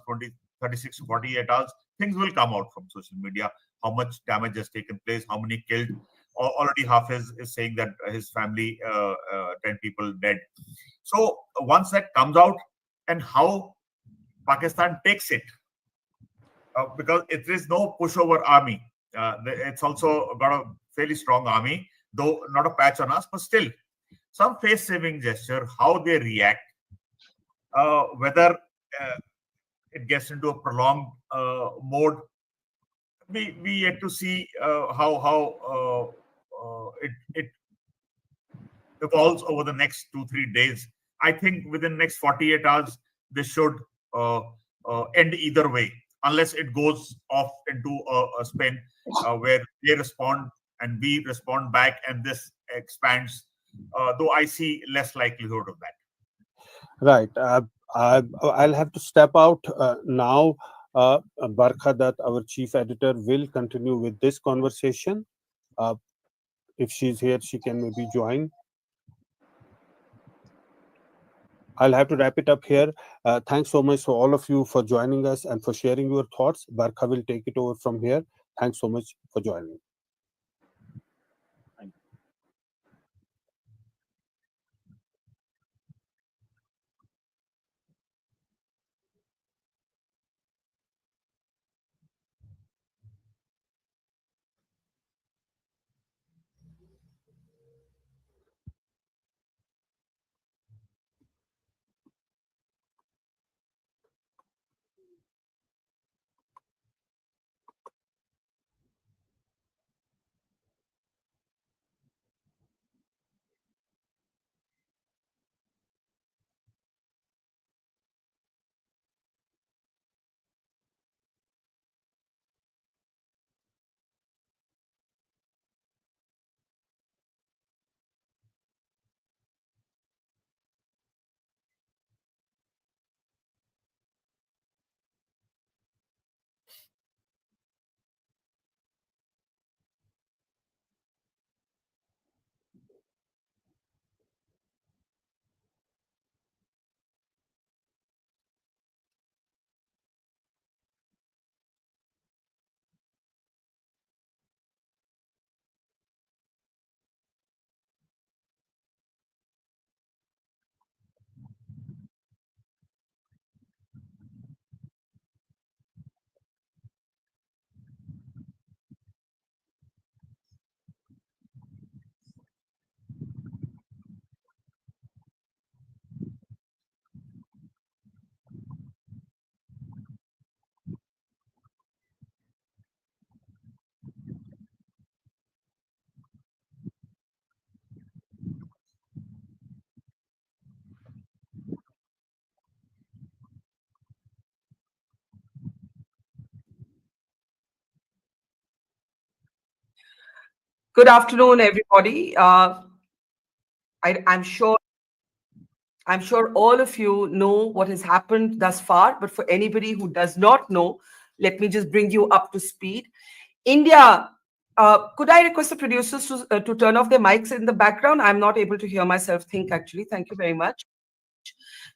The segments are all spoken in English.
36 to 48 hours, things will come out from social media. How much damage has taken place, how many killed. Already Hafiz is saying that his family, 10 people dead. So once that comes out, and how Pakistan takes it, because it is no pushover army. It's also got a fairly strong army, though not a patch on us, but still some face-saving gesture, how they react, whether it gets into a prolonged mode. We yet to see how it evolves over the next 2-3 days. I think within the next 48 hours, this should end either way, unless it goes off into a spin where they respond and we respond back, and this expands. Though I see less likelihood of that. Right. I'll have to step out now. Barkha, Dutt, our chief editor, will continue with this conversation. If she's here, she can maybe join. I'll have to wrap it up here. Thanks so much for all of you for joining us and for sharing your thoughts. Barkha will take it over from here. Thanks so much for joining. Good afternoon, everybody. I'm sure all of you know what has happened thus far, but for anybody who does not know, let me just bring you up to speed. India, could I request the producers to turn off their mics in the background? I'm not able to hear myself think, actually. Thank you very much.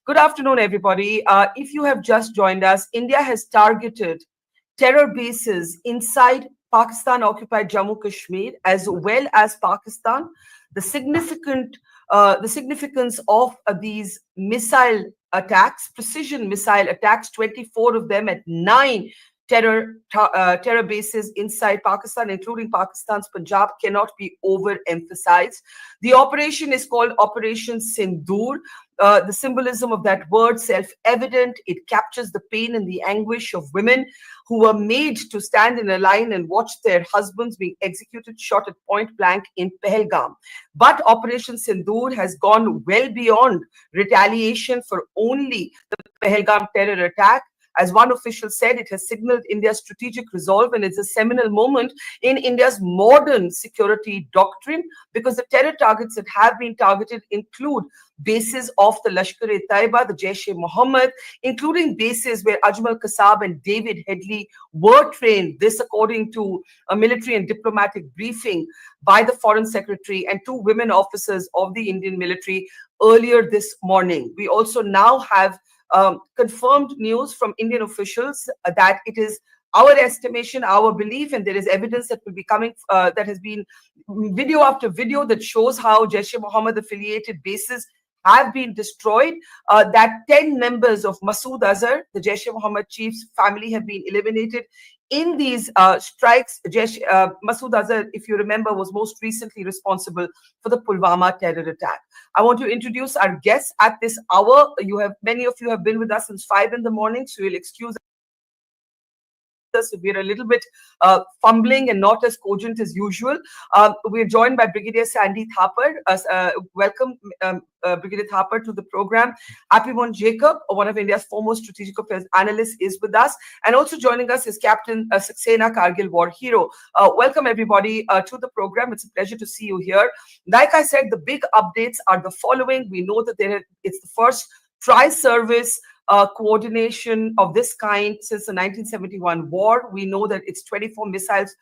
Good afternoon, everybody. If you have just joined us, India has targeted terror bases inside Pakistan-occupied Jammu Kashmir, as well as Pakistan. The significance of these missile attacks, precision missile attacks, 24 of them at 9 terror bases inside Pakistan, including Pakistan's Punjab, cannot be overemphasized. The operation is called Operation Sindoor. The symbolism of that word, self-evident. It captures the pain and the anguish of women who were made to stand in a line and watch their husbands being executed, shot at point blank in Pahalgam. But Operation Sindoor has gone well beyond retaliation for only the Pahalgam terror attack. As one official said, it has signaled India's strategic resolve, and it's a seminal moment in India's modern security doctrine, because the terror targets that have been targeted include bases of the Lashkar-e-Taiba, the Jaish-e-Mohammed, including bases where Ajmal Kasab and David Headley were trained. This according to a military and diplomatic briefing by the Foreign Secretary and 2 women officers of the Indian military earlier this morning. We also now have confirmed news from Indian officials that it is our estimation, our belief, and there is evidence that will be coming, that has been video after video that shows how Jaish-e-Mohammed affiliated bases have been destroyed, that 10 members of Masood Azhar, the Jaish-e-Mohammed chief's family, have been eliminated in these strikes. Masood Azhar, if you remember, was most recently responsible for the Pulwama terror attack. I want to introduce our guests at this hour. Many of you have been with us since 5 in the morning, so you'll excuse us if we're a little bit fumbling and not as cogent as usual. We're joined by Brigadier Sandy Thapar. Welcome, Brigadier Thapar, to the program. Happy Jacob, one of India's foremost strategic affairs analysts, is with us. And also joining us is Captain Saxena, Kargil war hero. Welcome, everybody, to the program. It's a pleasure to see you here. Like I said, the big updates are the following. We know that it's the first tri-service coordination of this kind since the 1971 war. We know that it's 24 missiles,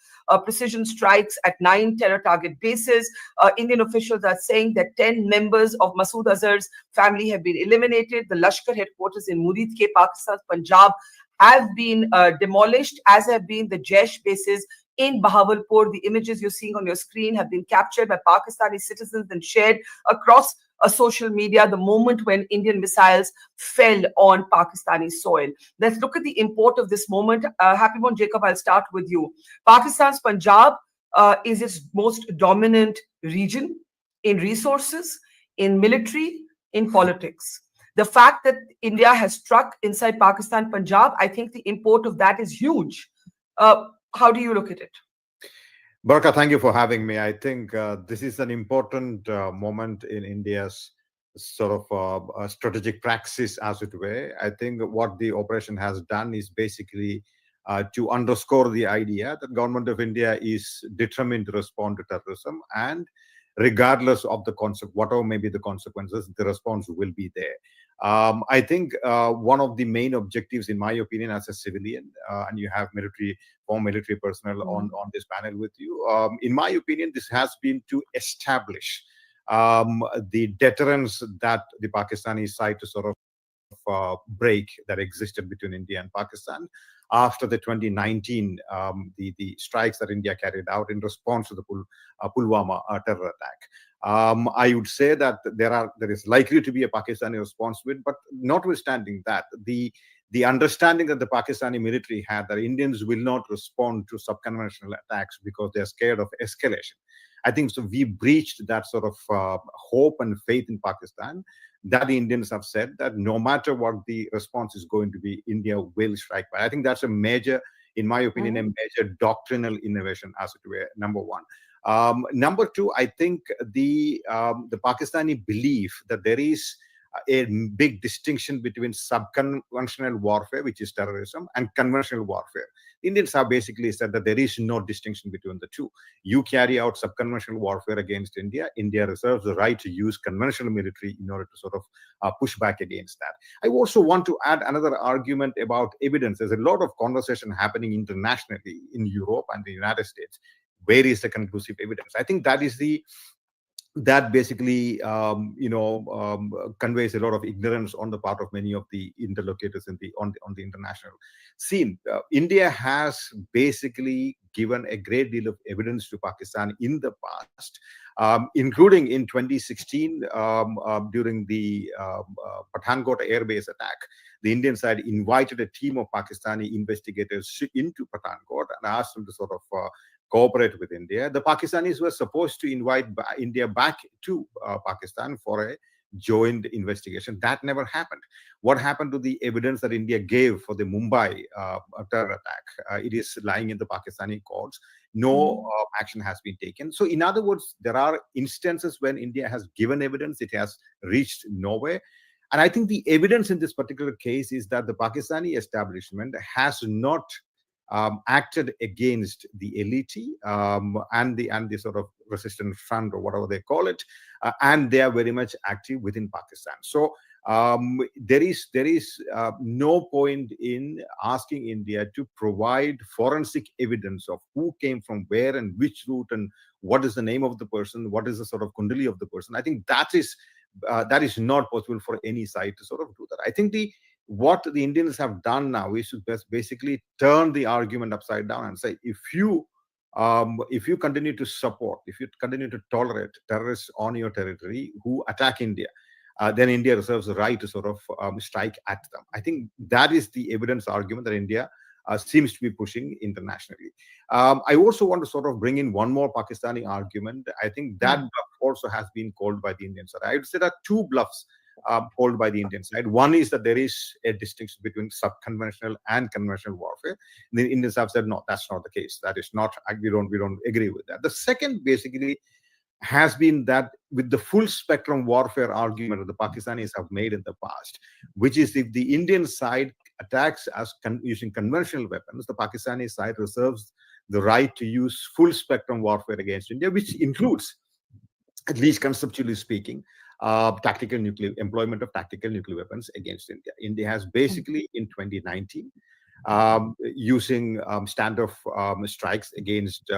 precision strikes at 9 terror target bases. Indian officials are saying that 10 members of Masood Azhar's family have been eliminated. The Lashkar headquarters in Muridke, Pakistan, Punjab, have been demolished, as have been the Jaish bases in Bahawalpur. The images you're seeing on your screen have been captured by Pakistani citizens and shared across social media the moment when Indian missiles fell on Pakistani soil. Let's look at the import of this moment. Happy Jacob, I'll start with you. Pakistan's Punjab is its most dominant region in resources, in military, in politics. The fact that India has struck inside Pakistan, Punjab, I think the import of that is huge. How do you look at it? Barkha, thank you for having me. I think this is an important moment in India's sort of strategic praxis, as it were. I think what the operation has done is basically to underscore the idea that government of India is determined to respond to terrorism, and regardless of the whatever may be the consequences, the response will be there. I think one of the main objectives, in my opinion, as a civilian, and you have former military personnel on this panel with you, in my opinion, this has been to establish the deterrence that the Pakistani side to sort of break that existed between India and Pakistan after the 2019 the strikes that India carried out in response to the Pulwama terror attack. I would say that there is likely to be a Pakistani response to it, but notwithstanding that, the understanding that the Pakistani military had that Indians will not respond to subconventional attacks because they're scared of escalation. I think so. We breached that sort of hope and faith in Pakistan, that the Indians have said that no matter what the response is going to be, India will strike back. I think that's a major, in my opinion, a major doctrinal innovation, as it were, number one. Number two, I think the Pakistani belief that there is a big distinction between subconventional warfare, which is terrorism, and conventional warfare. Indians have basically said that there is no distinction between the two. You carry out subconventional warfare against India. India reserves the right to use conventional military in order to sort of push back against that. I also want to add another argument about evidence. There's a lot of conversation happening internationally in Europe and the United States. Where is the conclusive evidence? I think that basically conveys a lot of ignorance on the part of many of the interlocutors on the international scene. India has basically given a great deal of evidence to Pakistan in the past, including in 2016 during the Pathankot airbase attack. The Indian side invited a team of Pakistani investigators into Pathankot and asked them to sort of cooperate with India. The Pakistanis were supposed to invite India back to Pakistan for a joint investigation. That never happened. What happened to the evidence that India gave for the Mumbai terror attack? It is lying in the Pakistani courts. No action has been taken. So in other words, there are instances when India has given evidence, it has reached nowhere. And I think the evidence in this particular case is that the Pakistani establishment has not acted against the elite and the sort of resistance front, or whatever they call it, and they are very much active within Pakistan. So there is no point in asking India to provide forensic evidence of who came from where and which route and what is the name of the person, what is the sort of kundali of the person. I think that is not possible for any side to sort of do that. I think what the Indians have done now is to basically turn the argument upside down and say, if you continue to support, if you continue to tolerate terrorists on your territory who attack India, then India reserves the right to sort of strike at them. I think that is the evidence argument that India seems to be pushing internationally. I also want to sort of bring in one more Pakistani argument. I think that bluff also has been called by the Indian side. I would say there are two bluffs called by the Indian side. One is that there is a distinction between sub-conventional and conventional warfare. The Indians have said, no, that's not the case. That is not, we don't agree with that. The second basically has been that with the full spectrum warfare argument that the Pakistanis have made in the past, which is if the Indian side attacks as using conventional weapons, the Pakistani side reserves the right to use full spectrum warfare against India, which includes, at least conceptually speaking, employment of tactical nuclear weapons against India. India has basically in 2019 using standoff strikes against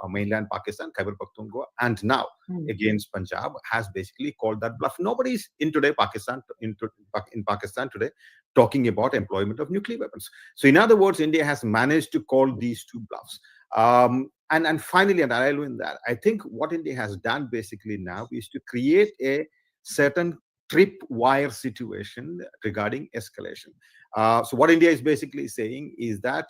mainland Pakistan, Khyber Pakhtunkhwa, and now against Punjab, has basically called that bluff. Nobody's in Pakistan today talking about employment of nuclear weapons. So in other words, India has managed to call these two bluffs. And finally, and I'll win that, I think what India has done basically now is to create a certain tripwire situation regarding escalation. So what India is basically saying is that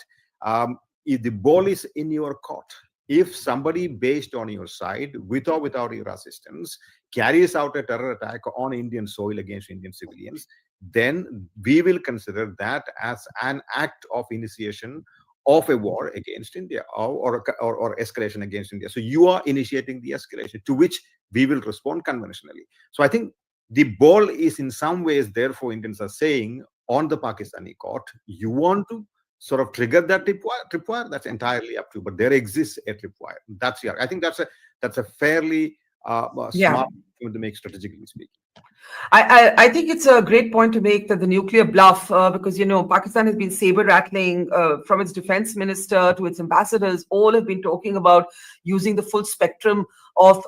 if the ball is in your court, if somebody based on your side, with or without your assistance, carries out a terror attack on Indian soil against Indian civilians, then we will consider that as an act of initiation of a war against India or escalation against India. So you are initiating the escalation, to which we will respond conventionally. So I think the ball is in some ways, therefore, Indians are saying on the Pakistani court, you want to sort of trigger that tripwire, that's entirely up to you. But there exists a tripwire. I think that's a fairly smart thing to make, strategically speaking. I think it's a great point to make, that the nuclear bluff, because, Pakistan has been saber rattling from its defense minister to its ambassadors, all have been talking about using the full spectrum of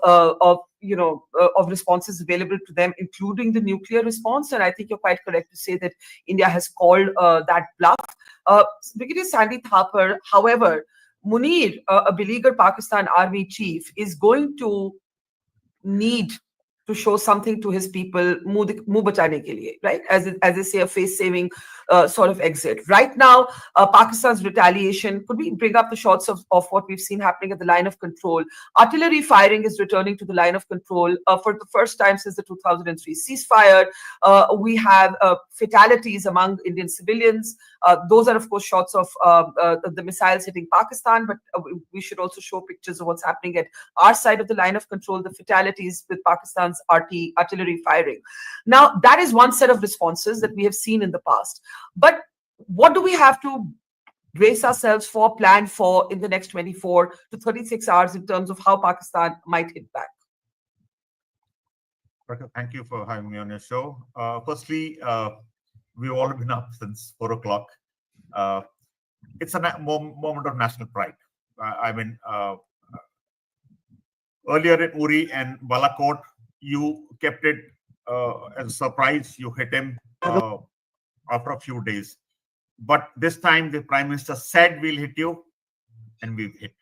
responses available to them, including the nuclear response. And I think you're quite correct to say that India has called that bluff. Brigadier Sandy Thapar, however, Munir, a beleaguered Pakistan army chief, is going to need to show something to his people, muh bachane ke liye, right? As they say, a face-saving sort of exit. Right now, Pakistan's retaliation, could we bring up the shots of what we've seen happening at the line of control? Artillery firing is returning to the line of control for the first time since the 2003 ceasefire. We have fatalities among Indian civilians. Those are, of course, shots of the missiles hitting Pakistan, but we should also show pictures of what's happening at our side of the line of control, the fatalities with Pakistan's artillery firing. Now, that is one set of responses that we have seen in the past. But what do we have to brace ourselves for, plan for in the next 24 to 36 hours in terms of how Pakistan might hit back? Barkha, thank you for having me on your show. Firstly, we've all been up since 4 o'clock. It's a moment of national pride. Earlier in Uri and Balakot, you kept it as a surprise. You hit him after a few days. But this time, the Prime Minister said, we'll hit you, and we've hit.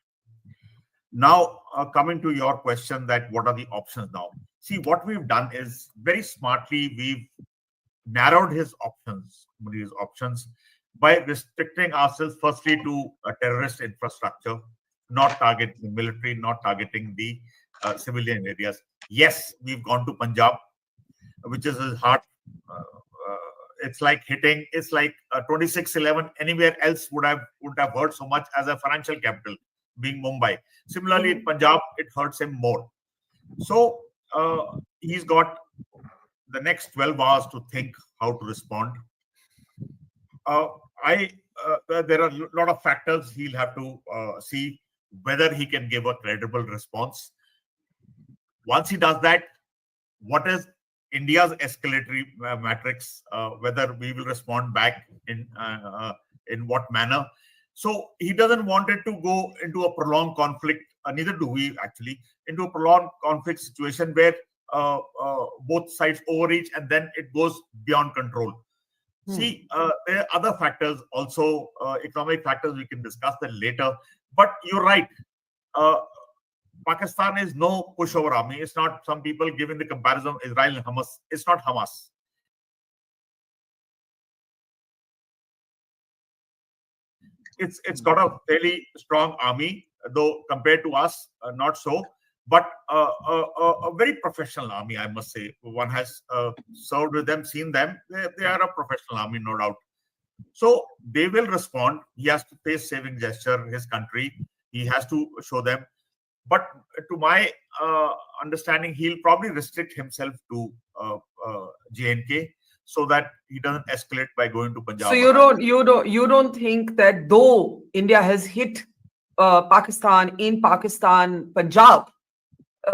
Now, coming to your question that what are the options now? See, what we've done is very smartly, we've narrowed his options by restricting ourselves firstly to a terrorist infrastructure, not targeting the military, not targeting the civilian areas. Yes, we've gone to Punjab, which is his heart. It's like hitting. It's like 26/11. Anywhere else would have hurt so much as a financial capital, being Mumbai. Similarly, in Punjab, it hurts him more. So he's got the next 12 hours to think how to respond. There are a lot of factors he'll have to see whether he can give a credible response. Once he does that, what is India's escalatory matrix? Whether we will respond back in what manner? So he doesn't want it to go into a prolonged conflict. Neither do we actually, into a prolonged conflict situation where both sides overreach and then it goes beyond control. See, there are other factors also, economic factors. We can discuss that later. But you're right. Uh, Pakistan is no pushover army. It's not. Some people giving the comparison Israel and Hamas. It's not Hamas. It's got a fairly strong army, though compared to us, not so. But a very professional army, I must say. One has served with them, seen them. They are a professional army, no doubt. So they will respond. He has to pay saving gesture his country. He has to show them. But to my understanding, he'll probably restrict himself to JNK so that he doesn't escalate by going to Punjab. So you don't think that though India has hit Pakistan in Pakistan, Punjab,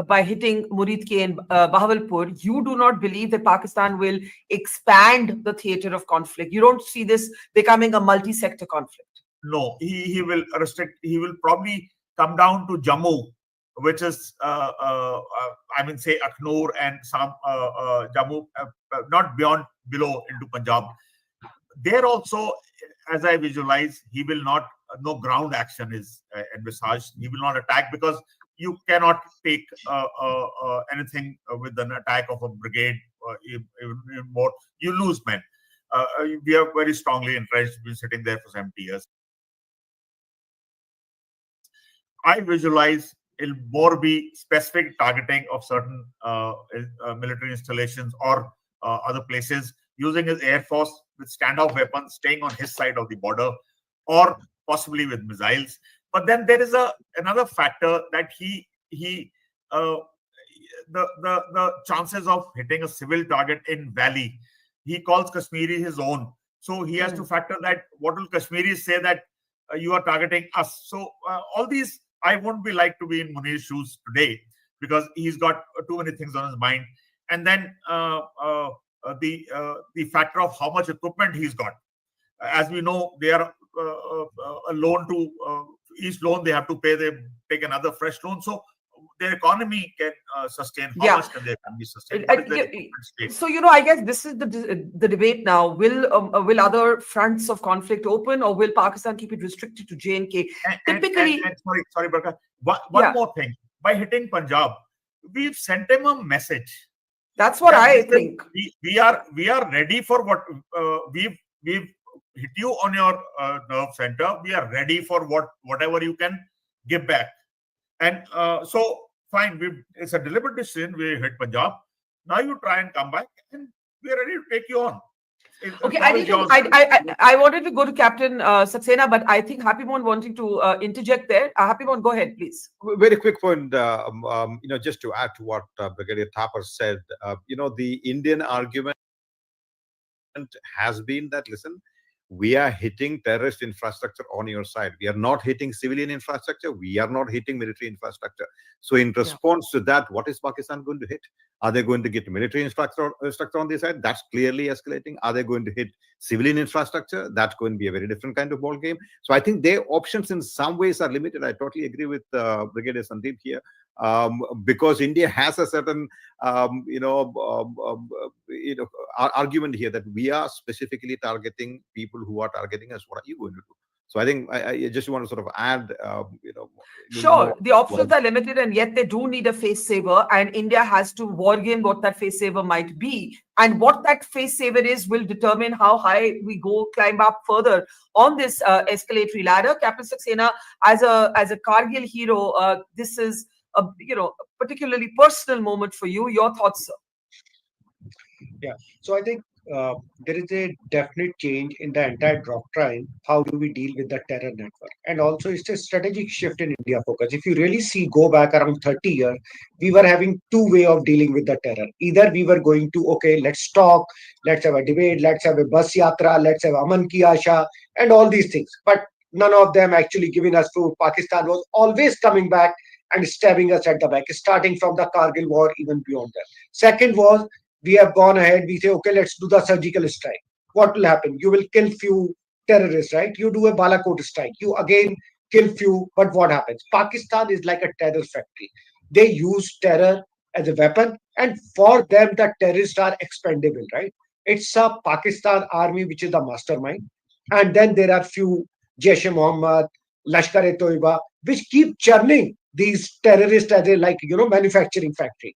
by hitting Muridke and Bahawalpur, you do not believe that Pakistan will expand the theater of conflict. You don't see this becoming a multi-sector conflict. No, he will restrict. He will probably come down to Jammu, which is I mean, say Aknoor and some Jammu, not below into Punjab. There also, as I visualize, he will not. No ground action is envisaged. He will not attack because you cannot take anything with an attack of a brigade. Even more, you lose men. We are very strongly entrenched. We've been sitting there for 70 years. I visualize it'll more be specific targeting of certain military installations or other places, using his air force with standoff weapons, staying on his side of the border, or possibly with missiles. But then there is another factor that the chances of hitting a civil target in Valley, he calls Kashmiri his own. So he has to factor that. What will Kashmiris say that you are targeting us? So all these, I won't be like to be in Munir's shoes today because he's got too many things on his mind. And then the factor of how much equipment he's got. As we know, they are a loan to each loan they have to pay. They take another fresh loan. So their economy can sustain. How much can their economy sustain? So I guess this is the debate now. Will other fronts of conflict open, or will Pakistan keep it restricted to J&K? Typically, sorry, Barkha. One more thing. By hitting Punjab, we've sent him a message. That's what I think. We are ready for what we've hit you on your nerve center. We are ready for whatever you can give back. And so, fine, it's a deliberate decision. We hit Punjab. Now you try and come back, and we are ready to take you on. Okay, I wanted to go to Captain Saxena, but I think Happy Mohan wanting to interject there. Happy Mohan, go ahead, please. Very quick point, just to add to what Brigadier Thapar said, the Indian argument has been that, listen, we are hitting terrorist infrastructure on your side. We are not hitting civilian infrastructure. We are not hitting military infrastructure. So in response to that, what is Pakistan going to hit? Are they going to get military infrastructure on their side? That's clearly escalating. Are they going to hit civilian infrastructure? That's going to be a very different kind of ball game. So I think their options in some ways are limited. I totally agree with Brigadier Sandeep here. Because India has a certain, argument here that we are specifically targeting people who are targeting us. What are you going to do? So I think I just want to sort of add, Sure, the options are limited, and yet they do need a face saver, and India has to wargame what that face saver might be, and what that face saver is will determine how high we climb up further on this escalatory ladder. Captain Saxena, as a Kargil hero, this is a particularly personal moment for you. Your thoughts, sir? Yeah. So I think there is a definite change in the entire doctrine. How do we deal with the terror network? And also, it's a strategic shift in India focus. If you really go back around 30 years, we were having two ways of dealing with the terror. Either we were going to, okay, let's talk, let's have a debate, let's have a bus yatra, let's have Aman ki Asha, and all these things. But none of them actually giving us food. Pakistan was always coming back and stabbing us at the back, starting from the Kargil war, even beyond that. Second was, we have gone ahead, we say, okay, let's do the surgical strike. What will happen? You will kill few terrorists, right? You do a Balakot strike. You again kill few, but what happens? Pakistan is like a terror factory. They use terror as a weapon, and for them, the terrorists are expendable, right? It's a Pakistan army which is the mastermind, and then there are few Jaish-e-Mohammed, Lashkar-e-Toiba, which keep churning these terrorists as a manufacturing factory,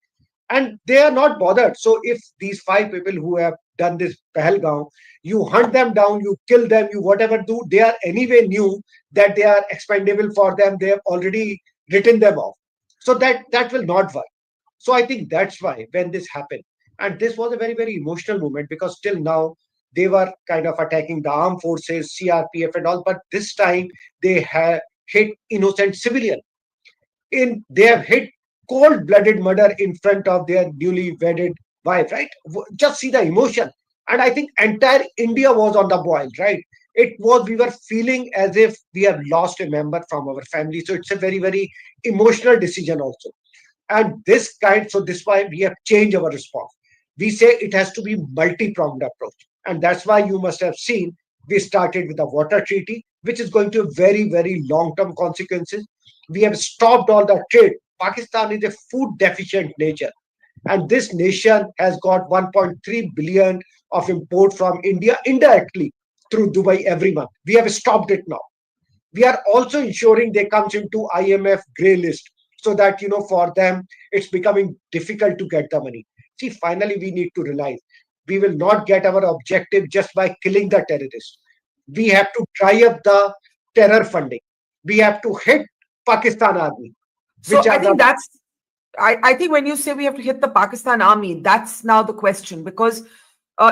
and they are not bothered. So if these five people who have done this Pahalgam, you hunt them down, you kill them, you whatever do, they are anyway knew that they are expendable for them. They have already written them off, so that will not work. So I think that's why when this happened, and this was a very emotional moment, because till now they were kind of attacking the armed forces, CRPF and all, but this time they have hit innocent civilian. They have hit cold-blooded murder in front of their newly wedded wife, right? Just see the emotion. And I think entire India was on the boil, right? It was, we were feeling as if we have lost a member from our family. So it's a very emotional decision also. And this kind, so this why we have changed our response. We say it has to be multi-pronged approach. And that's why you must have seen we started with the water treaty, which is going to have very long-term consequences. We have stopped all the trade. Pakistan is a food deficient nation, and this nation has got 1.3 billion of import from India indirectly through Dubai every month. We have stopped it now. We are also ensuring they comes into IMF grey list, so that for them it's becoming difficult to get the money. See, finally we need to realize we will not get our objective just by killing the terrorists. We have to dry up the terror funding. We have to hit Pakistan army, So which I are think the that's, I think when you say we have to hit the Pakistan army, that's now the question. Because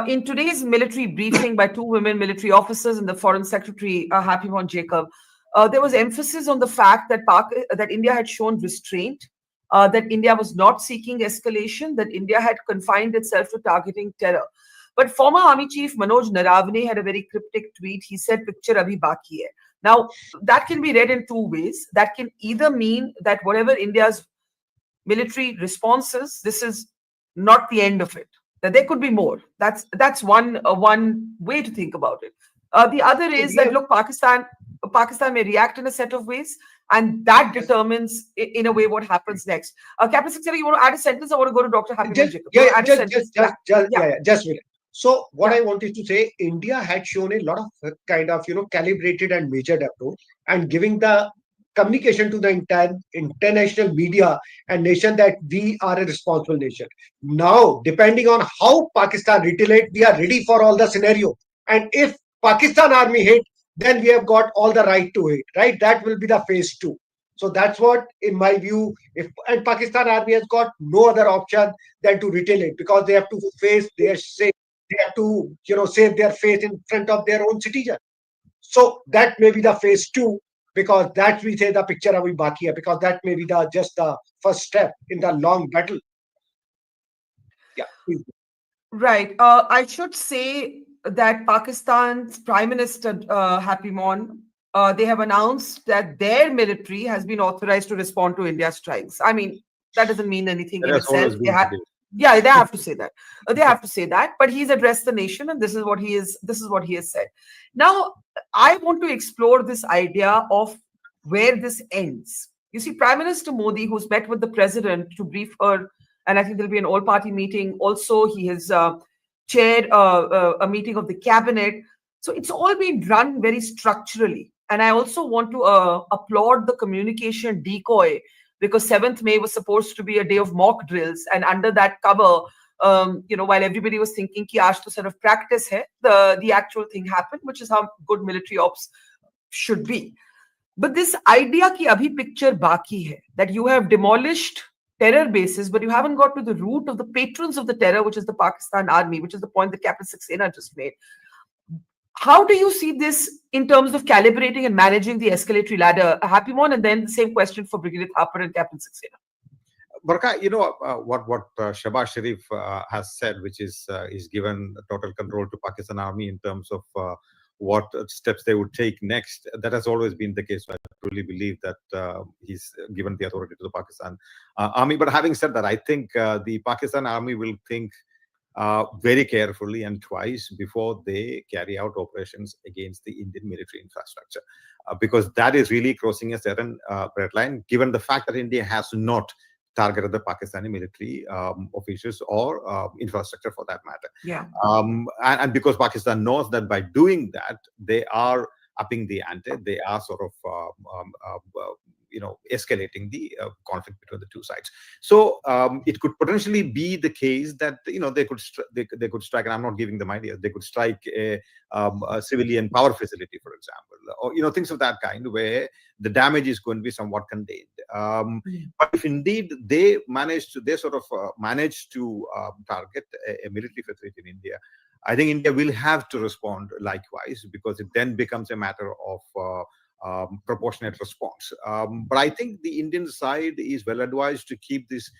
in today's military briefing by two women military officers and the Foreign Secretary, Happy Mon Jacob, there was emphasis on the fact that that India had shown restraint, that India was not seeking escalation, that India had confined itself to targeting terror. But former Army Chief Manoj Naravane had a very cryptic tweet. He said, "Picture abhi baki hai." Now, that can be read in two ways. That can either mean that whatever India's military responses, this is not the end of it. That there could be more. That's one way to think about it. The other is we that have look, Pakistan may react in a set of ways, and that determines in a way what happens next. Captain Saxena, you want to add a sentence? I want to go to Dr. Happy just Manjik. You yeah, want to yeah, add a sentence? Yeah, just a minute. So what yeah. I wanted to say, India had shown a lot of kind of calibrated and measured approach, and giving the communication to the entire international media and nation that we are a responsible nation. Now, depending on how Pakistan retaliate, we are ready for all the scenario. And if Pakistan army hit, then we have got all the right to hit. Right, that will be the phase two. So that's what, in my view, if and Pakistan army has got no other option than to retaliate, because they have to face their say, they have to save their face in front of their own citizen. So that may be the phase two, because that we say the picture abhi baki hai, because that may be the just the first step in the long battle. Yeah, please. Right. I should say that Pakistan's Prime Minister, Happy Mon, they have announced that their military has been authorized to respond to India's strikes. I mean, that doesn't mean anything That in has itself. always been today. Yeah, they have to say that. They have to say that. But he's addressed the nation, and this is what he is. This is what he has said. Now, I want to explore this idea of where this ends. You see, Prime Minister Modi, who's met with the president to brief her, and I think there'll be an all-party meeting. Also, he has chaired a meeting of the cabinet. So it's all been run very structurally. And I also want to applaud the communication decoy, because 7th May was supposed to be a day of mock drills, and under that cover, while everybody was thinking ki aaj to sort of practice hai, the actual thing happened, which is how good military ops should be. But this idea ki abhi picture baki hai, that you have demolished terror bases, but you haven't got to the root of the patrons of the terror, which is the Pakistan army, which is the point that Captain Saxena just made. How do you see this in terms of calibrating and managing the escalatory ladder? Happy Mon, and then the same question for Brigadier Thapar and Captain Saxena. Barkha, what Shahbaz Sharif has said, which is he's given total control to Pakistan Army in terms of what steps they would take next. That has always been the case. So I truly believe that he's given the authority to the Pakistan Army. But having said that, I think the Pakistan Army will think very carefully and twice before they carry out operations against the Indian military infrastructure, because that is really crossing a certain red line, given the fact that India has not targeted the Pakistani military officials or infrastructure for that matter. Yeah. And because Pakistan knows that by doing that, they are upping the ante, they are sort of escalating the conflict between the two sides. So it could potentially be the case that they could they could strike, and I'm not giving them ideas, they could strike a civilian power facility, for example, or things of that kind, where the damage is going to be somewhat contained. But if indeed they sort of manage to target a military facility in India, I think India will have to respond likewise, because it then becomes a matter of proportionate response. But I think the Indian side is well advised to keep this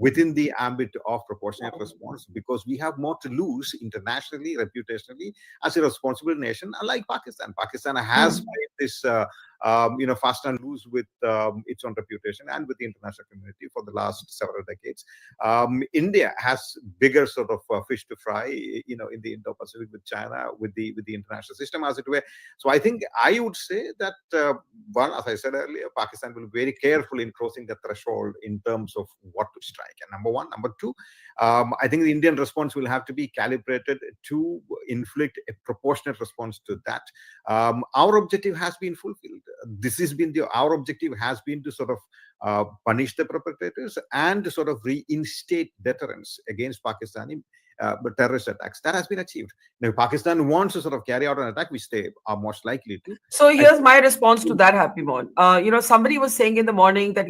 within the ambit of proportionate response, because we have more to lose internationally, reputationally, as a responsible nation, unlike Pakistan. Pakistan has made this fast and loose with its own reputation and with the international community for the last several decades. India has bigger sort of fish to fry, in the Indo-Pacific, with China, with the international system, as it were. So I think I would say that one, as I said earlier, Pakistan will be very careful in crossing the threshold in terms of what to strike. And number one, number two, I think the Indian response will have to be calibrated to inflict a proportionate response to that. Our objective has been fulfilled. This has been our objective has been to sort of punish the perpetrators and to sort of reinstate deterrence against Pakistani terrorist attacks. That has been achieved. Now, if Pakistan wants to sort of carry out an attack, which they are most likely to. So here's my response to that, Happy Mon. Somebody was saying in the morning that,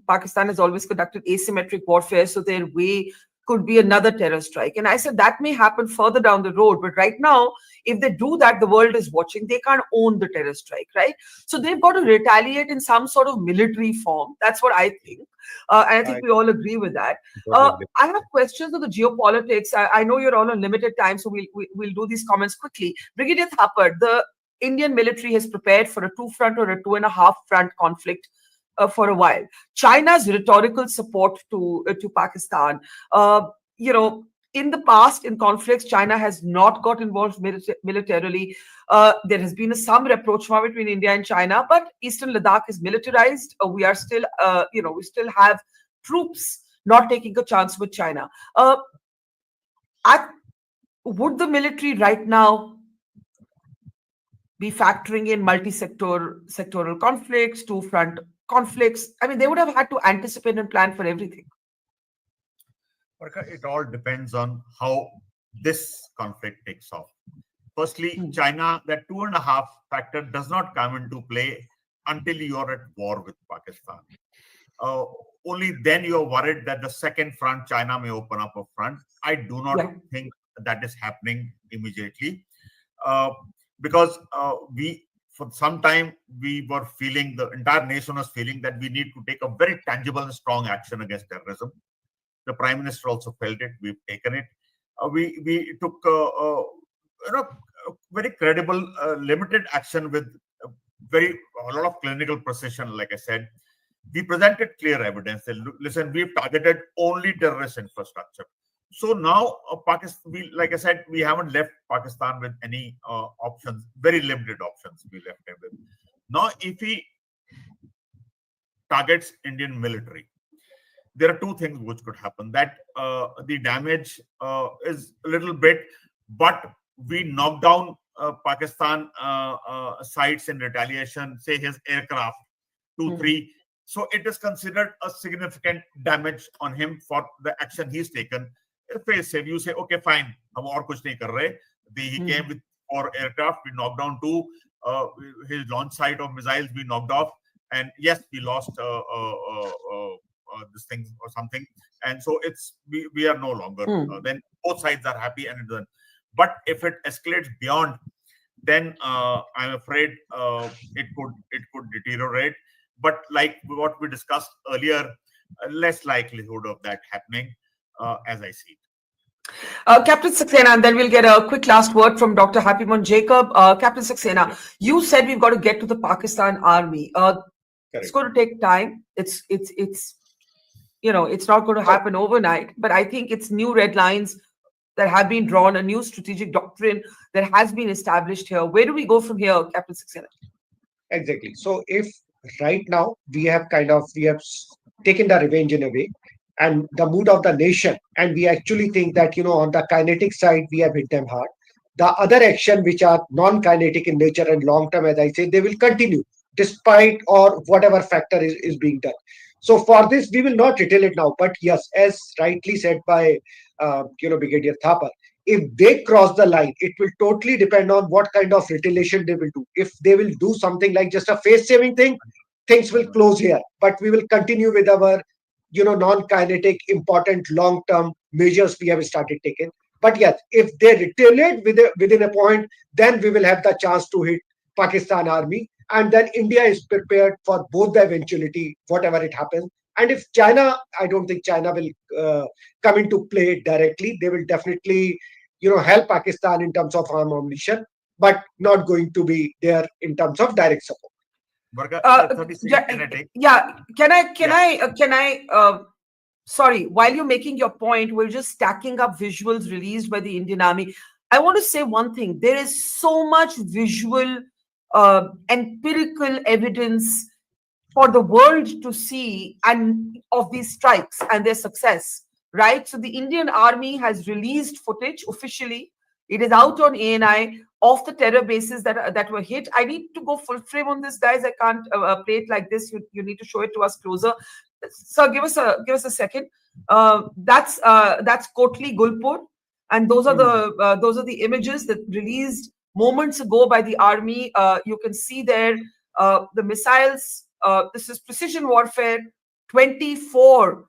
Pakistan has always conducted asymmetric warfare, so their way could be another terror strike. And I said that may happen further down the road. But right now, if they do that, the world is watching. They can't own the terror strike, right? So they've got to retaliate in some sort of military form. That's what I think. And I think we all agree with that. I have questions on the geopolitics. I know you're all on limited time, so we'll do these comments quickly. Brigadier Thapar, the Indian military has prepared for a two-front or a two-and-a-half-front conflict for a while. China's rhetorical support to Pakistan, in the past, in conflicts, China has not got involved militarily. There has been some rapprochement between India and China, but Eastern Ladakh is militarized. We are still, we still have troops not taking a chance with China. Would the military right now be factoring in sectoral conflicts, two-front conflicts? I mean, they would have had to anticipate and plan for everything. It all depends on how this conflict takes off. Firstly, China, that 2.5 factor does not come into play until you are at war with Pakistan. Only then you are worried that the second front, China may open up a front. I do not think that is happening immediately, because for some time, we were feeling, the entire nation was feeling that we need to take a very tangible and strong action against terrorism. The Prime Minister also felt it. We've taken it. We took very credible, limited action with a lot of clinical precision. Like I said, we presented clear evidence that, listen, we've targeted only terrorist infrastructure. So now, Pakistan, like I said, we haven't left Pakistan with any options, very limited options we left them with. Now, if he targets Indian military, there are two things which could happen. That the damage is a little bit, but we knock down Pakistan sites in retaliation, say his aircraft, 2-3. So it is considered a significant damage on him for the action he's taken. If you say, okay, fine, he came with 4 aircraft, we knocked down 2, his launch site of missiles we knocked off, and yes, we lost this thing or something, and so we are no longer then both sides are happy and done. But if it escalates beyond, then I'm afraid it could deteriorate. But like what we discussed earlier, less likelihood of that happening as I see it. Captain Saxena, and then we'll get a quick last word from Dr. Happymon Jacob. Captain Saxena, you said we've got to get to the Pakistan army. It's going to take time. It's not going to happen overnight, but I think it's new red lines that have been drawn, a new strategic doctrine that has been established here. Where do we go from here, Captain Saxena? Exactly. So if right now we have taken the revenge in a way and the mood of the nation. And we actually think that, on the kinetic side, we have hit them hard. The other action, which are non-kinetic in nature and long term, as I say, they will continue despite or whatever factor is being done. So for this, we will not retail it now. But yes, as rightly said by, Brigadier Thapar, if they cross the line, it will totally depend on what kind of retaliation they will do. If they will do something like just a face-saving thing, things will close here. But we will continue with our, non-kinetic, important long-term measures we have started taking. But yes, if they retaliate within a point, then we will have the chance to hit Pakistan army. And then India is prepared for both the eventuality, whatever it happens. And if China, I don't think China will come into play directly. They will definitely, help Pakistan in terms of arm ammunition, but not going to be there in terms of direct support. Barkha, Uh, 30 seconds ja- can I take? yeah, can Yeah. I sorry, while you're making your point, we're just stacking up visuals released by the Indian Army. I want to say one thing. There is so much visual, empirical evidence for the world to see and of these strikes and their success, right? So the Indian Army has released footage officially. It is out on ANI of the terror bases that were hit. I need to go full frame on this, guys. I can't play it like this. You need to show it to us closer. So give us a second. That's Kotli Gulpur, and those are the images that released moments ago by the army. You can see there the missiles. This is precision warfare. 24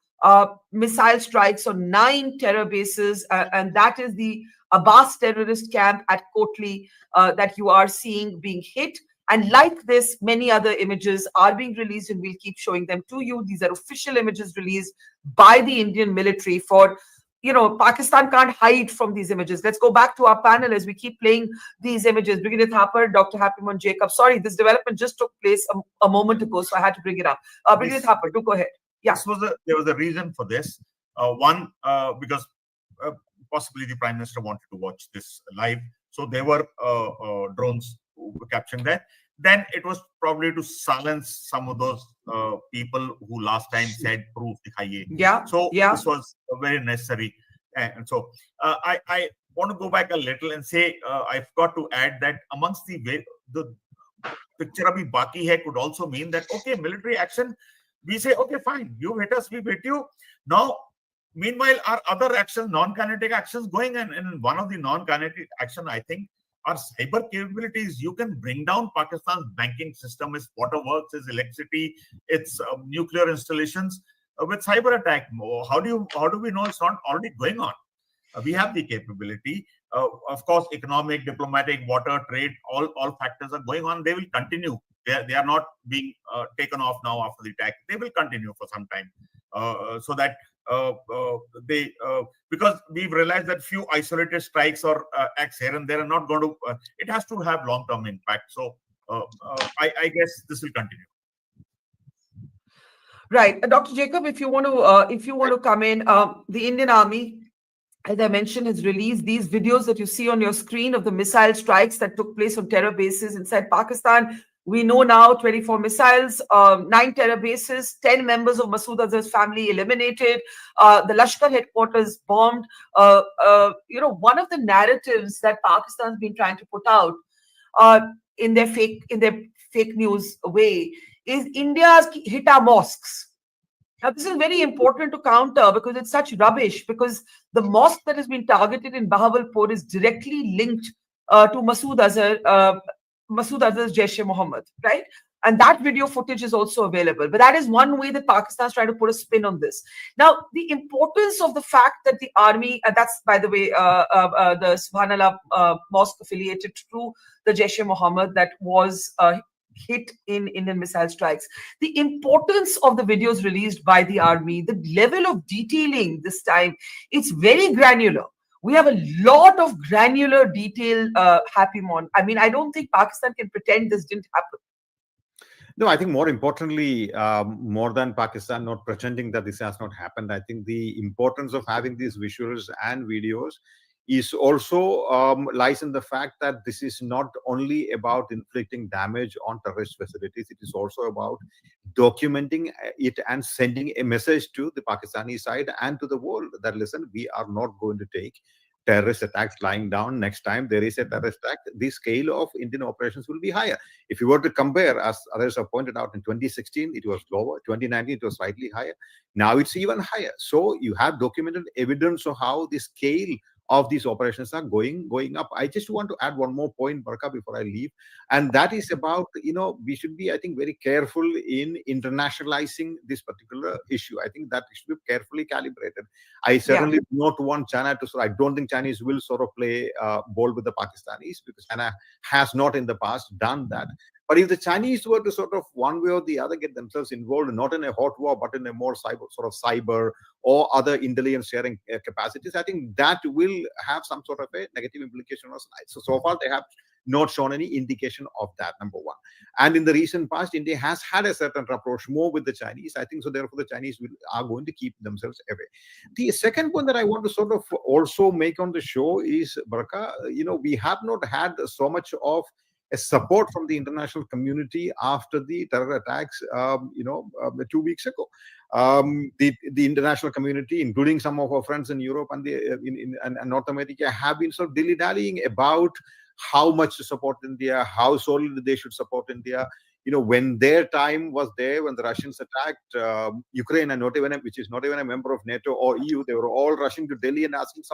missile strikes on 9 terror bases, and that is the Abbas terrorist camp at Kotli that you are seeing being hit. And like this, many other images are being released, and we'll keep showing them to you. These are official images released by the Indian military for, Pakistan can't hide from these images. Let's go back to our panel as we keep playing these images. Brigadier Thapar, Dr. Happymon Jacob. Sorry, this development just took place a moment ago, so I had to bring it up. Brigadier Thapar, do go ahead. Yeah. There was a reason for this. One, because possibly the Prime Minister wanted to watch this live. So there were drones who were capturing that. Then it was probably to silence some of those people who last time said proof dikhiye. Yeah. So yeah. this was very necessary. And so I want to go back a little and say I've got to add that amongst the picture abhi baki hai could also mean that, okay, military action, we say, okay, fine, you hit us, we hit you. Now, meanwhile, our other actions, non-kinetic actions going, and one of the non-kinetic action, I think, are cyber capabilities. You can bring down Pakistan's banking system, its waterworks, its electricity, its nuclear installations with cyber attack. How do we know it's not already going on? We have the capability. Of course, economic, diplomatic, water, trade, all factors are going on. They will continue. They are not being taken off now after the attack. They will continue for some time, so that because we've realized that few isolated strikes or acts here and there are not going to. It has to have long-term impact. So I guess this will continue. Right, Dr. Jacob, if you want to come in, the Indian Army, as I mentioned, has released these videos that you see on your screen of the missile strikes that took place on terror bases inside Pakistan. We know now 24 missiles, 9 terror bases, 10 members of Masood Azhar's family eliminated, the Lashkar headquarters bombed. One of the narratives that Pakistan's been trying to put out in their fake news way is India's hit our mosques. Now, this is very important to counter because it's such rubbish, because the mosque that has been targeted in Bahawalpur is directly linked to Masood Azhar's Jaish-e-Mohammed, right? And that video footage is also available. But that is one way that Pakistan is trying to put a spin on this. Now, the importance of the fact that the army, that's, by the way, the Subhanallah mosque affiliated to the Jaish-e-Mohammed that was hit in Indian missile strikes. The importance of the videos released by the army, the level of detailing this time, it's very granular. We have a lot of granular detail, Happymon. I mean, I don't think Pakistan can pretend this didn't happen. No, I think more importantly, more than Pakistan not pretending that this has not happened, I think the importance of having these visuals and videos is also lies in the fact that this is not only about inflicting damage on terrorist facilities, it is also about documenting it and sending a message to the Pakistani side and to the world that, listen, we are not going to take terrorist attacks lying down. Next time there is a terrorist attack, the scale of Indian operations will be higher. If you were to compare, as others have pointed out, in 2016 it was lower, 2019 it was slightly higher, now it's even higher. So you have documented evidence of how the scale of these operations are going up. I just want to add one more point, Barkha, before I leave, and that is about, we should be, I think, very careful in internationalizing this particular issue. I think that should be carefully calibrated. I certainly do not want China to I don't think Chinese will sort of play ball with the Pakistanis, because China has not in the past done that. But if the Chinese were to sort of one way or the other get themselves involved, not in a hot war, but in a more cyber or other intelligence sharing capacities, I think that will have some sort of a negative implication on us. So far, they have not shown any indication of that, number one. And in the recent past, India has had a certain approach more with the Chinese. I think so. Therefore, the Chinese are going to keep themselves away. The second point that I want to sort of also make on the show is, Barkha, we have not had so much of a support from the international community after the terror attacks, 2 weeks ago. The international community, including some of our friends in Europe and in North America, have been sort of dilly-dallying about how much to support India, how solely they should support India. When their time was there, when the Russians attacked Ukraine, and which is not even a member of NATO or EU, they were all rushing to Delhi and asking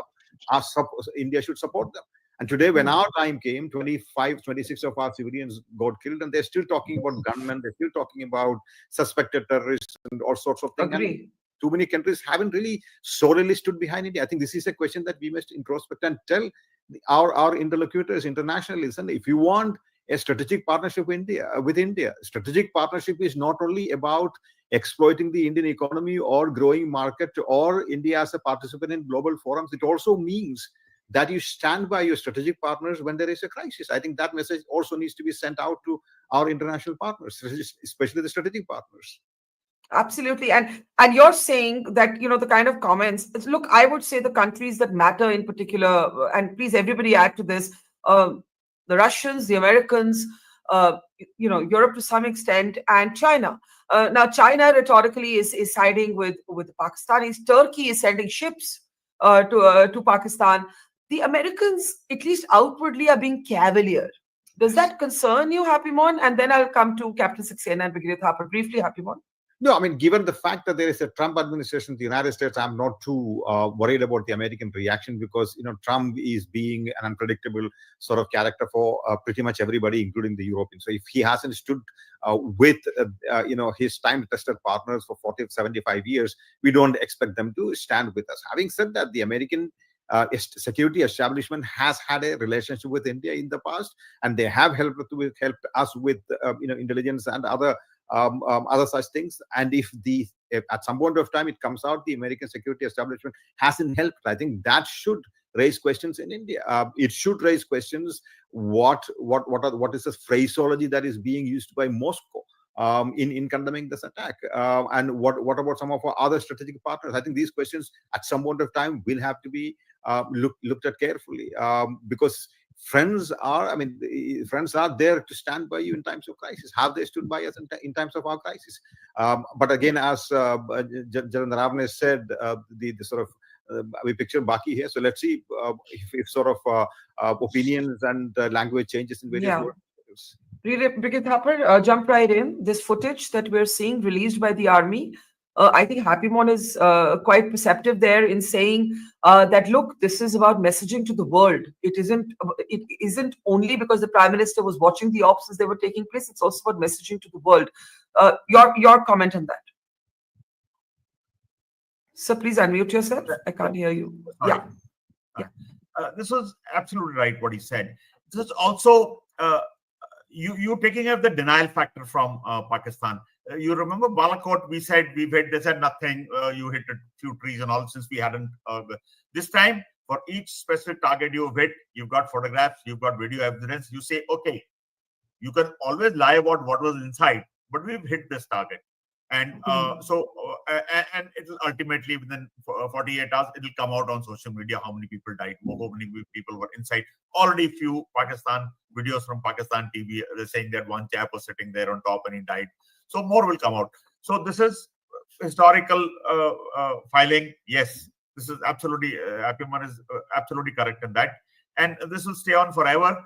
India should support them. And today, when our time came, 26 of our civilians got killed, and they're still talking about gunmen, they're still talking about suspected terrorists and all sorts of things. Agree. And too many countries haven't really solely stood behind India. I think this is a question that we must introspect and tell our interlocutors internationally. Listen, if you want a strategic partnership with India, strategic partnership is not only about exploiting the Indian economy or growing market or India as a participant in global forums. It also means that you stand by your strategic partners when there is a crisis. I think that message also needs to be sent out to our international partners, especially the strategic partners. Absolutely. And you're saying that, the kind of comments, look, I would say the countries that matter in particular, and please everybody add to this, the Russians, the Americans, Europe to some extent, and China. Now, China rhetorically is siding with the Pakistanis. Turkey is sending ships to Pakistan. The Americans, at least outwardly, are being cavalier. Does that concern you, Happymon? And then I'll come to Captain Saxena and Brigadier Thapar. Briefly, Happymon. No, I mean, given the fact that there is a Trump administration in the United States, I'm not too worried about the American reaction, because, Trump is being an unpredictable sort of character for pretty much everybody, including the Europeans. So if he hasn't stood with, his time-tested partners for 40, 75 years, we don't expect them to stand with us. Having said that, the American security establishment has had a relationship with India in the past, and they have helped us with, intelligence and other such things. And if at some point of time it comes out the American security establishment hasn't helped, I think that should raise questions in India. It should raise questions. What is the phraseology that is being used by Moscow in condemning this attack? And what about some of our other strategic partners? I think these questions at some point of time will have to be looked at carefully, because friends are there to stand by you in times of crisis. Have they stood by us in times of our crisis? But again, as Jalandharavne said, the sort of we picture Baki here. So let's see if sort of opinions and language changes in various words. Brigadier Thapar, jump right in. This footage that we're seeing released by the army, I think Happymon is quite perceptive there in saying that, look, this is about messaging to the world. It isn't only because the Prime Minister was watching the ops as they were taking place. It's also about messaging to the world. Your comment on that. So please unmute yourself. I can't hear you. Sorry. This was absolutely right what he said. This is also you're picking up the denial factor from Pakistan. You remember Balakot? They said nothing. You hit a few trees and all, since we hadn't. This time, for each specific target you've hit, you've got photographs, you've got video evidence. You say, okay, you can always lie about what was inside, but we've hit this target. And and it will ultimately within 48 hours it will come out on social media how many people died, how many people were inside. Already few Pakistan videos from Pakistan TV, they're saying that one chap was sitting there on top and he died. So more will come out. So this is historical filing. Yes, this is absolutely Apiman is absolutely correct in that, and this will stay on forever.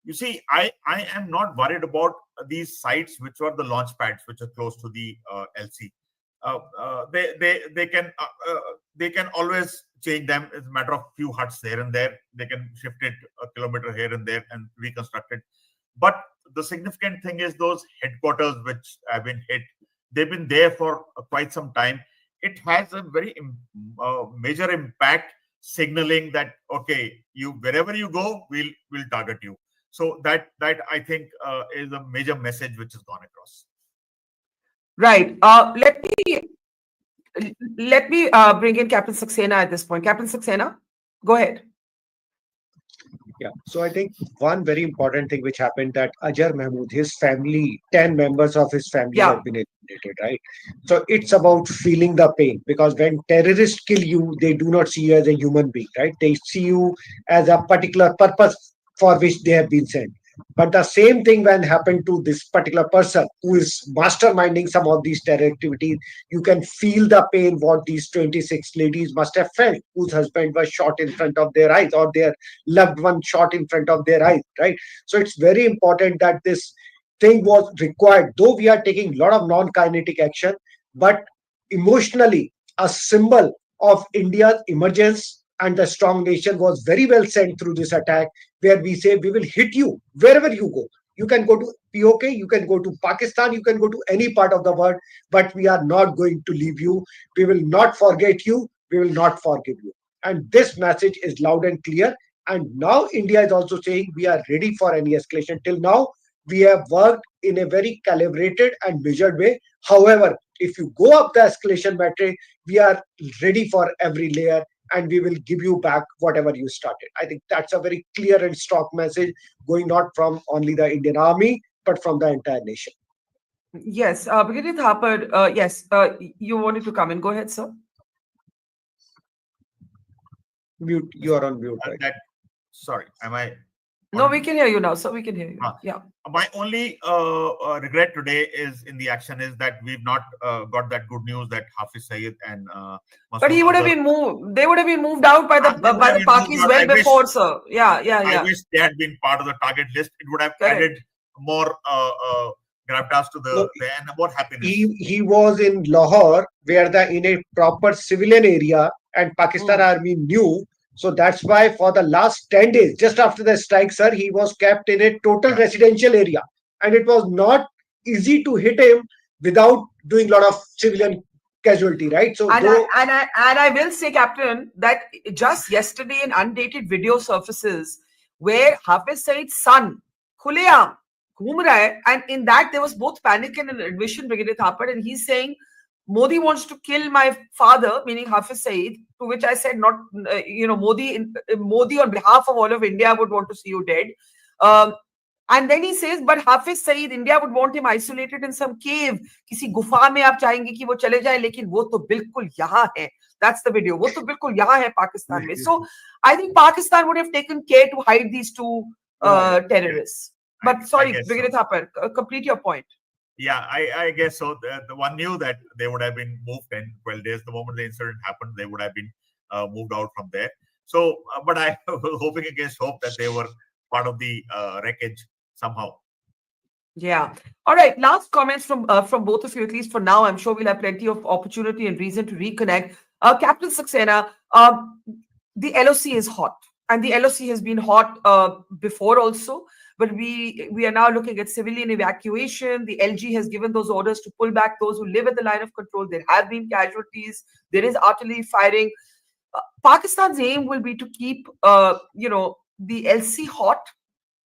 You see, I am not worried about these sites which were the launch pads which are close to the LC. They can always change them. It's a matter of few huts here and there. They can shift it a kilometer here and there and reconstruct it. But the significant thing is those headquarters which have been hit. They've been there for quite some time. It has a very major impact, signaling that okay, you wherever you go, we'll target you. So that I think is a major message which has gone across. Right. Let me bring in Captain Saxena at this point. Captain Saxena, go ahead. Yeah. So I think one very important thing which happened, that Azhar Mahmood, his family, 10 members of his family have been eliminated, right? So it's about feeling the pain, because when terrorists kill you, they do not see you as a human being, right? They see you as a particular purpose for which they have been sent. But the same thing when happened to this particular person who is masterminding some of these terror activities, you can feel the pain what these 26 ladies must have felt, whose husband was shot in front of their eyes, or their loved one shot in front of their eyes, right? So it's very important that this thing was required, though we are taking a lot of non-kinetic action, but emotionally, a symbol of India's emergence and the strong nation was very well sent through this attack, where we say we will hit you wherever you go. You can go to POK, you can go to Pakistan, you can go to any part of the world, but we are not going to leave you. We will not forget you. We will not forgive you. And this message is loud and clear. And now India is also saying we are ready for any escalation. Till now, we have worked in a very calibrated and measured way. However, if you go up the escalation metric, we are ready for every layer, and we will give you back whatever you started. I think that's a very clear and strong message going not from only the Indian army, but from the entire nation. Yes, Brigadier Thapar, yes, you wanted to come in. Go ahead, sir. Mute. You are on mute. Right? Sorry, am I? No, we can hear you now, sir. We can hear you. Yeah. My only regret today is in the action is that we've not got that good news that Hafiz Saeed and Masood, but he would have been moved. They would have been moved out by the Pakis well before, sir. Yeah. I wish they had been part of the target list. It would have added more gravitas to the and more happiness. He was in Lahore, where in a proper civilian area, and Pakistan army knew. So that's why for the last 10 days, just after the strike, sir, he was kept in a total residential area. And it was not easy to hit him without doing a lot of civilian casualty, right? So I will say, Captain, that just yesterday an undated video surfaces where Hafiz Saeed's son, Khuleyam, घूम रहा है, and in that there was both panic and an admission, Brigadier Thapar, and he's saying, Modi wants to kill my father, meaning Hafiz Saeed, to which I said, not, Modi on behalf of all of India would want to see you dead. And then he says, but Hafiz Saeed, India would want him isolated in some cave. किसी गुफा में आप चाहेंगे कि वो चले जाए, लेकिन वो तो बिल्कुल यहाँ है. That's the video. वो तो बिल्कुल यहाँ है पाकिस्तान में. So I think Pakistan would have taken care to hide these two terrorists. But sorry, Brigadier Thapar, complete your point. Yeah, I guess so. The one knew that they would have been moved 10, 12 days. The moment the incident happened, they would have been moved out from there. So, but I was hoping against hope that they were part of the wreckage somehow. Yeah. All right. Last comments from both of you, at least for now. I'm sure we'll have plenty of opportunity and reason to reconnect. Captain Saxena, the LOC is hot, and the LOC has been hot before also. But we are now looking at civilian evacuation. The LG has given those orders to pull back those who live at the line of control. There have been casualties. There is artillery firing. Pakistan's aim will be to keep, the LC hot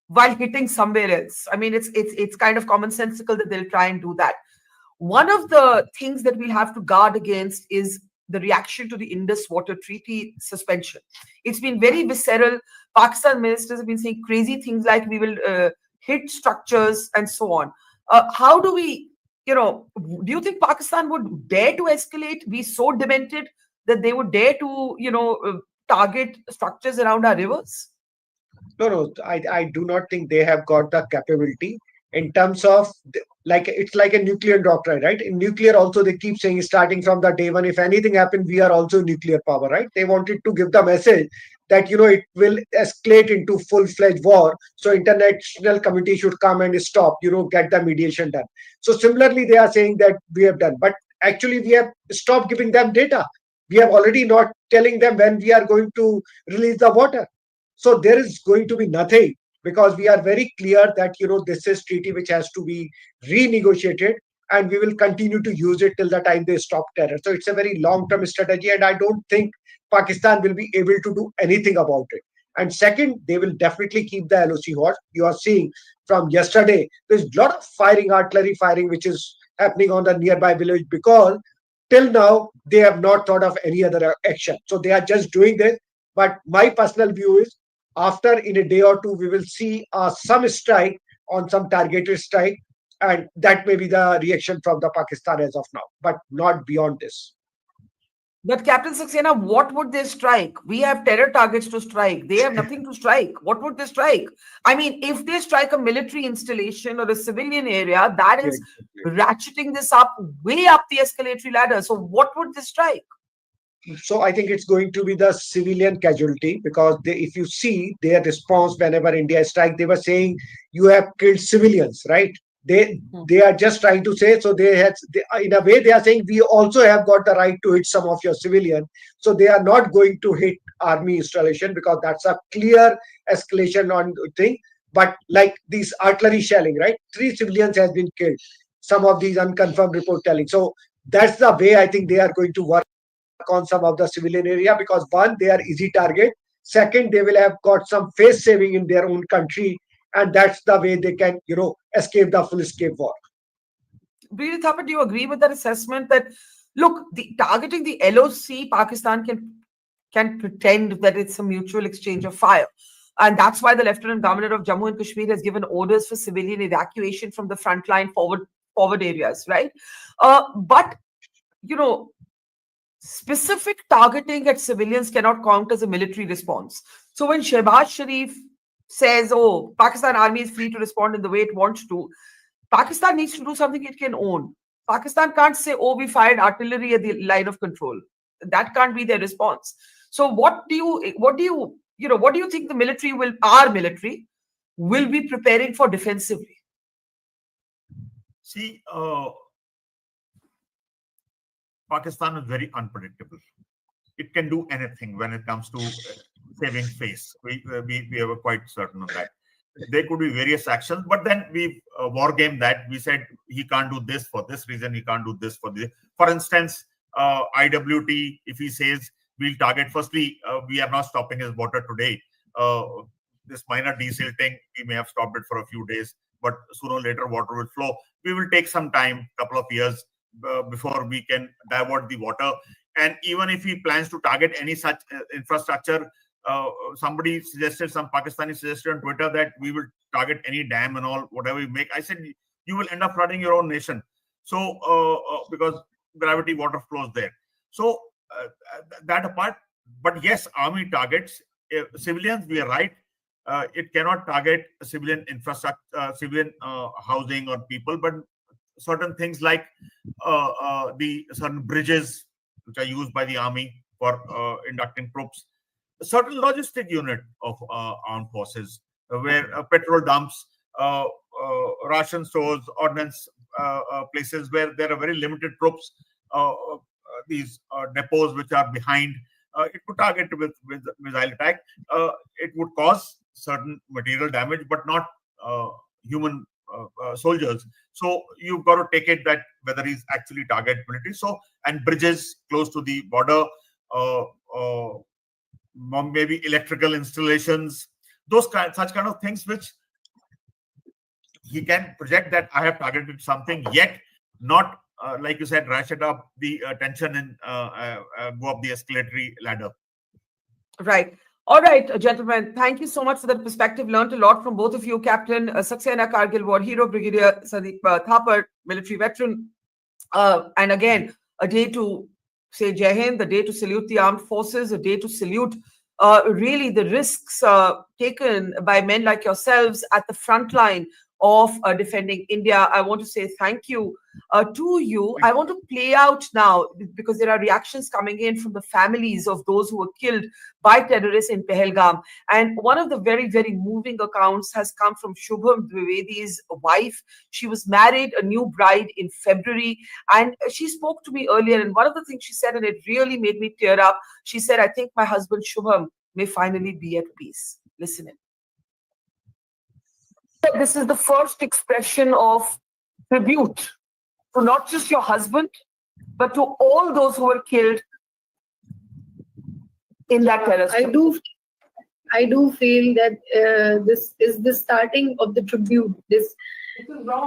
while hitting somewhere else. I mean, it's kind of commonsensical that they'll try and do that. One of the things that we'll have to guard against is the reaction to the Indus Water Treaty suspension. It's been very visceral. Pakistan ministers have been saying crazy things like we will hit structures and so on. How do we do you think Pakistan would dare to escalate, be so demented that they would dare to, target structures around our rivers? No, I do not think they have got the capability in terms of like it's like a nuclear doctrine, right? In nuclear, also they keep saying starting from the day one, if anything happens, we are also nuclear power, right? They wanted to give the message that it will escalate into full-fledged war. So international committee should come and stop, get the mediation done. So similarly, they are saying that we have done, but actually we have stopped giving them data. We have already not telling them when we are going to release the water. So there is going to be nothing because we are very clear that this is treaty which has to be renegotiated, and we will continue to use it till the time they stop terror. So it's a very long-term strategy, and I don't think Pakistan will be able to do anything about it. And second, they will definitely keep the LOC hot. You are seeing from yesterday, there's a lot of firing, artillery firing, which is happening on the nearby village because till now they have not thought of any other action. So they are just doing this. But my personal view is after in a day or two, we will see some strike on some targeted strike, and that may be the reaction from the Pakistan as of now, but not beyond this. But Captain Saxena, what would they strike? We have terror targets to strike. They have nothing to strike. What would they strike? I mean, if they strike a military installation or a civilian area, that is ratcheting this up, way up the escalatory ladder. So what would they strike? So I think it's going to be the civilian casualty because if you see their response whenever India strike, they were saying you have killed civilians, right? They are just trying to say, so in a way they are saying we also have got the right to hit some of your civilian. So they are not going to hit army installation because that's a clear escalation on thing. But like these artillery shelling, right? 3 civilians has been killed. Some of these unconfirmed report telling. So that's the way I think they are going to work on some of the civilian area because one, they are easy target. Second, they will have got some face saving in their own country, and that's the way they can, escape the full escape war. Brigadier Thapar, do you agree with that assessment that look, targeting the LOC, Pakistan can pretend that it's a mutual exchange of fire, and that's why the Lieutenant Governor of Jammu and Kashmir has given orders for civilian evacuation from the frontline forward areas, right? But specific targeting at civilians cannot count as a military response. So when Shehbaz Sharif says, oh, Pakistan army is free to respond in the way it wants to, Pakistan needs to do something it can own. Pakistan can't say, oh, we fired artillery at the line of control. That can't be their response. So what do you think our military will be preparing for defensively? See, Pakistan is very unpredictable. It can do anything when it comes to saving face. We are quite certain of that. There could be various actions, but then we war game that. We said he can't do this for this reason, he can't do this for this. For instance, IWT, if he says we'll target, firstly, we are not stopping his water today. This minor desilting, we may have stopped it for a few days, but sooner or later water will flow. We will take some time, couple of years, before we can divert the water. And even if he plans to target any such infrastructure, some Pakistani suggested on Twitter that we will target any dam and all, whatever you make. I said, you will end up flooding your own nation. So, because gravity water flows there. So, that apart, but yes, army targets civilians, we are right. It cannot target civilian infrastructure, civilian housing or people, but certain things like the certain bridges which are used by the army for inducting troops, certain logistic unit of armed forces where petrol dumps, ration stores, ordnance places where there are very limited troops, these depots which are behind, it could target with missile attack. It would cause certain material damage, but not human soldiers. So you've got to take it that whether he's actually target military. So, and bridges close to the border, maybe electrical installations, such kind of things which he can project that I have targeted something, yet not like you said, ratchet up the tension and go up the escalatory ladder. Right. All right, gentlemen, thank you so much for that perspective. Learned a lot from both of you. Captain Saxena Kargil War Hero, Brigadier Sandeep Thapar, military veteran. And again, a day to say Jai Hind, a day to salute the armed forces, a day to salute really the risks taken by men like yourselves at the front line of defending India. I want to say thank you to you. I want to play out now, because there are reactions coming in from the families of those who were killed by terrorists in Pahalgam. And one of the very, very moving accounts has come from Shubham Dwivedi's wife. She was married, a new bride in February, and she spoke to me earlier. And one of the things she said, and it really made me tear up, she said, I think my husband Shubham may finally be at peace. Listen in. This is the first expression of tribute to not just your husband, but to all those who were killed in that terrorist. I do feel that this is the starting of the tribute.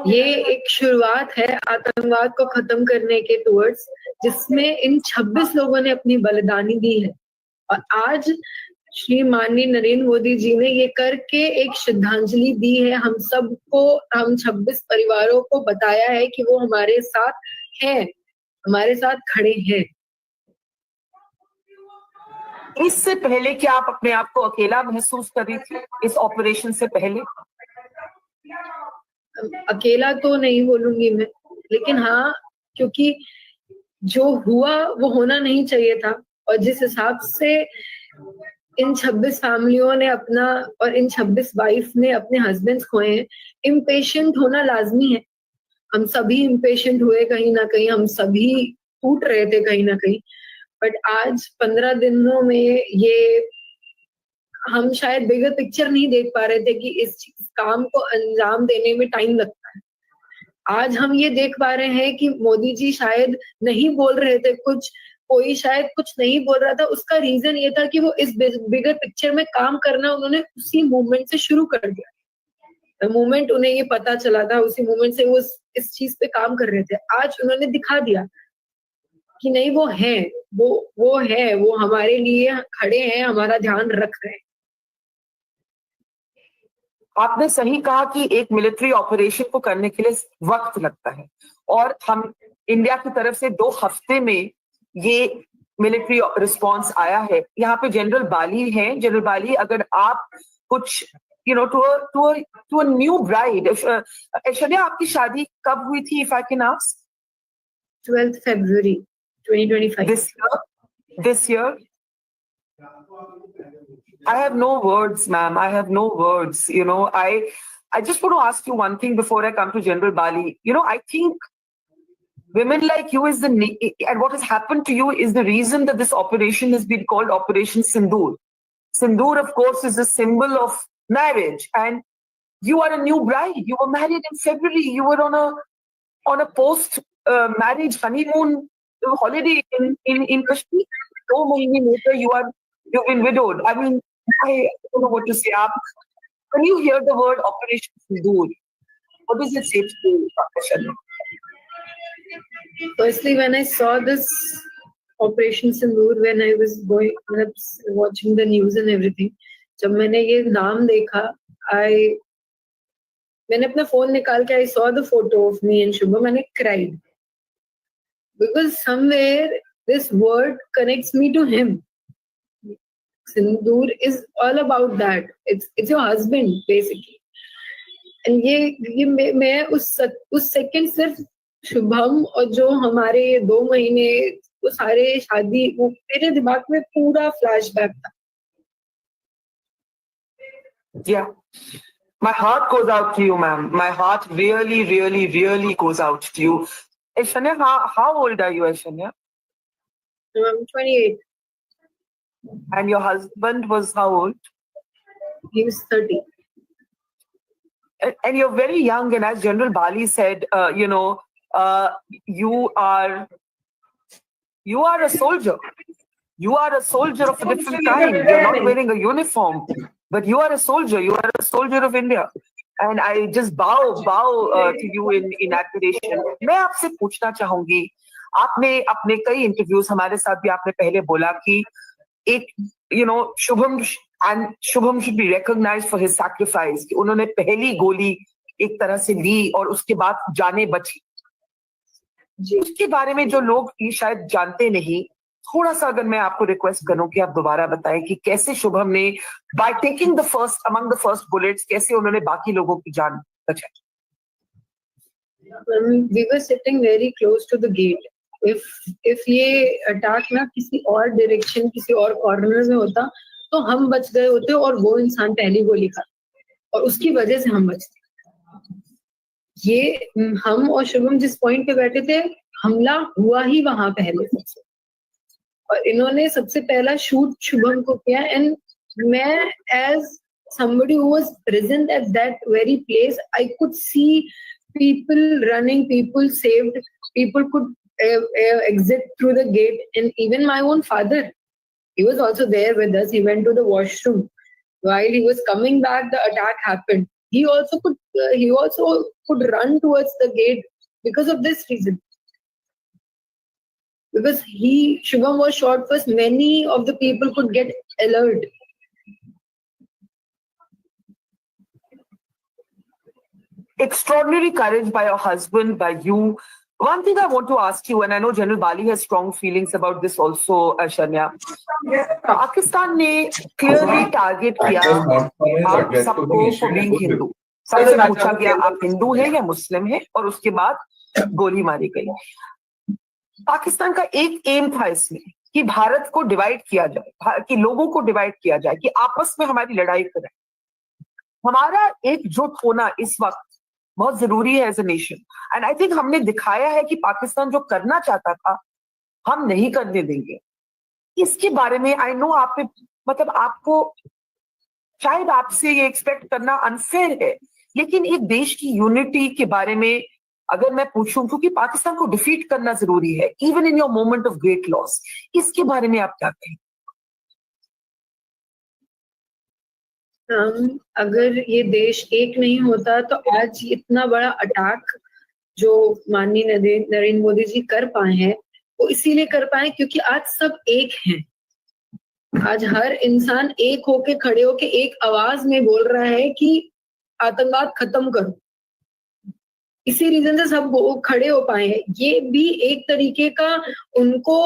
ये एक शुरुआत है आतंकवाद को खत्म करने के towards, जिसमें इन 26 लोगों ने अपनी बलिदानी दी है। और आज श्री माननीय नरेंद्र मोदी जी ने ये करके एक श्रद्धांजलि दी है हम सबको, हम 26 परिवारों को बताया है कि वो हमारे साथ हैं, हमारे साथ खड़े हैं। इससे पहले क्या आप अपने आप को अकेला महसूस कर रही थी इस ऑपरेशन से पहले? अकेला तो नहीं बोलूंगी मैं, लेकिन हाँ, क्योंकि जो हुआ वो होना नहीं चाहिए था, और जिस हिसाब से इन 26 फैमिलियों ने अपना और इन 26 वाइफ ने अपने हस्बैंड्स खोए हैं, इम्पेशेंट होना लाजमी है। हम सभी इम्पेशेंट हुए कहीं ना कहीं, हम सभी टूट रहे थे कहीं ना कहीं, बट आज 15 दिनों में ये हम शायद बिगर पिक्चर नहीं देख पा रहे थे कि इस काम को अंजाम देने में टाइम लगता है। आज हम ये देख पा रहे हैं कि मोदी जी शायद नहीं बोल रहे थे कुछ, कोई शायद कुछ नहीं बोल रहा था, उसका रीजन ये था कि वो इस बिगर पिक्चर में काम करना उन्होंने उसी मूवमेंट से शुरू कर दिया। मूवमेंट उन्हें ये पता चला था, उसी मूवमेंट से वो इस चीज पे काम कर रहे थे। आज उन्होंने दिखा दिया कि नहीं, वो है, वो है, वो हमारे लिए खड़े हैं, हमारा ध्यान रख रहे हैं। आपने सही कहा कि एक मिलिट्री ऑपरेशन को करने के लिए वक्त लगता है, और हम इंडिया की तरफ से 2 हफ्ते में ये मिलिट्री रिस्पांस आया है। यहाँ पे जनरल बाली हैं। जनरल बाली, अगर आप कुछ to a new bride, Aishwarya आपकी शादी कब हुई थी, if I can ask? 12th February 2025. This year? I have no words, ma'am. I have no words. I just want to ask you one thing before I come to General Bali. I think women like you and what has happened to you is the reason that this operation has been called Operation Sindoor. Sindoor, of course, is a symbol of marriage, and you are a new bride. You were married in February. You were on a post-marriage honeymoon holiday in Kashmir. 2 months later, you've been widowed. I mean, I don't know what to say. When you hear the word Operation Sindoor, what does it say to you, Shania? Firstly, when I saw this Operation Sindoor, when I was watching the news and everything, जब मैंने ये नाम देखा, मैंने अपना phone निकाल के I saw the photo of me and Shubham and I cried, because somewhere this word connects me to him. Sindoor is all about that. It's your husband basically. And ये मैं उस सेकंड सिर्फ शुभम और जो हमारे 2 महीने वो सारे शादी, वो मेरे दिमाग में पूरा फ्लैशबैक था। Yeah, my heart goes out to you, ma'am. My heart really, really, really goes out to you. Aishanya, how old are you, Aishanya? I'm 28. And your husband was how old? He was 30. And you're very young, and as General Bali said, you are a soldier. You are a soldier of a different kind. You're not wearing a uniform, but you are a soldier. You are a soldier of India. And I just bow to you in admiration. मैं आपसे पूछना चाहूंगी, आपने अपने कई interviews हमारे साथ भी आपने पहले बोला कि एक Shubham and Shubham should be recognized for his sacrifice. कि उन्होंने पहली गोली एक तरह से ली और उसके बाद जाने बची. उसके बारे में जो लोग ये शायद जानते नहीं, थोड़ा सा अगर मैं आपको रिक्वेस्ट करूं कि आप दोबारा बताएं कि कैसे शुभम ने by taking the first among the first bullets कैसे उन्होंने बाकी लोगों की जान बचाई. We were sitting very close to the gate. If ये अटैक ना किसी और डायरेक्शन किसी और कॉर्नर में होता तो हम बच गए होते और वो इंसान पहली गोली खाता और उसकी वजह से हम बचते. ये हम और शुभम जिस पॉइंट पे बैठे थे हमला हुआ ही वहां पहले से और इन्होंने सबसे पहला शूट शुभम को किया. एंड मैं as somebody who was present at that very place, I could see people running, people saved, people could exit through the gate, and even my own father, he was also there with us. He went to the washroom. While he was coming back, the attack happened. He also could run towards the gate because of this reason. Because Shubham was shot first, many of the people could get alert. Extraordinary courage by your husband, by you. One thing I want to ask you, and I know General Bali has strong feelings about this also, Shania. Pakistan ने clearly target किया आप सबको for being Hindu. सबसे पूछा गया आप हिंदू हैं या मुस्लिम हैं और उसके बाद गोली मारी गई. पाकिस्तान का एक एम था इसमें कि भारत को डिवाइड किया जाए, कि लोगों को डिवाइड किया जाए, कि आपस में हमारी लड़ाई करें. हमारा एकजुट होना इस वक्त बहुत जरूरी है as a nation. And I think हमने दिखाया है कि पाकिस्तान जो करना चाहता था हम नहीं करने देंगे. इसके बारे में आई नो आप मतलब आपको शायद आपसे ये एक्सपेक्ट करना अनफेयर है, लेकिन एक देश की यूनिटी के बारे में अगर मैं पूछूं, क्योंकि पाकिस्तान को डिफीट करना जरूरी है even in your moment of great loss, इसके बारे में आप क्या कहें? अगर ये देश एक नहीं होता तो आज इतना बड़ा अटैक जो माननीय नरेंद्र मोदी जी कर पाए हैं वो इसीलिए कर पाए क्योंकि आज सब एक हैं. आज हर इंसान एक होके खड़े होके एक आवाज में बोल रहा है कि आतंकवाद खत्म करो. इसी रीजन से सब खड़े हो पाए हैं. ये भी एक तरीके का उनको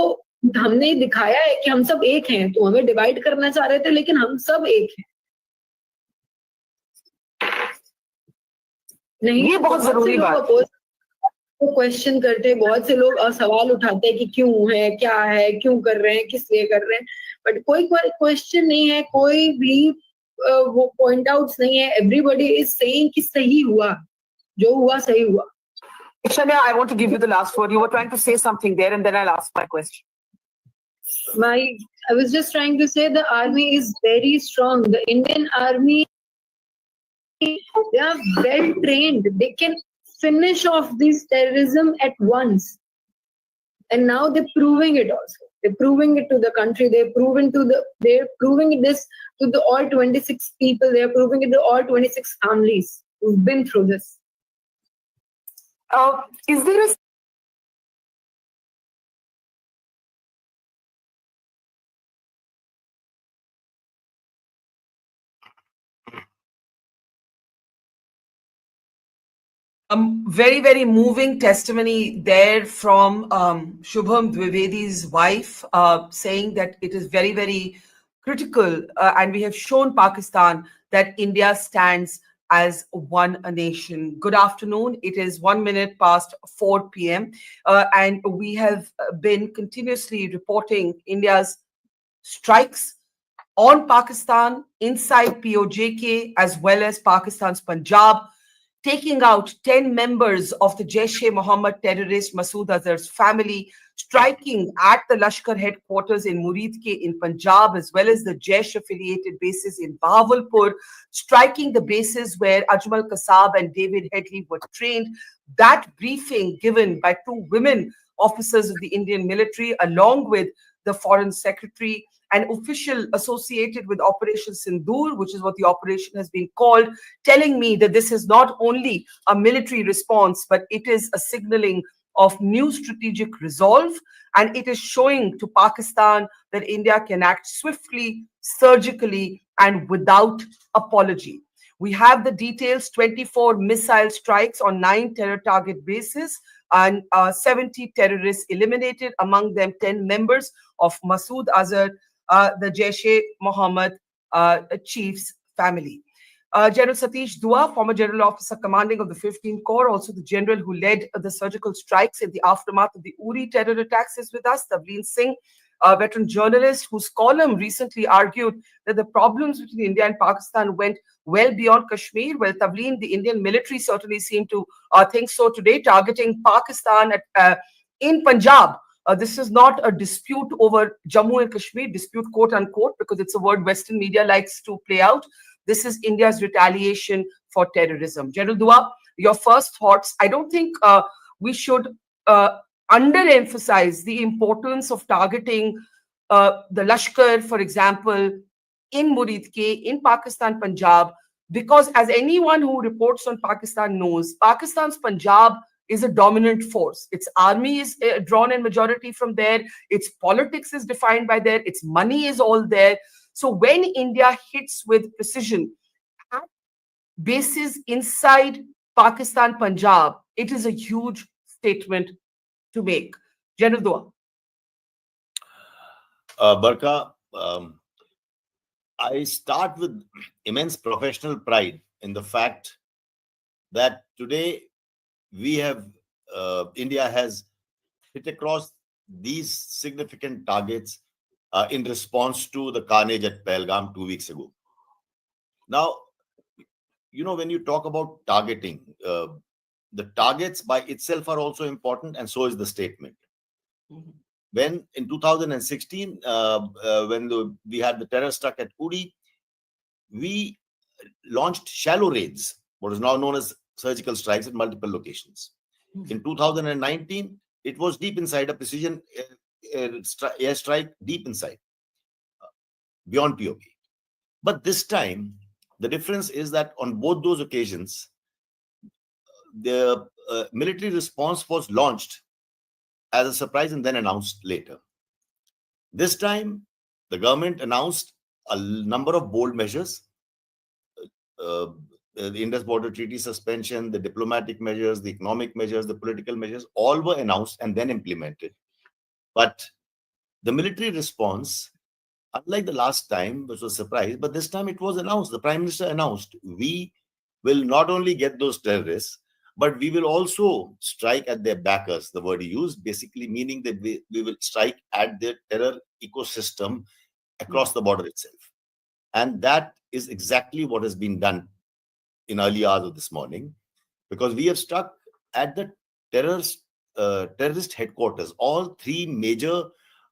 हमने दिखाया है कि हम सब एक हैं. तो हमें डिवाइड करना चाह रहे थे लेकिन हम सब एक हैं. नहीं, ये बहुत जरूरी बात. क्वेश्चन करते हैं, बहुत से लोग सवाल उठाते हैं कि क्यों है, क्या है, क्यों कर रहे हैं, किस लिए कर रहे हैं, बट कोई क्वेश्चन नहीं है, कोई भी वो पॉइंट आउट्स नहीं है. एवरीबॉडी इज सेइंग कि सही हुआ, जो हुआ सही हुआ. Shania, I want to give you the last word. You were trying to say something there, and then I'll ask my question. I was just trying to say the army is very strong. The Indian army, they are well trained. They can finish off this terrorism at once. And now they're proving it also. They're proving it to the country. They're proving this to the all 26 people. They're proving it to all 26 families who've been through this. Is there a very, very moving testimony there from Shubham Dwivedi's wife, saying that it is very, very critical, and we have shown Pakistan that India stands as one nation. Good afternoon. It is 1 minute past 4 p.m. And we have been continuously reporting India's strikes on Pakistan inside POJk as well as Pakistan's Punjab, taking out 10 members of the Jaish-e-Mohammed terrorist Masood Azhar's family, striking at the Lashkar headquarters in Muridke in Punjab, as well as the Jaish-affiliated bases in Bahawalpur, striking the bases where Ajmal Kasab and David Headley were trained. That briefing given by two women officers of the Indian military, along with the Foreign Secretary, an official associated with Operation Sindoor, which is what the operation has been called, telling me that this is not only a military response, but it is a signaling of new strategic resolve, and it is showing to Pakistan that India can act swiftly, surgically, and without apology. We have the details: 24 missile strikes on 9 terror target bases and 70 terrorists eliminated, among them 10 members of Masood Azhar, the Jaish-e-Mohammed chief's family. General Satish Dua, former general officer commanding of the 15th Corps, also the general who led the surgical strikes in the aftermath of the Uri terror attacks, is with us. Tavleen Singh, a veteran journalist whose column recently argued that the problems between India and Pakistan went well beyond Kashmir. Well, Tavleen, the Indian military certainly seemed to think so today, targeting Pakistan in Punjab. This is not a dispute over Jammu and Kashmir, dispute quote unquote, because it's a word Western media likes to play out. This is India's retaliation for terrorism. General Dua, your first thoughts. I don't think we should underemphasize the importance of targeting the Lashkar, for example, in Muridke, in Pakistan, Punjab, because as anyone who reports on Pakistan knows, Pakistan's Punjab is a dominant force. Its army is drawn in majority from there. Its politics is defined by there. Its money is all there. So when India hits with precision at bases inside Pakistan, Punjab, it is a huge statement to make. General Dua. Barkha, I start with immense professional pride in the fact that today we have, India has hit across these significant targets in response to the carnage at Pahalgam 2 weeks ago. Now, you know, when you talk about targeting, the targets by itself are also important, and so is the statement. When in 2016, when we had the terror struck at Uri, we launched shallow raids, what is now known as surgical strikes at multiple locations. In 2019, it was deep inside, a precision airstrike deep inside, beyond POK. But this time, the difference is that on both those occasions, the military response was launched as a surprise and then announced later. This time, the government announced a number of bold measures. The Indus Border Treaty suspension, the diplomatic measures, the economic measures, the political measures, all were announced and then implemented. But the military response, unlike the last time, which was a surprise, but this time it was announced. The Prime Minister announced, we will not only get those terrorists, but we will also strike at their backers, the word he used, basically meaning that we will strike at their terror ecosystem across the border itself. And that is exactly what has been done in early hours of this morning, because we have struck at the terrorist headquarters. All three major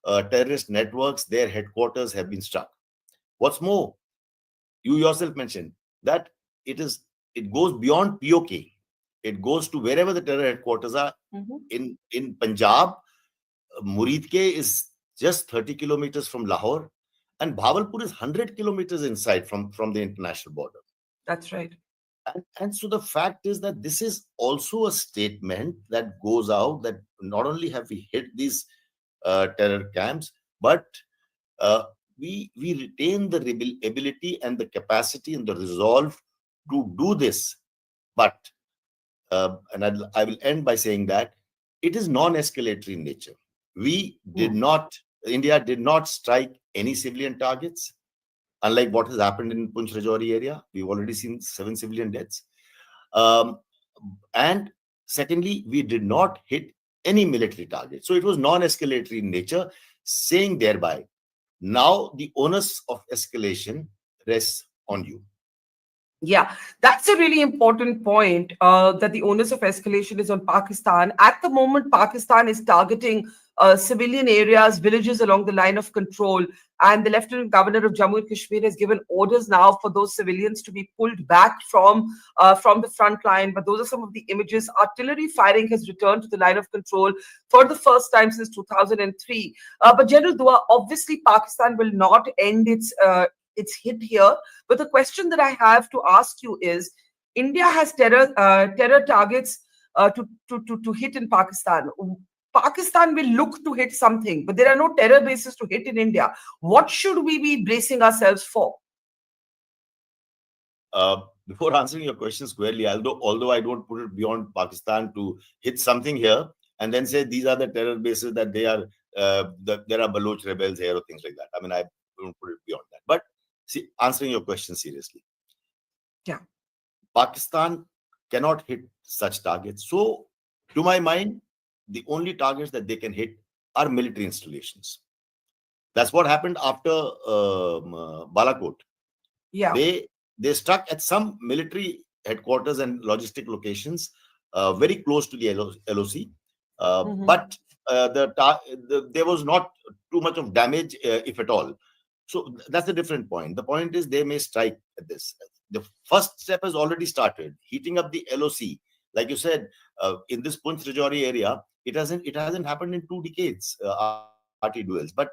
terrorist networks, their headquarters have been struck. What's more, you yourself mentioned that it goes beyond POK. It goes to wherever the terror headquarters are. In Punjab, Muridke is just 30 kilometers from Lahore, and Bhavalpur is 100 kilometers inside from the international border. That's right. And so the fact is that this is also a statement that goes out that not only have we hit these terror camps, but we retain the ability and the capacity and the resolve to do this. But, and I will end by saying that it is non-escalatory in nature. India did not strike any civilian targets. Unlike what has happened in Poonch Rajouri area, we've already seen 7 civilian deaths. And secondly, we did not hit any military target. So it was non-escalatory in nature, saying thereby, now the onus of escalation rests on you. Yeah, that's a really important point, that the onus of escalation is on Pakistan. At the moment, Pakistan is targeting civilian areas, villages along the line of control, and the Lieutenant Governor of Jammu and Kashmir has given orders now for those civilians to be pulled back from the front line. But those are some of the images. Artillery firing has returned to the line of control for the first time since 2003. But General Dua, obviously Pakistan will not end its hit here. But the question that I have to ask you is, India has terror targets to hit in Pakistan. Pakistan will look to hit something, but there are no terror bases to hit in India. What should we be bracing ourselves for? before answering your question squarely, although I don't put it beyond Pakistan to hit something here and then say these are the terror bases that they are, there are Baloch rebels here or things like that. I mean, I don't put it beyond that. But see, answering your question seriously, Yeah. Pakistan cannot hit such targets. So, to my mind, the only targets that they can hit are military installations. That's what happened after Balakot. Yeah. They struck at some military headquarters and logistic locations very close to the LOC, but there was not too much of damage, if at all. So that's a different point. The point is they may strike at this. The first step has already started, heating up the LOC. Like you said, in this Punch Rajouri area, it hasn't happened in 2 decades, RT duels, but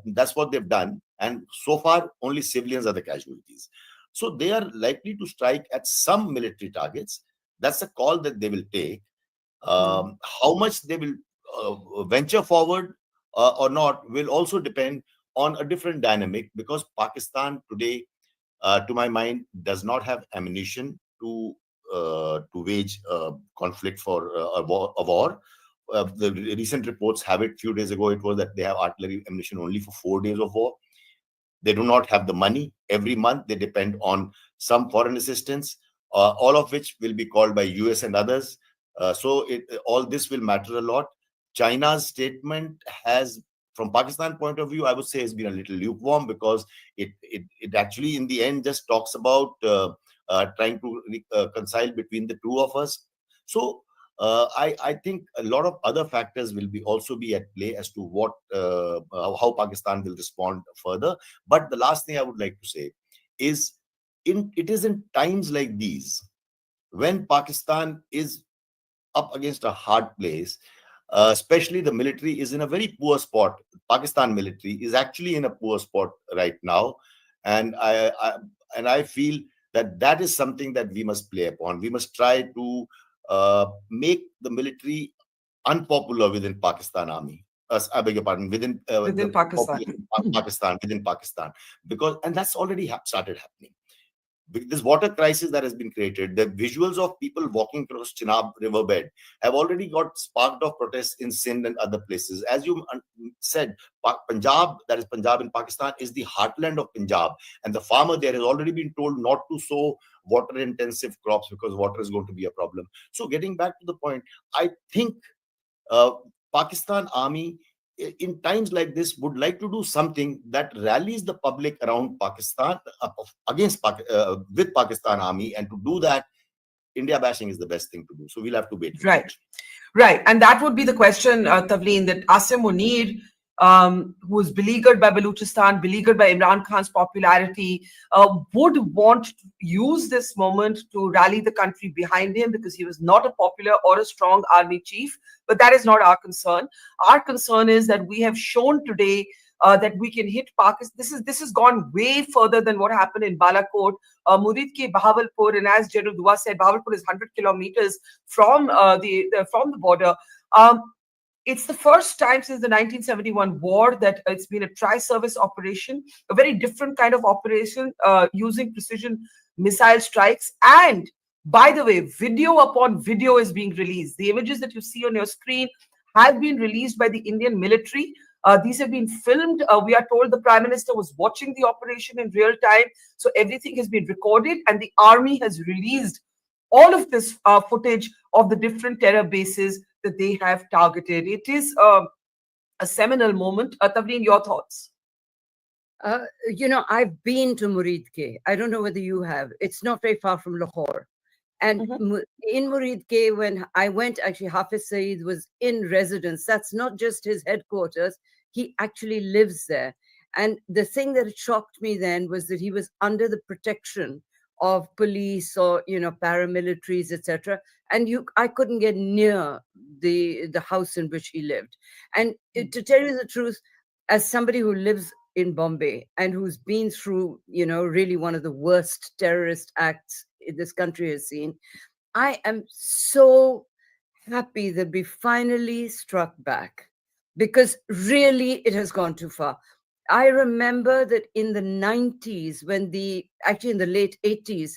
that's what they've done. And so far, only civilians are the casualties. So they are likely to strike at some military targets. That's a call that they will take. How much they will venture forward or not will also depend on a different dynamic, because Pakistan today, to my mind, does not have ammunition to wage conflict for a war. The recent reports have it, few days ago, it was that they have artillery ammunition only for 4 days of war. They do not have the money. Every month they depend on some foreign assistance, all of which will be called by US and others. So all this will matter a lot. China's statement has, from Pakistan point of view, I would say has been a little lukewarm, because it actually in the end just talks about trying to reconcile between the two of us. So I think a lot of other factors will also be at play as to what how Pakistan will respond further. But the last thing I would like to say is, it is in times like these when Pakistan is up against a hard place, especially the military is in a very poor spot. Pakistan military is actually in a poor spot right now, and I feel that is something that we must play upon. We must try to make the military unpopular within Pakistan army. I beg your pardon, within Pakistan. Within Pakistan, and that's already started happening. This water crisis that has been created, the visuals of people walking across Chenab riverbed have already got sparked off protests in Sindh and other places. As you said, Punjab, that is Punjab in Pakistan, is the heartland of Punjab, and the farmer there has already been told not to sow water intensive crops because water is going to be a problem. So getting back to the point, I think Pakistan army in times like this would like to do something that rallies the public around Pakistan, with Pakistan army, and to do that, India bashing is the best thing to do. So we'll have to wait. Right. And that would be the question, Tavleen, that Asim Munir, who was beleaguered by Baluchistan, beleaguered by Imran Khan's popularity, would want to use this moment to rally the country behind him, because he was not a popular or a strong army chief. But that is not our concern. Our concern is that we have shown today that we can hit Pakistan. This has gone way further than what happened in Balakot, Murid ke Bahawalpur, and as General Dua said, Bahawalpur is 100 kilometers from the border. It's the first time since the 1971 war that it's been a tri-service operation, a very different kind of operation, using precision missile strikes. And by the way, video upon video is being released. The images that you see on your screen have been released by the Indian military. These have been filmed. We are told the Prime Minister was watching the operation in real time. So everything has been recorded, and the army has released all of this footage of the different terror bases that they have targeted. It is a seminal moment. Tavleen, your thoughts? I've been to Muridke. I don't know whether you have. It's not very far from Lahore. And in Muridke, when I went, actually, Hafiz Saeed was in residence. That's not just his headquarters. He actually lives there. And the thing that shocked me then was that he was under the protection of police or paramilitaries, etc. And I couldn't get near the house in which he lived. And to tell you the truth, as somebody who lives in Bombay and who's been through really one of the worst terrorist acts this country has seen, I am so happy that we finally struck back, because really it has gone too far. I remember that in the 90s, actually in the late 80s,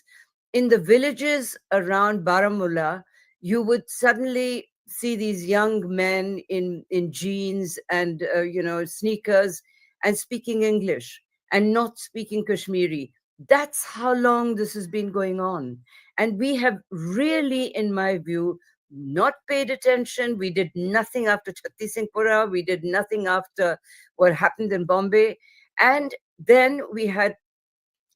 in the villages around Baramulla, you would suddenly see these young men in jeans and, sneakers and speaking English and not speaking Kashmiri. That's how long this has been going on. And we have really, in my view, not paid attention. We did nothing after Chatti Singhpura. We did nothing after what happened in Bombay. And then we had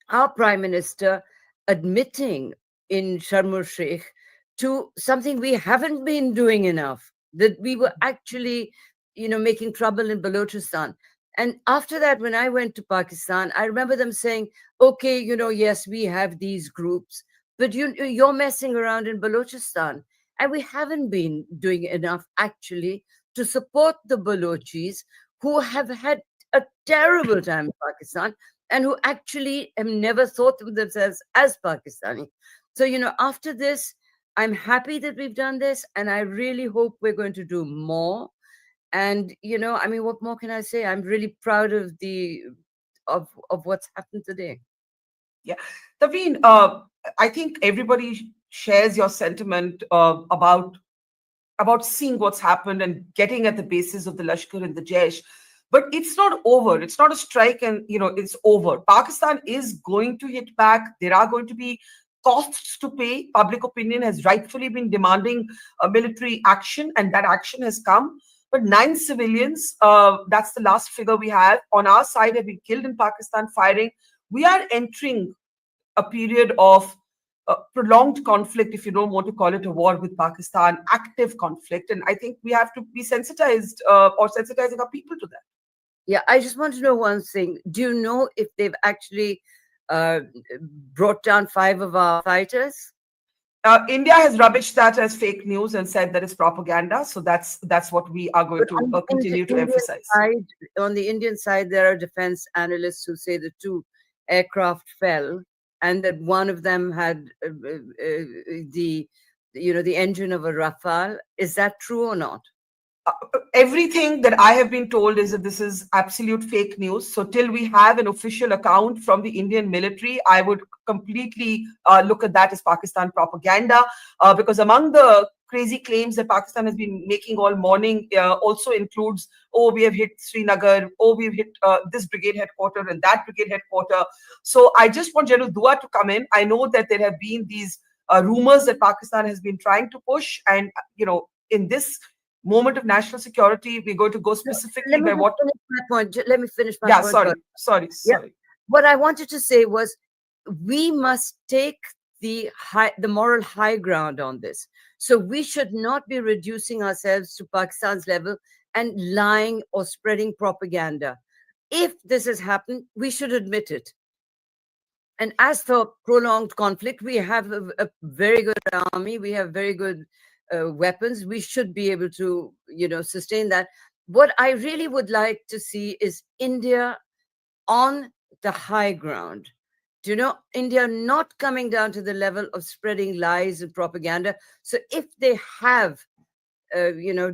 our Prime Minister admitting in Sharm el-Sheikh to something we haven't been doing enough, that we were actually, making trouble in Balochistan. And after that, when I went to Pakistan, I remember them saying, okay, yes, we have these groups, but you're messing around in Balochistan. And we haven't been doing enough actually to support the Balochis, who have had a terrible time in Pakistan and who actually have never thought of themselves as Pakistani. So, after this, I'm happy that we've done this, and I really hope we're going to do more. And, what more can I say? I'm really proud of of what's happened today. Yeah. Taveen, I think everybody shares your sentiment about seeing what's happened and getting at the basis of the Lashkar and the Jaish. But it's not over. It's not a strike and, it's over. Pakistan is going to hit back. There are going to be costs to pay. Public opinion has rightfully been demanding military action, and that action has come. But 9 civilians, that's the last figure we have, on our side have been killed in Pakistan firing. We are entering a period of prolonged conflict, if you don't want to call it a war with Pakistan, active conflict. And I think we have to be sensitized or sensitizing our people to that. Yeah, I just want to know one thing. Do you know if they've actually brought down 5 of our fighters? India has rubbished that as fake news and said that it's propaganda. So that's what we are going to continue to emphasize. On the Indian side, there are defense analysts who say the 2 aircraft fell, and that one of them had the engine of a Rafale. Is that true or not? Everything that I have been told is that this is absolute fake news. So till we have an official account from the Indian military, I would completely look at that as Pakistan propaganda, because among the crazy claims that Pakistan has been making all morning also includes, oh, we have hit Srinagar, oh, we've hit this brigade headquarter and that brigade headquarter. So I just want General Dua to come in. I know that there have been these rumors that Pakistan has been trying to push, and in this moment of national security, we're going to go specifically by what. Let me finish my point. Yeah, sorry. What I wanted to say was, we must take the moral high ground on this. So we should not be reducing ourselves to Pakistan's level and lying or spreading propaganda. If this has happened, we should admit it. And as for prolonged conflict, we have a very good army. We have very good weapons. We should be able to, sustain that. What I really would like to see is India on the high ground. India not coming down to the level of spreading lies and propaganda. So if they have,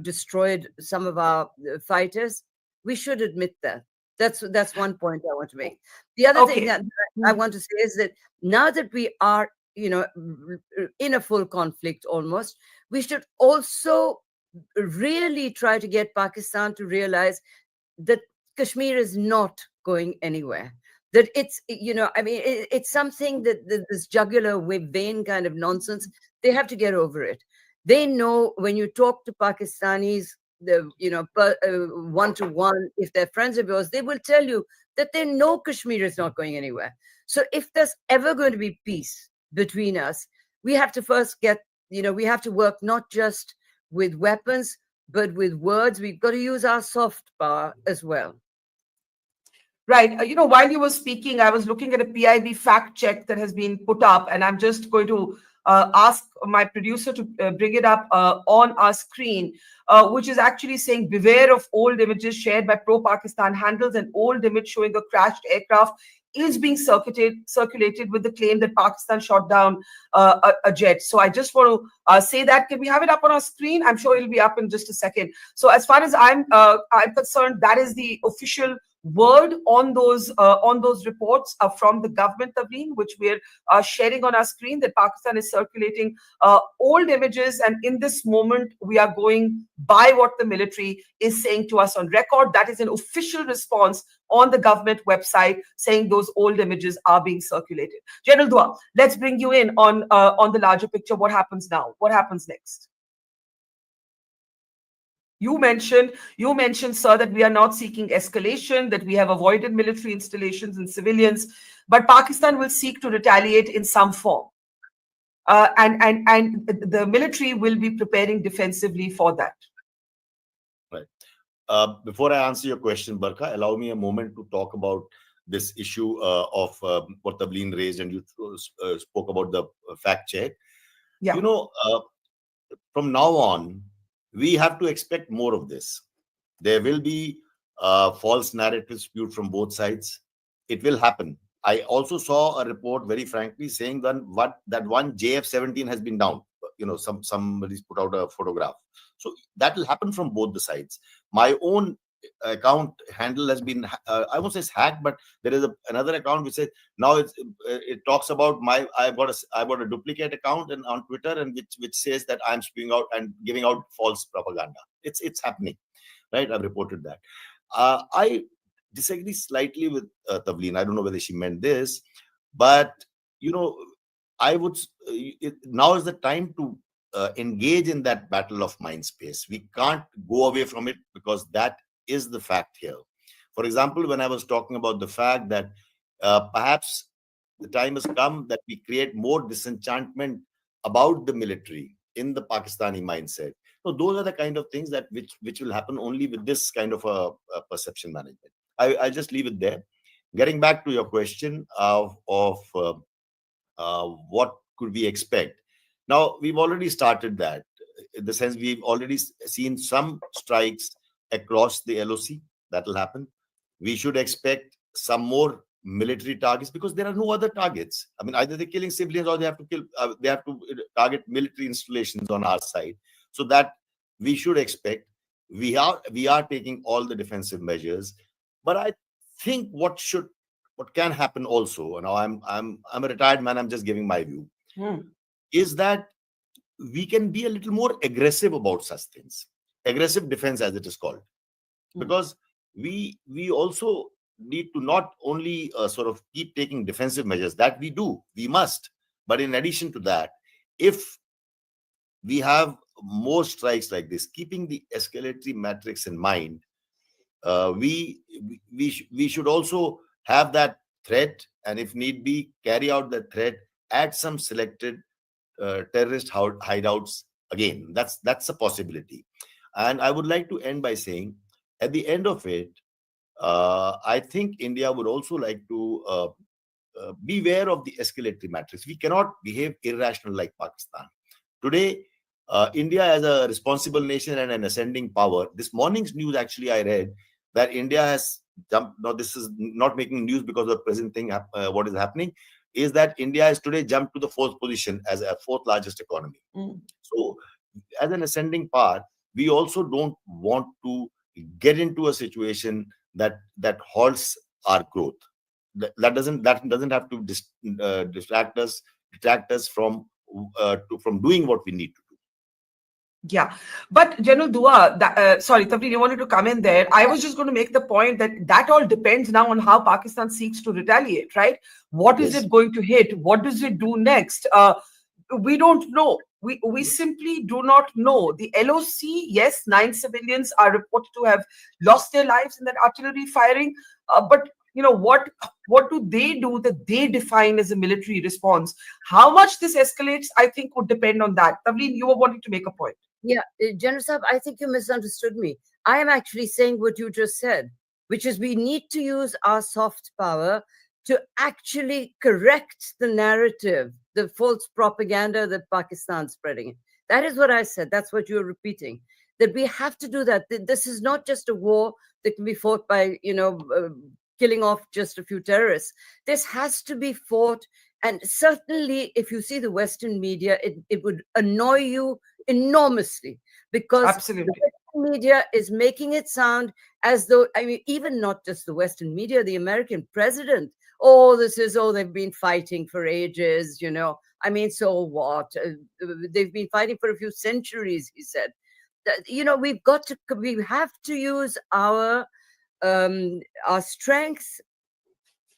destroyed some of our fighters, we should admit that. That's one point I want to make. The other thing that I want to say is that now that we are, in a full conflict almost, we should also really try to get Pakistan to realize that Kashmir is not going anywhere. That it's, it's something that this jugular vein kind of nonsense, they have to get over it. They know when you talk to Pakistanis, one-to-one, if they're friends of yours, they will tell you that they know Kashmir is not going anywhere. So if there's ever going to be peace between us, we have to first we have to work not just with weapons, but with words. We've got to use our soft power as well. Right. While you were speaking, I was looking at a PIB fact check that has been put up, and I'm just going to ask my producer to bring it up on our screen, which is actually saying, beware of old images shared by pro-Pakistan handles. An old image showing a crashed aircraft is being circulated with the claim that Pakistan shot down a jet. So I just want to say that. Can we have it up on our screen? I'm sure it'll be up in just a second. So as far as I'm concerned, that is the official word on those reports from the government, Tavleen, which we're sharing on our screen, that Pakistan is circulating old images, and in this moment we are going by what the military is saying to us on record. That is an official response on the government website saying those old images are being circulated. General Dua, let's bring you in on the larger picture. What happens now? What happens next? You mentioned, sir, that we are not seeking escalation, that we have avoided military installations and civilians, but Pakistan will seek to retaliate in some form. And the military will be preparing defensively for that. Right. Before I answer your question, Barkha, allow me a moment to talk about this issue of what Tavleen raised, and you spoke about the fact check. Yeah. You know, from now on, we have to expect more of this. There will be false narratives spewed from both sides. It will happen. I also saw a report, very frankly, saying that one JF-17 has been down. You know, somebody's put out a photograph. So that will happen from both the sides. My own account handle has been, I won't say it's hacked, but there is another account which says now it talks about I've got a duplicate account on Twitter, and which says that I'm spewing out and giving out false propaganda. It's happening, right? I've reported that. I disagree slightly with Tavleen. I don't know whether she meant this, but you know, I would now is the time to engage in that battle of mind space. We can't go away from it, because that is the fact here. For example, when I was talking about the fact that perhaps the time has come that we create more disenchantment about the military in the Pakistani mindset. So those are the kind of things that which will happen only with this kind of a perception management. I'll just leave it there. Getting back to your question of what could we expect. Now, we've already started that, in the sense we've already seen some strikes across the LOC. That will happen. We should expect some more military targets, because there are no other targets. I mean, either they're killing civilians or they have to target military installations on our side. So that we should expect. We are taking all the defensive measures. But I think what can happen also, now I'm a retired man, I'm just giving my view, is that we can be a little more aggressive about such things. Aggressive defense, as it is called. Because we also need to not only sort of keep taking defensive measures, that we must. But in addition to that, if we have more strikes like this, keeping the escalatory matrix in mind, we should also have that threat, and if need be, carry out that threat at some selected terrorist hideouts again. That's a possibility. And I would like to end by saying, at the end of it, I think India would also like to beware of the escalatory matrix. We cannot behave irrational like Pakistan. Today, India, as a responsible nation and an ascending power, this morning's news, actually, I read that India has jumped. Now, this is not making news because of the present thing, what is happening, is that India has today jumped to the 4th position as a 4th largest economy. So, as an ascending power, we also don't want to get into a situation that halts our growth. That doesn't have to detract us from doing what we need to do. Yeah, but General Dua, sorry, Tavleen, you wanted to come in there. I was just going to make the point that all depends now on how Pakistan seeks to retaliate, right? What is it going to hit? What does it do next? We don't know. We simply do not know. The LOC, yes, 9 civilians are reported to have lost their lives in that artillery firing. But you know, what do they do that they define as a military response? How much this escalates, I think, would depend on that. Tavleen, you were wanting to make a point. Yeah, General Saab, I think you misunderstood me. I am actually saying what you just said, which is we need to use our soft power to actually correct the narrative, the false propaganda that Pakistan's spreading. That is what I said. That's what you're repeating. That we have to do that. This is not just a war that can be fought by, killing off just a few terrorists. This has to be fought. And certainly, if you see the Western media, it would annoy you enormously, because absolutely, the Western media is making it sound as though, I mean, even not just the Western media, the American president, they've been fighting for ages, I mean, so what? They've been fighting for a few centuries, he said. We have to use our strengths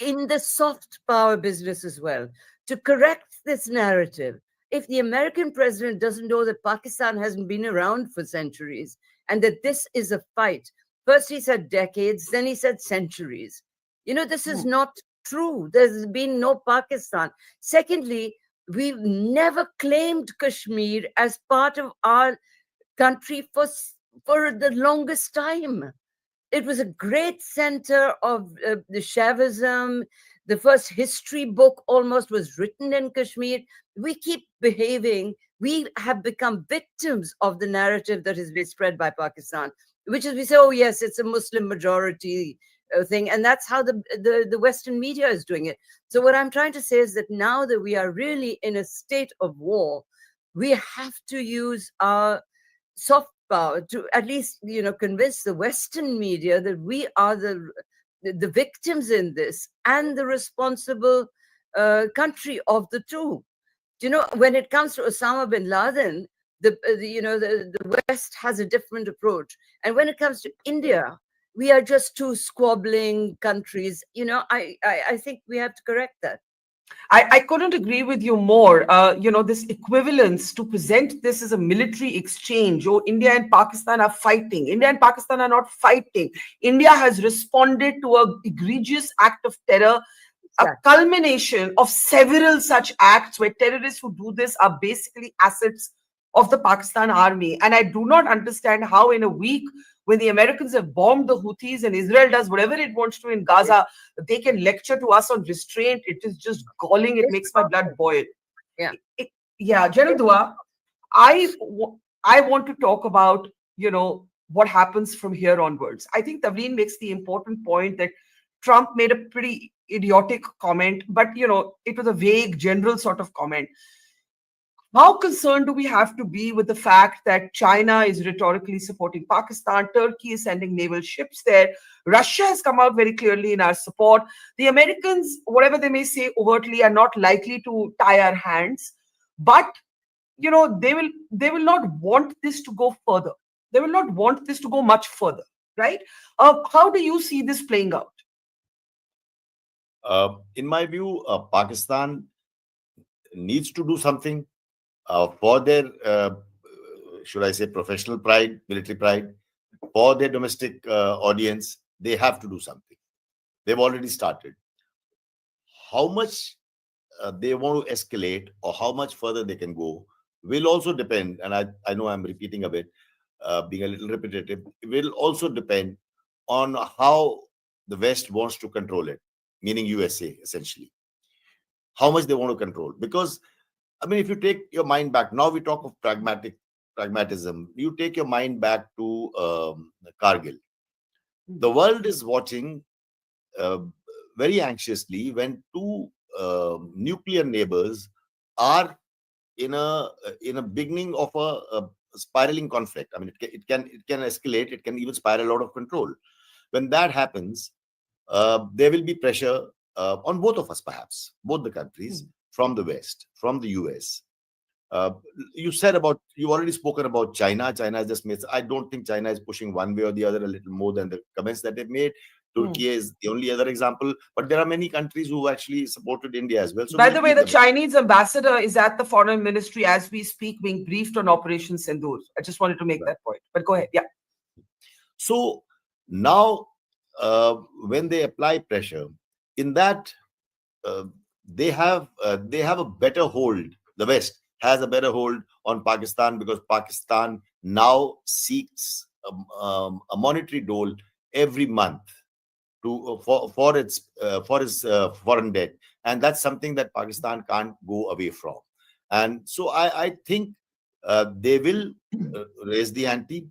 in the soft power business as well to correct this narrative. If the American president doesn't know that Pakistan hasn't been around for centuries and that this is a fight, first he said decades, then he said centuries. This is not true. There's been no Pakistan. Secondly, we've never claimed Kashmir as part of our country for the longest time. It was a great center of the Shaivism. The first history book almost was written in Kashmir. We keep behaving. We have become victims of the narrative that has been spread by Pakistan, which is we say, oh, yes, it's a Muslim majority thing. And that's how the Western media is doing it. So what I'm trying to say is that now that we are really in a state of war, we have to use our soft power to at least, convince the Western media that we are the victims in this and the responsible country of the two. When it comes to Osama bin Laden, the West has a different approach. And when it comes to India, we are just two squabbling countries. I think we have to correct that. I couldn't agree with you more. This equivalence to present this as a military exchange. Oh, India and Pakistan are fighting. India and Pakistan are not fighting. India has responded to an egregious act of terror, a culmination of several such acts where terrorists who do this are basically assets of the Pakistan army. And I do not understand how in a week when the Americans have bombed the Houthis and Israel does whatever it wants to in Gaza, they can lecture to us on restraint. It is just galling. It makes my blood boil. Yeah. General Dua, I want to talk about, what happens from here onwards. I think Tavleen makes the important point that Trump made a pretty idiotic comment, but, it was a vague, general sort of comment. How concerned do we have to be with the fact that China is rhetorically supporting Pakistan? Turkey is sending naval ships there. Russia has come out very clearly in our support. The Americans, whatever they may say overtly, are not likely to tie our hands. But, they will not want this to go further. They will not want this to go much further, right? How do you see this playing out? In my view, Pakistan needs to do something. For their, should I say, professional pride, military pride, for their domestic audience, they have to do something. They've already started. How much they want to escalate or how much further they can go will also depend, and I know I'm repeating a bit, being a little repetitive, it will also depend on how the West wants to control it, meaning USA, essentially. How much they want to control. Because I mean, if you take your mind back, now we talk of pragmatism. You take your mind back to Kargil. The world is watching very anxiously when two nuclear neighbors are in a beginning of a spiraling conflict. I mean, it can escalate. It can even spiral out of control. When that happens, there will be pressure on both of us, perhaps both the countries. From the West, from the US. You've already spoken about China. China has just made, I don't think China is pushing one way or the other a little more than the comments that they've made. Turkey is the only other example, but there are many countries who actually supported India as well. So by the way, the Chinese ambassador is at the foreign ministry as we speak, being briefed on Operation Sindoor. I just wanted to make that point, but go ahead. Yeah. So now, when they apply pressure, in that, they have a better hold. The West has a better hold on Pakistan because Pakistan now seeks a monetary dole every month for its foreign debt, and that's something that Pakistan can't go away from. And so I think they will raise the ante.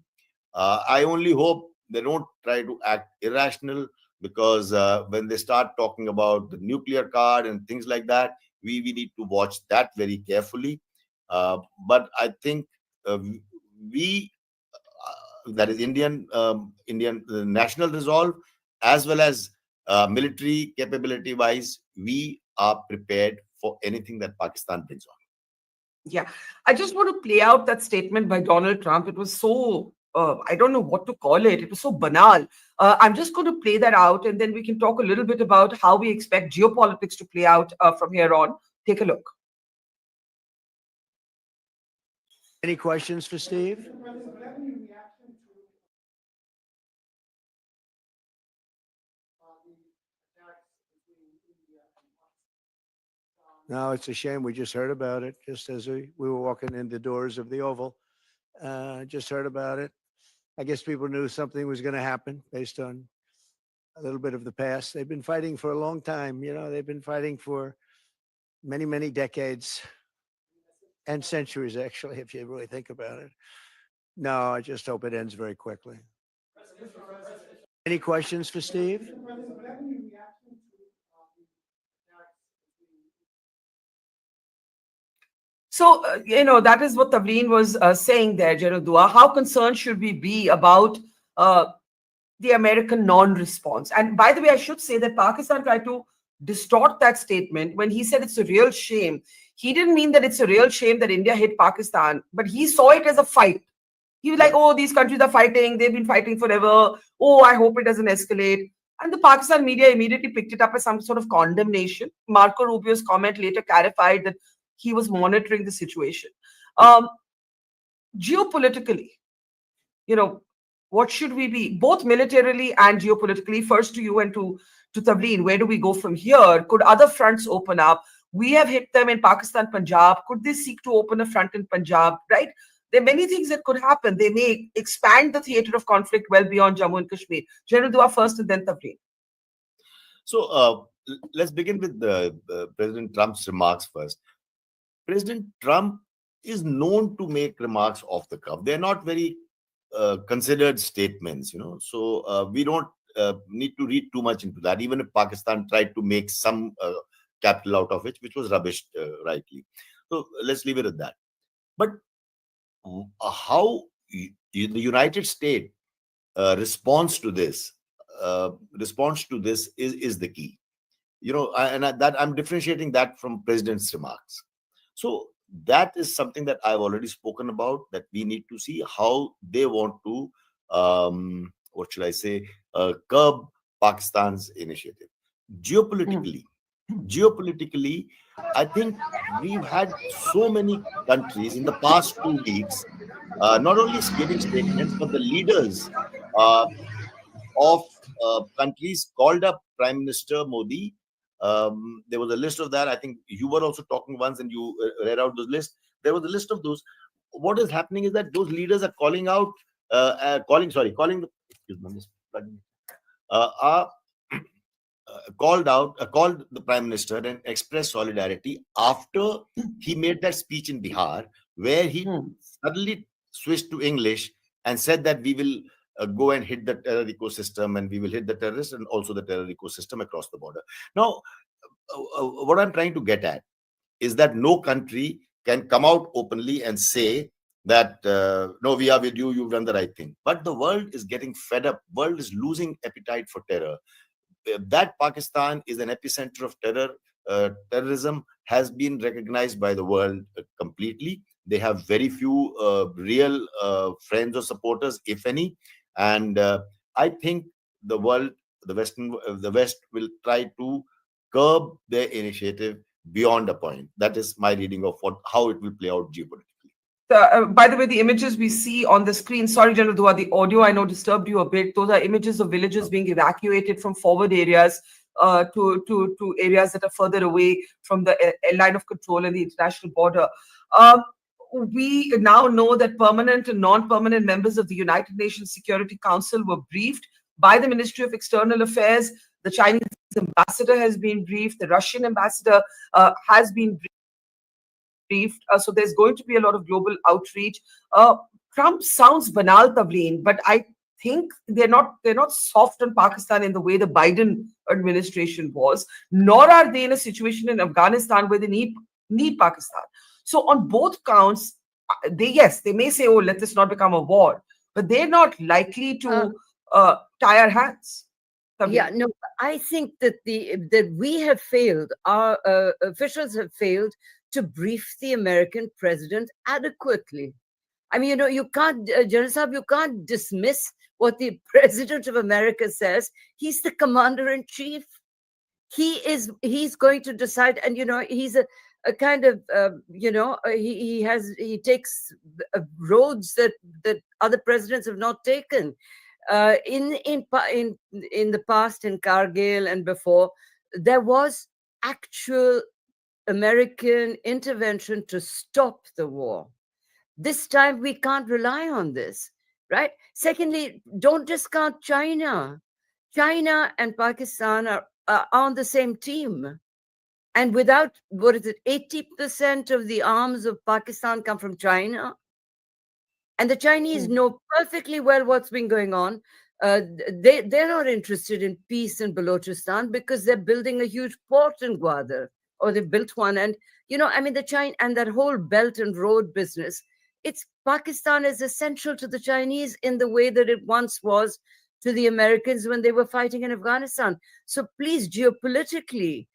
I only hope they don't try to act irrational, because when they start talking about the nuclear card and things like that, we need to watch that very carefully. But I think we that is Indian national resolve, as well as military capability wise, we are prepared for anything that Pakistan brings on. Yeah, I just want to play out that statement by Donald Trump. It was so, I don't know what to call it. It was so banal. I'm just going to play that out, and then we can talk a little bit about how we expect geopolitics to play out from here on. Take a look. Any questions for Steve? No, it's a shame. We just heard about it just as we were walking in the doors of the Oval. Just heard about it. I guess people knew something was going to happen based on a little bit of the past. They've been fighting for a long time. You know, they've been fighting for many, many decades and centuries, actually, if you really think about it. No, I just hope it ends very quickly. Any questions for Steve? So, that is what Tavleen was saying there, General Dua. How concerned should we be about the American non-response? And by the way, I should say that Pakistan tried to distort that statement when he said it's a real shame. He didn't mean that it's a real shame that India hit Pakistan, but he saw it as a fight. He was like, oh, these countries are fighting. They've been fighting forever. Oh, I hope it doesn't escalate. And the Pakistan media immediately picked it up as some sort of condemnation. Marco Rubio's comment later clarified that he was monitoring the situation. Geopolitically, what should we be, both militarily and geopolitically? First to you and to Tavleen, where do we go from here? Could other fronts open up? We have hit them in Pakistan, Punjab. Could they seek to open a front in Punjab, right? There are many things that could happen. They may expand the theater of conflict well beyond Jammu and Kashmir. General Dua first and then Tavleen. So let's begin with President Trump's remarks first. President Trump is known to make remarks off the cuff. They're not very considered statements, so we don't need to read too much into that, even if Pakistan tried to make some capital out of it, which was rubbish, rightly. So let's leave it at that. But how the United States responds to this is the key. That I'm differentiating that from President's remarks. So that is something that I've already spoken about, that we need to see how they want to, curb Pakistan's initiative. Geopolitically, I think we've had so many countries in the past 2 weeks, not only giving statements, but the leaders of countries called up Prime Minister Modi. There was a list of that. I think you were also talking once and you read out those lists. There was a list of those. What is happening is that those leaders are calling called the Prime Minister and expressed solidarity after he made that speech in Bihar, where he suddenly switched to English and said that we will go and hit the terror ecosystem, and we will hit the terrorists and also the terror ecosystem across the border. Now, what I'm trying to get at is that no country can come out openly and say that, no, we are with you, you've done the right thing. But the world is getting fed up. World is losing appetite for terror. That Pakistan is an epicenter of terrorism has been recognized by the world completely. They have very few real friends or supporters, if any. And I think the West will try to curb their initiative beyond a point. That is my reading of how it will play out geopolitically. By the way, the images we see on the screen, sorry, General Dua, the audio I know disturbed you a bit. Those are images of villages being evacuated from forward areas to areas that are further away from the line of control and the international border. We now know that permanent and non-permanent members of the United Nations Security Council were briefed by the Ministry of External Affairs. The Chinese ambassador has been briefed. The Russian ambassador has been briefed. So there's going to be a lot of global outreach. Trump sounds banal, Tavleen, but I think they're not soft on Pakistan in the way the Biden administration was, nor are they in a situation in Afghanistan where they need Pakistan. So on both counts, they may say, oh, let this not become a war. but they're not likely to tie our hands. Yeah, no, I think that that we have failed. Our officials have failed to brief the American president adequately. I mean, you can't, General Saab, you can't dismiss what the president of America says. He's the commander in chief. He's going to decide, and he's a kind of he takes roads that other presidents have not taken. In the past, in Kargil and before, there was actual American intervention to stop the war. This time we can't rely on this, right? Secondly, don't discount China. China and Pakistan are on the same team. And without, 80% of the arms of Pakistan come from China. And the Chinese know perfectly well what's been going on. They're not interested in peace in Balochistan because they're building a huge port in Gwadar, or they built one. And, the China and that whole belt and road business, Pakistan is essential to the Chinese in the way that it once was to the Americans when they were fighting in Afghanistan. So please, geopolitically,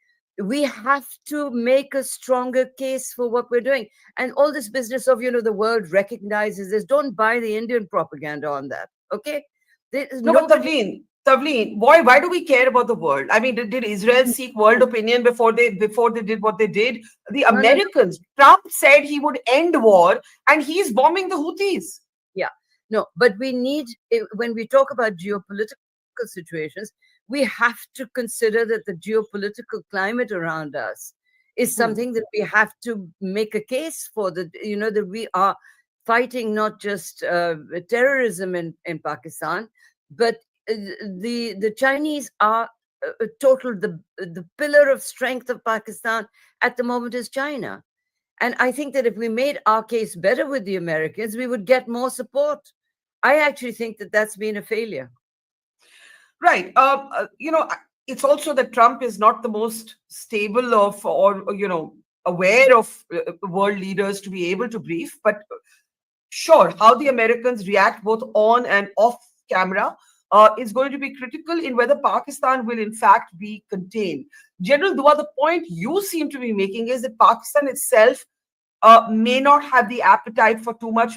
we have to make a stronger case for what we're doing. And all this business of, the world recognizes this, don't buy the Indian propaganda on that, okay? But Tavleen, why do we care about the world? I mean, did Israel seek world opinion before they did what they did? The Americans, Trump said he would end war, and he's bombing the Houthis. Yeah, no, but we need, when we talk about geopolitical situations, we have to consider that the geopolitical climate around us is something that we have to make a case for, that, that we are fighting not just terrorism in Pakistan, but the Chinese are the pillar of strength of Pakistan at the moment is China. And I think that if we made our case better with the Americans, we would get more support. I actually think that that's been a failure. Right. It's also that Trump is not the most stable aware of world leaders to be able to brief. But sure, how the Americans react both on and off camera is going to be critical in whether Pakistan will in fact be contained. General Dua, the point you seem to be making is that Pakistan itself may not have the appetite for too much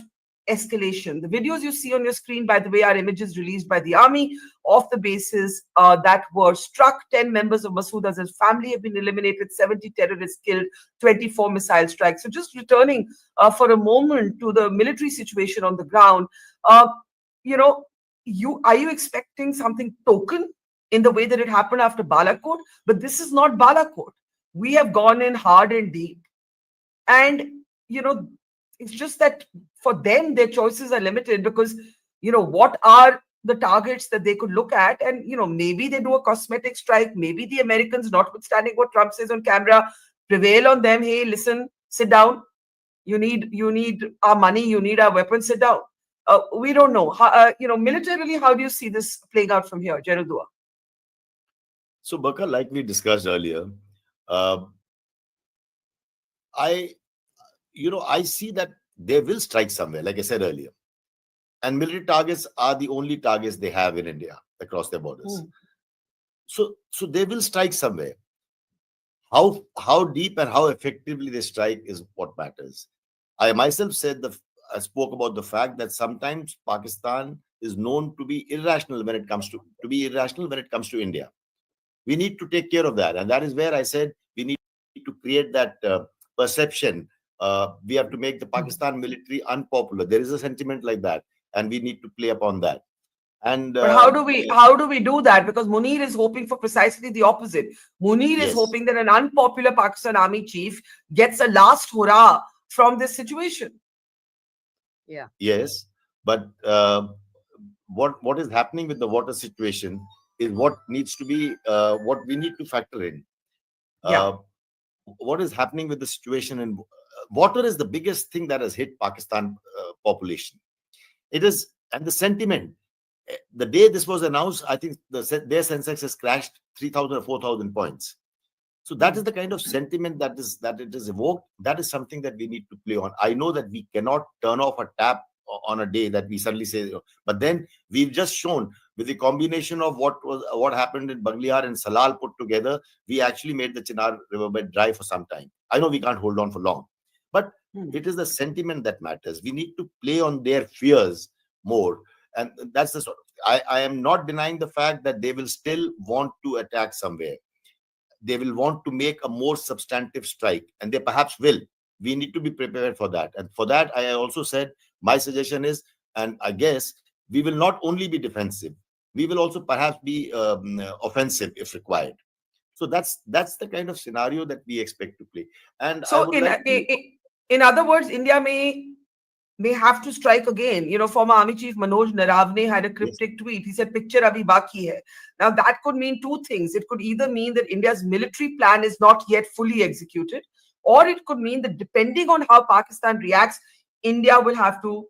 escalation. The videos you see on your screen, by the way, are images released by the army of the bases that were struck. 10 members of Masood Azhar's family have been eliminated, 70 terrorists killed, 24 missile strikes. So just returning for a moment to the military situation on the ground, are you expecting something token in the way that it happened after Balakot? But this is not Balakot. We have gone in hard and deep. And, it's just that for them, their choices are limited because, what are the targets that they could look at? And, maybe they do a cosmetic strike. Maybe the Americans, notwithstanding what Trump says on camera, prevail on them. Hey, listen, sit down. You need our money. You need our weapons. Sit down. We don't know. Militarily, how do you see this playing out from here, General Dua? So, Barkha, like we discussed earlier, I see that they will strike somewhere, like I said earlier. And military targets are the only targets they have in India across their borders. So they will strike somewhere. How deep and how effectively they strike is what matters. I myself I spoke about the fact that sometimes Pakistan is known to be irrational when it comes to India. We need to take care of that. And that is where I said we need to create that perception. We have to make the Pakistan military unpopular. There is a sentiment like that, and we need to play upon that. And but how do we do that? Because Munir is hoping for precisely the opposite. Munir is hoping that an unpopular Pakistan army chief gets a last hurrah from this situation. Yeah. Yes, but what is happening with the water situation is what needs to be what we need to factor in. What is happening with the situation in water is the biggest thing that has hit Pakistan population. It is, and the sentiment. The day this was announced, I think their Sensex has crashed 3,000 or 4,000 points. So that is the kind of sentiment that it is evoked. That is something that we need to play on. I know that we cannot turn off a tap on a day that we suddenly say. But then we've just shown with the combination of what happened in Banglihar and Salal put together, we actually made the Chinar riverbed dry for some time. I know we can't hold on for long, but it is the sentiment that matters. We need to play on their fears more. And that's the sort of, I am not denying the fact that they will still want to attack somewhere. They will want to make a more substantive strike, and they perhaps will. We need to be prepared for that. And for that, I also said, my suggestion is, and I guess, we will not only be defensive, we will also perhaps be offensive if required. So that's the kind of scenario that we expect to play. And so in other words, India may have to strike again. You know, former Army Chief Manoj Naravne had a cryptic tweet. He said, "Picture abhi baki hai." Now that could mean two things. It could either mean that India's military plan is not yet fully executed, or it could mean that depending on how Pakistan reacts, India will have to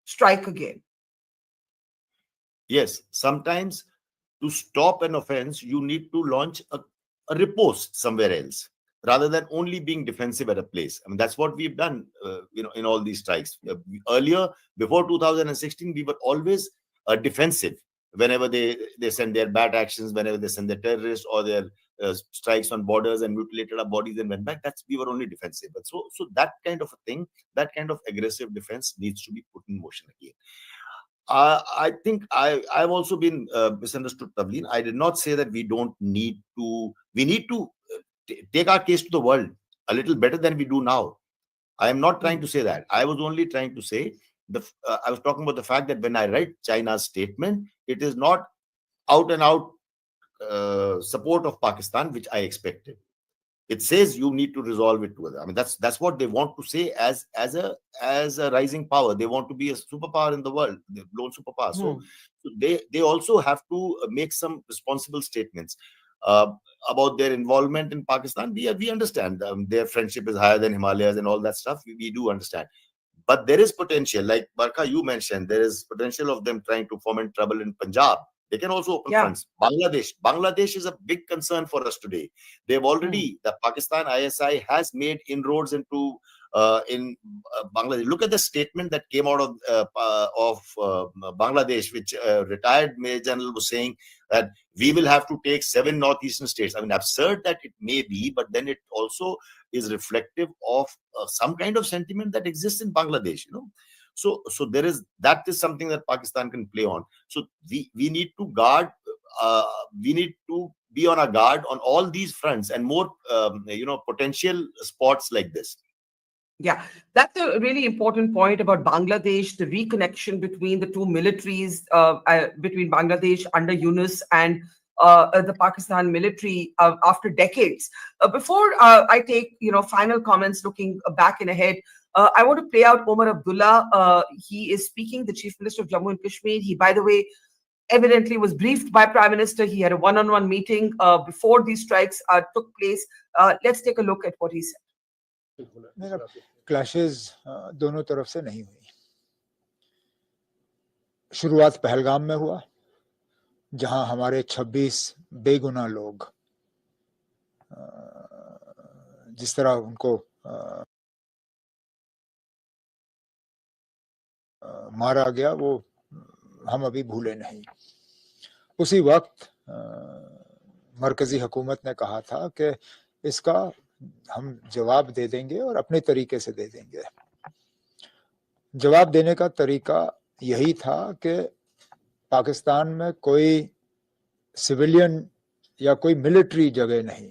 strike again. Yes, sometimes to stop an offense, you need to launch a riposte somewhere else, rather than only being defensive at a place. I mean, that's what we've done, in all these strikes. Earlier, before 2016, we were always defensive whenever they send their bad actions, whenever they send their terrorists or their strikes on borders and mutilated our bodies and went back. We were only defensive. But so that kind of a thing, that kind of aggressive defense needs to be put in motion again. I think I've also been misunderstood, Tavleen. I did not say that we need to take our case to the world a little better than we do now. I am not trying to say that. I was only trying to say, I was talking about the fact that when I read China's statement, it is not out and out support of Pakistan, which I expected. It says you need to resolve it together. I mean, that's what they want to say as a rising power. They want to be a superpower in the world, the lone superpower. So they also have to make some responsible statements about their involvement in Pakistan. We understand their friendship is higher than Himalayas and all that stuff. We do understand. But there is potential, like Barkha, you mentioned, there is potential of them trying to foment trouble in Punjab. They can also open fronts. Bangladesh is a big concern for us today. They've already, the Pakistan ISI has made inroads into in Bangladesh. Look at the statement that came out of Bangladesh, which retired Major General was saying that we will have to take 7 northeastern states. I mean, absurd that it may be, but then it also is reflective of some kind of sentiment that exists in Bangladesh, So that is something that Pakistan can play on. So we need to guard. We need to be on our guard on all these fronts and more, potential spots like this. Yeah, that's a really important point about Bangladesh, the reconnection between the two militaries, between Bangladesh under Yunus and the Pakistan military after decades. Before I take, final comments looking back and ahead, I want to play out Omar Abdullah. He is speaking, the Chief Minister of Jammu and Kashmir. He, by the way, evidently was briefed by Prime Minister. He had a one-on-one meeting before these strikes took place. Let's take a look at what he said. Clashes दोनों तरफ से नहीं हुई. शुरुआत पहलगाम में हुआ, जहां हमारे 26 बेगुनाह लोग जिस तरह उनको मारा गया, वो हम अभी भूले नहीं. उसी वक्त मरकजी हुकूमत ने कहा था कि इसका हम जवाब दे देंगे और अपने तरीके से दे देंगे. जवाब देने का तरीका यही था कि पाकिस्तान में कोई सिविलियन या कोई मिलिट्री जगह नहीं,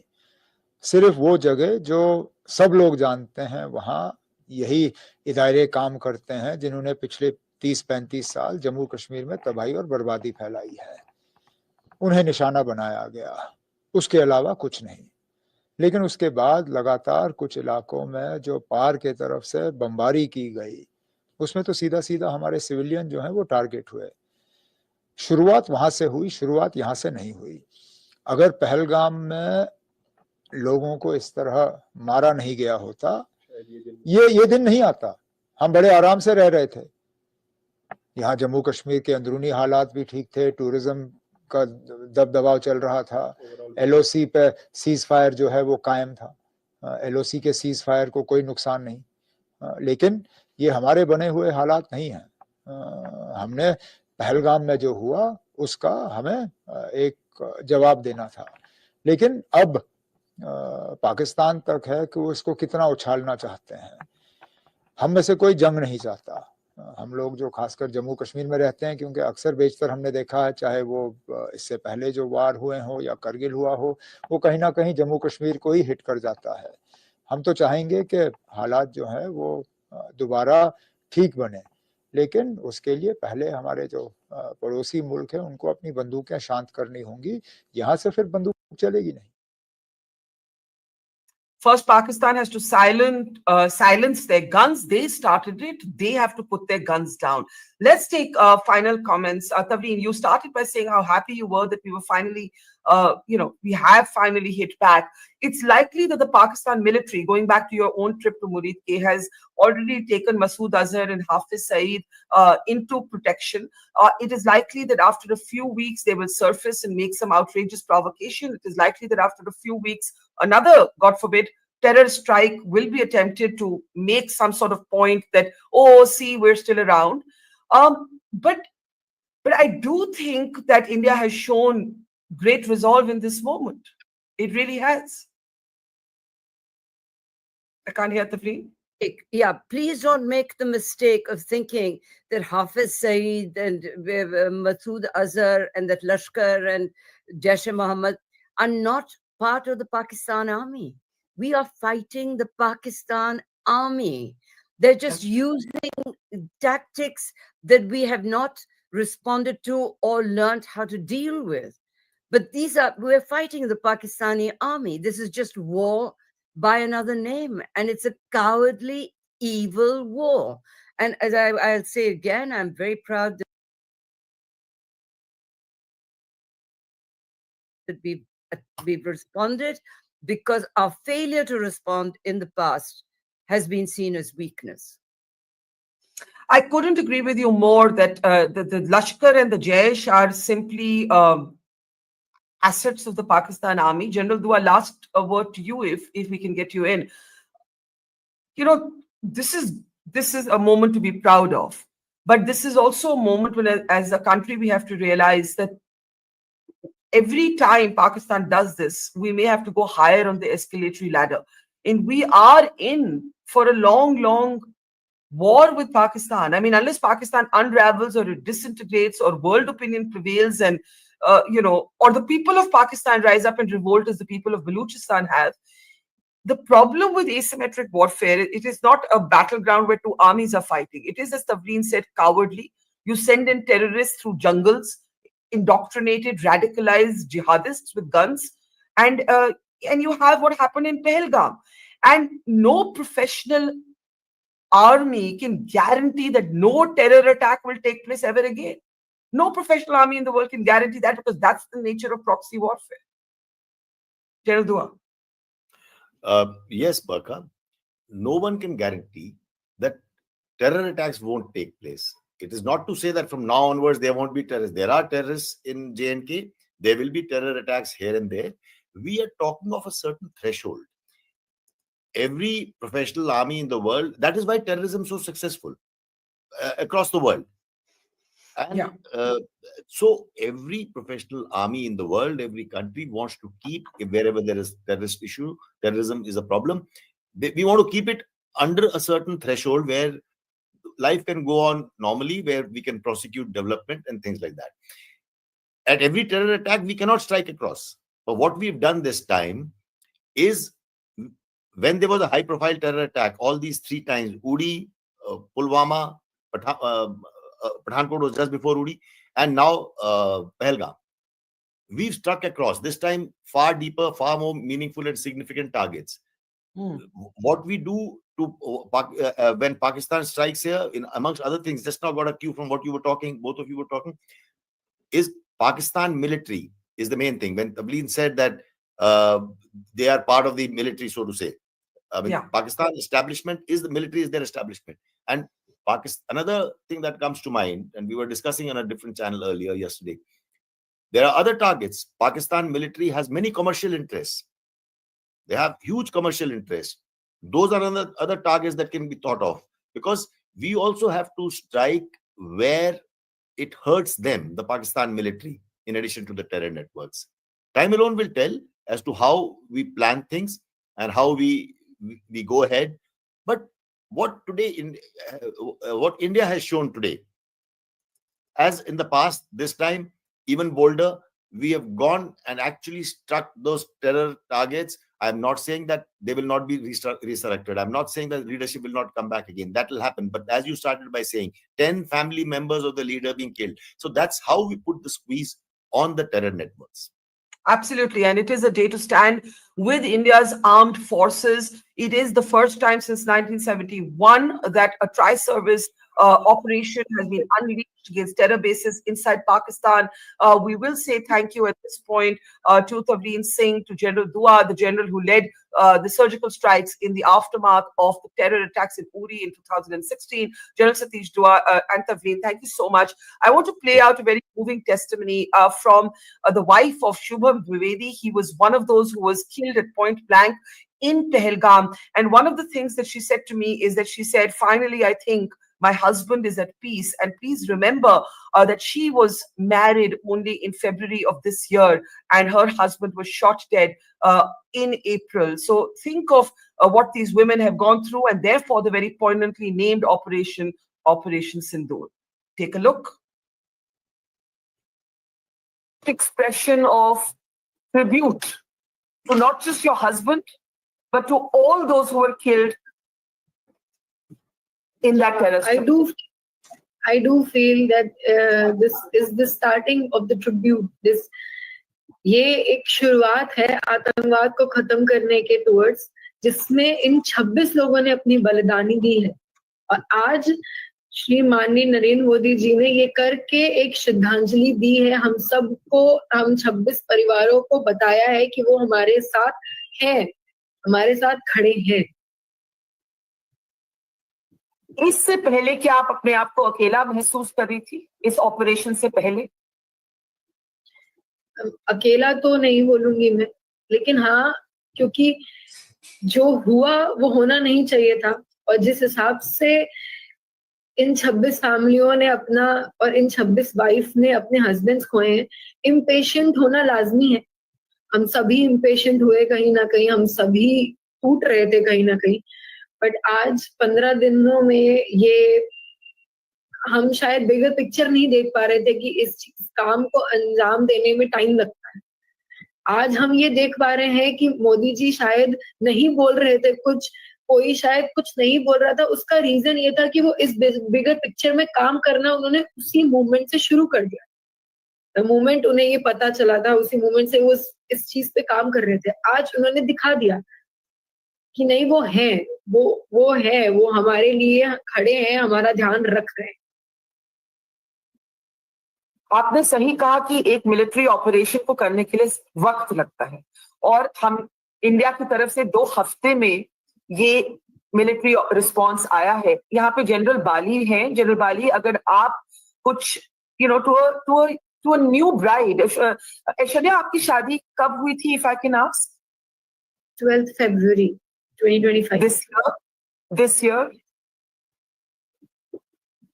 सिर्फ वो जगह जो सब लोग जानते हैं, वहाँ यही इदारे काम करते हैं जिन्होंने पिछले 30-35 साल जम्मू कश्मीर में तबाही और बर्बादी फैलाई है. उन्हें निशाना बनाया गया, उसके अलावा कुछ नहीं. लेकिन उसके बाद लगातार कुछ इलाकों में जो पार के तरफ से बमबारी की गई, उसमें तो सीधा सीधा हमारे सिविलियन जो हैं वो टारगेट हुए. शुरुआत वहां से हुई, शुरुआत यहाँ से नहीं हुई. अगर पहलगाम में लोगों को इस तरह मारा नहीं गया होता, ये दिन नहीं आता. हम बड़े आराम से रह रहे थे. यहाँ जम्मू कश्मीर के अंदरूनी हालात भी ठीक थे, टूरिज्म का दबदबाव चल रहा था, एलओसी पे सीज फायर जो है वो कायम था, एलओसी के सीज फायर को कोई नुकसान नहीं. लेकिन ये हमारे बने हुए हालात नहीं हैं। हमने पहलगाम में जो हुआ उसका हमें एक जवाब देना था, लेकिन अब पाकिस्तान तक है कि वो इसको कितना उछालना चाहते हैं। हम में से कोई जंग नहीं चाहता। हम लोग जो खासकर जम्मू कश्मीर में रहते हैं, क्योंकि अक्सर बेशतर हमने देखा है, चाहे वो इससे पहले जो वार हुए हो या करगिल हुआ हो, वो कहीं ना कहीं जम्मू कश्मीर को ही हिट कर जाता है। हम तो चाहेंगे कि हालात जो है वो दोबारा ठीक बने, लेकिन उसके लिए पहले हमारे जो पड़ोसी मुल्क है उनको अपनी बंदूकें शांत करनी होंगी। यहाँ से फिर बंदूक चलेगी नहीं। First, Pakistan has to silence their guns. They started it. They have to put their guns down. Let's take final comments. Tavleen, you started by saying how happy you were that we were finally, we have finally hit back. It's likely that the Pakistan military, going back to your own trip to Murid K, has already taken Masood, Azhar and Hafiz Saeed into protection. It is likely that after a few weeks, they will surface and make some outrageous provocation. It is likely that after a few weeks, another, God forbid, terror strike will be attempted to make some sort of point that, oh, see, we're still around. But I do think that India has shown great resolve in this moment. It really has. I can't hear the plea. Yeah, please don't make the mistake of thinking that Hafiz Saeed and Masood Azhar and that Lashkar and Jaish Muhammad are not part of the Pakistan army. We are fighting the Pakistan army. They're just using tactics that we have not responded to or learned how to deal with. But we're fighting the Pakistani army. This is just war by another name, and it's a cowardly, evil war. And as I'll say again, I'm very proud that we've responded, because our failure to respond in the past has been seen as weakness. I couldn't agree with you more that the Lashkar and the Jaish are simply assets of the Pakistan army. General Dua, last word to you, if we can get you in. This is a moment to be proud of, but this is also a moment when, as a country, we have to realize that every time Pakistan does this, we may have to go higher on the escalatory ladder. And we are in for a long, long war with Pakistan. I mean, unless Pakistan unravels or it disintegrates or world opinion prevails and, or the people of Pakistan rise up and revolt as the people of Baluchistan have. The problem with asymmetric warfare, it is not a battleground where two armies are fighting. It is, as Tavleen said, cowardly. You send in terrorists through jungles, indoctrinated, radicalized jihadists with guns, and you have what happened in Pahalgam. And no professional army can guarantee that no terror attack will take place ever again. No professional army in the world can guarantee that, because that's the nature of proxy warfare. General Dua. Yes, Barkha. No one can guarantee that terror attacks won't take place. It is not to say that from now onwards there won't be terrorists. There are terrorists in J&K. There will be terror attacks here and there. We are talking of a certain threshold. Every professional army in the world, that is why terrorism is so successful across the world. And so every professional army in the world, every country wants to keep, wherever there is terrorist issue, terrorism is a problem, we want to keep it under a certain threshold where life can go on normally, where we can prosecute development and things like that. At every terror attack, we cannot strike across. But what we've done this time is, when there was a high-profile terror attack, all these three times, Uri, Pulwama, Pathankot was just before Uri, and now Pahalgam, we've struck across. This time, far deeper, far more meaningful and significant targets. What we do to when Pakistan strikes here, amongst other things, just now got a cue from what you were talking, both of you were talking, is Pakistan military is the main thing. When Tavleen said that they are part of the military, so to say. Pakistan establishment is the military, is their establishment. And another thing that comes to mind, and we were discussing on a different channel earlier yesterday, there are other targets. Pakistan military has many commercial interests. They have huge commercial interests. Those are other targets that can be thought of, because we also have to strike where it hurts them, the Pakistan military, in addition to the terror networks. Time alone will tell as to how we plan things and how we go ahead. But what India has shown today, as in the past, this time even bolder, we have gone and actually struck those terror targets. I'm not saying that they will not be resurrected. I'm not saying that leadership will not come back again. That will happen. But as you started by saying, 10 family members of the leader being killed. So that's how we put the squeeze on the terror networks. Absolutely. And it is a day to stand with India's armed forces. It is the first time since 1971 that a tri-service operation has been unleashed against terror bases inside Pakistan. We will say thank you at this point to Tavleen Singh, to General Dua, the general who led the surgical strikes in the aftermath of the terror attacks in Uri in 2016. General Satish Dua and Tavleen, thank you so much. I want to play out a very moving testimony from the wife of Shubham Dwivedi. He was one of those who was killed at point blank in Pahalgam. And one of the things that she said to me is that she said, finally, I think my husband is at peace. And please remember that she was married only in February of this year, and her husband was shot dead in April. So think of what these women have gone through, and therefore the very poignantly named Operation Sindoor. Take a look. Expression of tribute to not just your husband, but to all those who were killed in that terror strike. I do feel that this is the starting of the tribute. ये एक शुरुआत है आतंकवाद को खत्म करने के towards, जिसमें इन 26 लोगों ने अपनी बलिदानी दी है, और आज श्री माननीय नरेंद्र मोदी जी ने ये करके एक श्रद्धांजलि दी है हम सबको, हम 26 परिवारों को बताया है कि वो हमारे साथ हैं, हमारे साथ खड़े हैं। इससे पहले क्या आप अपने आप को अकेला महसूस कर रही थी इस ऑपरेशन से पहले? अकेला तो नहीं बोलूंगी मैं, लेकिन हाँ, क्योंकि जो हुआ वो होना नहीं चाहिए था, और जिस हिसाब से इन 26 फैमिलियों ने अपना, और इन 26 वाइफ ने अपने हस्बैंड्स खोए हैं, इम्पेशेंट होना लाजमी है। हम सभी इम्पेशेंट हुए कहीं ना कहीं, हम सभी टूट रहे थे कहीं ना कहीं, बट आज 15 दिनों में ये हम शायद बिगर पिक्चर नहीं देख पा रहे थे कि इस काम को अंजाम देने में टाइम लगता है। आज हम ये देख पा रहे हैं कि मोदी जी शायद नहीं बोल रहे थे कुछ, कोई शायद कुछ नहीं बोल रहा था, उसका रीजन ये था कि वो इस बिगर पिक्चर में काम करना उन्होंने उसी मूवमेंट से शुरू कर दिया। मूवमेंट उन्हें ये पता चला था, उसी मूवमेंट से वो इस चीज पे काम कर रहे थे। आज उन्होंने दिखा दिया कि नहीं, वो है, वो है, वो हमारे लिए खड़े हैं, हमारा ध्यान रख रहे हैं। आपने सही कहा कि एक मिलिट्री ऑपरेशन को करने के लिए वक्त लगता है, और हम इंडिया की तरफ से 2 हफ्ते में ये मिलिट्री रिस्पांस आया है। यहाँ पे जनरल बाली हैं। जनरल बाली, अगर आप कुछ to a new bride, Aishwarya आपकी शादी कब हुई थी, if I can ask? 12th February 2025. This year?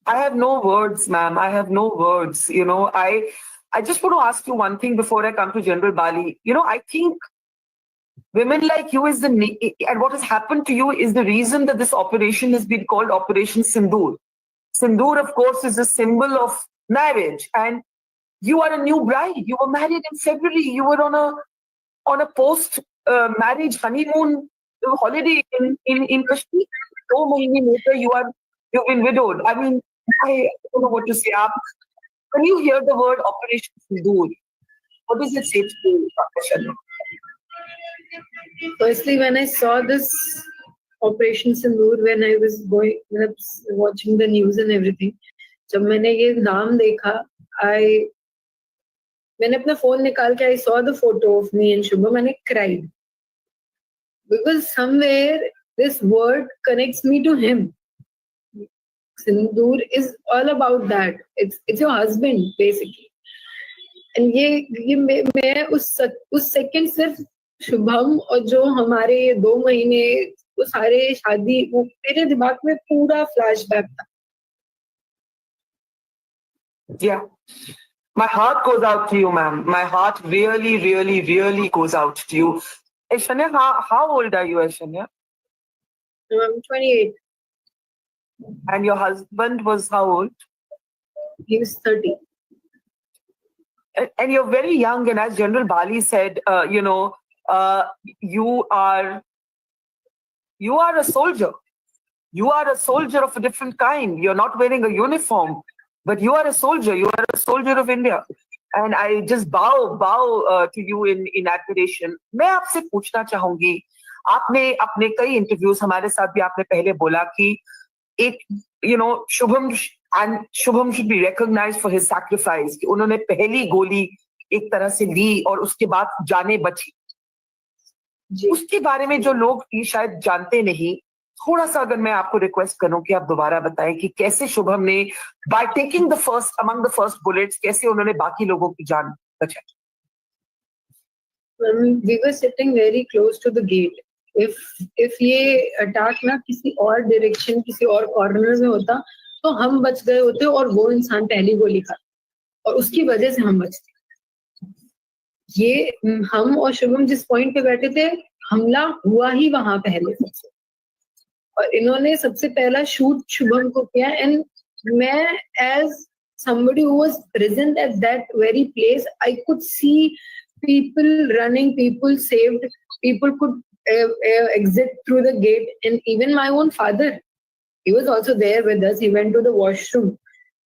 I have no words, ma'am. I have no words. I just want to ask you one thing before I come to General Bali. I think women like you and what has happened to you is the reason that this operation has been called Operation Sindoor. Sindoor, of course, is a symbol of marriage, and you are a new bride. You were married in February. You were on a post marriage honeymoon holiday in Kashmir. 2 months later, you've been widowed. I mean, I don't know what to say. When you hear the word Operation Sindoor, what does it say to you, Dr. Firstly, when I saw this Operation Sindoor, when I was watching the news and everything, जब मैंने ये नाम देखा, मैंने अपना phone निकाल के, I saw the photo of me and Shubham, and I cried. Because somewhere this word connects me to him. Sindoor is all about that. It's your husband basically. And ये मैं उस सेकंड सिर्फ शुभम और जो हमारे 2 महीने वो सारे शादी, वो मेरे दिमाग में पूरा फ्लैशबैक था. Yeah. My heart goes out to you, ma'am. My heart really, really, really goes out to you. Aishanya, how old are you, Aishanya? I'm 28. And your husband was how old? He was 30. And you're very young, and as General Bali said, you are a soldier. You are a soldier of a different kind. You're not wearing a uniform, but you are a soldier. You are a soldier of India. And I just bow to you in admiration. मैं आपसे पूछना चाहूंगी, आपने अपने कई interviews हमारे साथ भी आपने पहले बोला कि एक Shubham should be recognized for his sacrifice, कि उन्होंने पहली गोली एक तरह से ली और उसके बाद जाने बची. उसके बारे में जो लोग ये शायद जानते नहीं, थोड़ा सा अगर मैं आपको रिक्वेस्ट करूं कि आप दोबारा बताएं कि कैसे शुभम ने by taking the first among the first bullets कैसे उन्होंने बाकी लोगों की जान बचाई. We were sitting very close to the gate. If ये अटैक ना किसी और डायरेक्शन, किसी और कॉर्नर में होता तो हम बच गए होते और वो इंसान पहली गोली खाता, और उसकी वजह से हम बचते. ये हम और शुभम जिस पॉइंट पे बैठे थे, हमला हुआ ही वहां पहले सबसे, और इन्होंने सबसे पहला शूट शुभम को किया. एंड मैं as somebody who was present at that very place, I could see people running, people saved, people could exit through the gate. And even my own father, he was also there with us. He went to the washroom.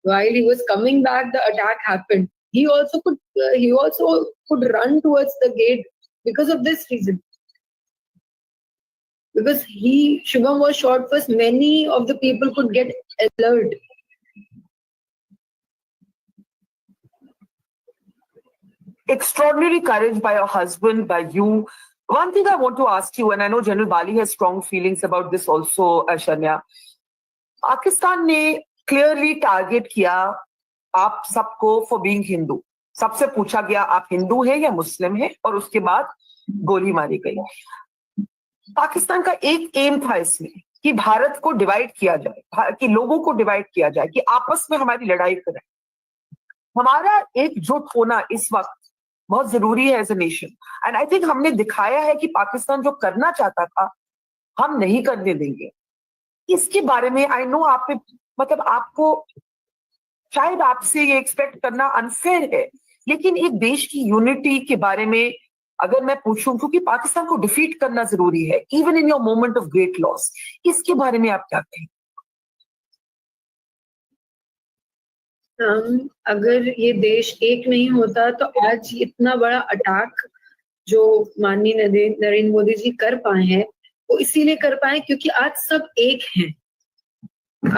While he was coming back, the attack happened. He also could run towards the gate because of this reason. Because Shubham was shot first, many of the people could get alert. Extraordinary courage by your husband, by you. One thing I want to ask you, and I know General Bali has strong feelings about this also, Ashanya. Pakistan ने clearly target किया आप सबको for being Hindu. सबसे पूछा गया आप हिंदू हैं या मुस्लिम हैं, और उसके बाद गोली मारी गई. पाकिस्तान का एक एम था इसमें कि भारत को डिवाइड किया जाए, कि लोगों को डिवाइड किया जाए, कि आपस में हमारी लड़ाई करें. हमारा एकजुट होना इस वक्त बहुत जरूरी है as a nation. And I think हमने दिखाया है कि पाकिस्तान जो करना चाहता था हम नहीं करने देंगे. इसके बारे में आई नो आप मतलब आपको शायद आपसे ये एक्सपेक्ट करना अनफेयर है, लेकिन एक देश की यूनिटी के बारे में अगर मैं पूछूं, क्योंकि पाकिस्तान को डिफीट करना जरूरी है even in your moment of great loss, इसके बारे में आप क्या कहें? अगर ये देश एक नहीं होता तो आज इतना बड़ा अटैक जो माननीय नरेंद्र मोदी जी कर पाए हैं, वो इसीलिए कर पाए क्योंकि आज सब एक हैं.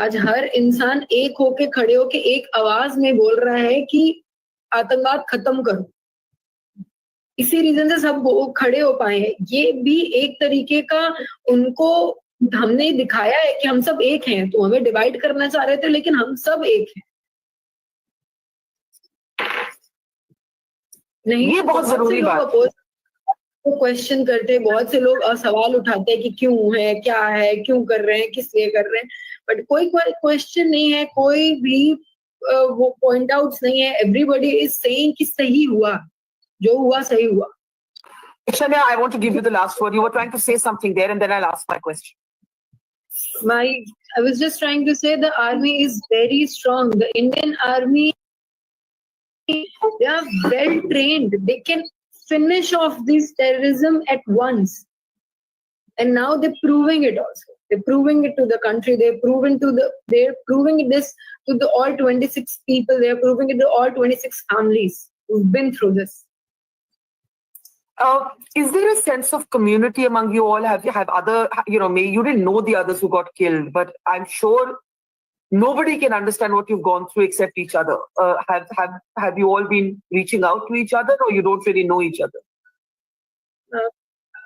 आज हर इंसान एक होके खड़े होके एक आवाज में बोल रहा है कि आतंकवाद खत्म करो. इसी रीजन से सब खड़े हो पाए हैं. ये भी एक तरीके का उनको हमने दिखाया है कि हम सब एक हैं. तो हमें डिवाइड करना चाह रहे थे, लेकिन हम सब एक हैं. नहीं, ये बहुत जरूरी बात है. तो क्वेश्चन करते हैं, बहुत से लोग सवाल उठाते हैं कि क्यों है, क्या है, क्यों कर रहे हैं, किस लिए कर रहे हैं, बट कोई क्वेश्चन नहीं है, कोई भी वो पॉइंट आउट्स नहीं है. एवरीबडी इज सेइंग कि सही हुआ, जो हुआ सही हुआ. Shania, I want to give you the last word. You were trying to say something there, and then I'll ask my question. I was just trying to say the army is very strong. The Indian army, they are well trained. They can finish off this terrorism at once. And now they're proving it also. They're proving it to the country. They're proving this to the all 26 people. They're proving it to all 26 families who've been through this. Is there a sense of community among you all? Have other, you didn't know the others who got killed, but I'm sure nobody can understand what you've gone through except each other. Have you all been reaching out to each other, or you don't really know each other?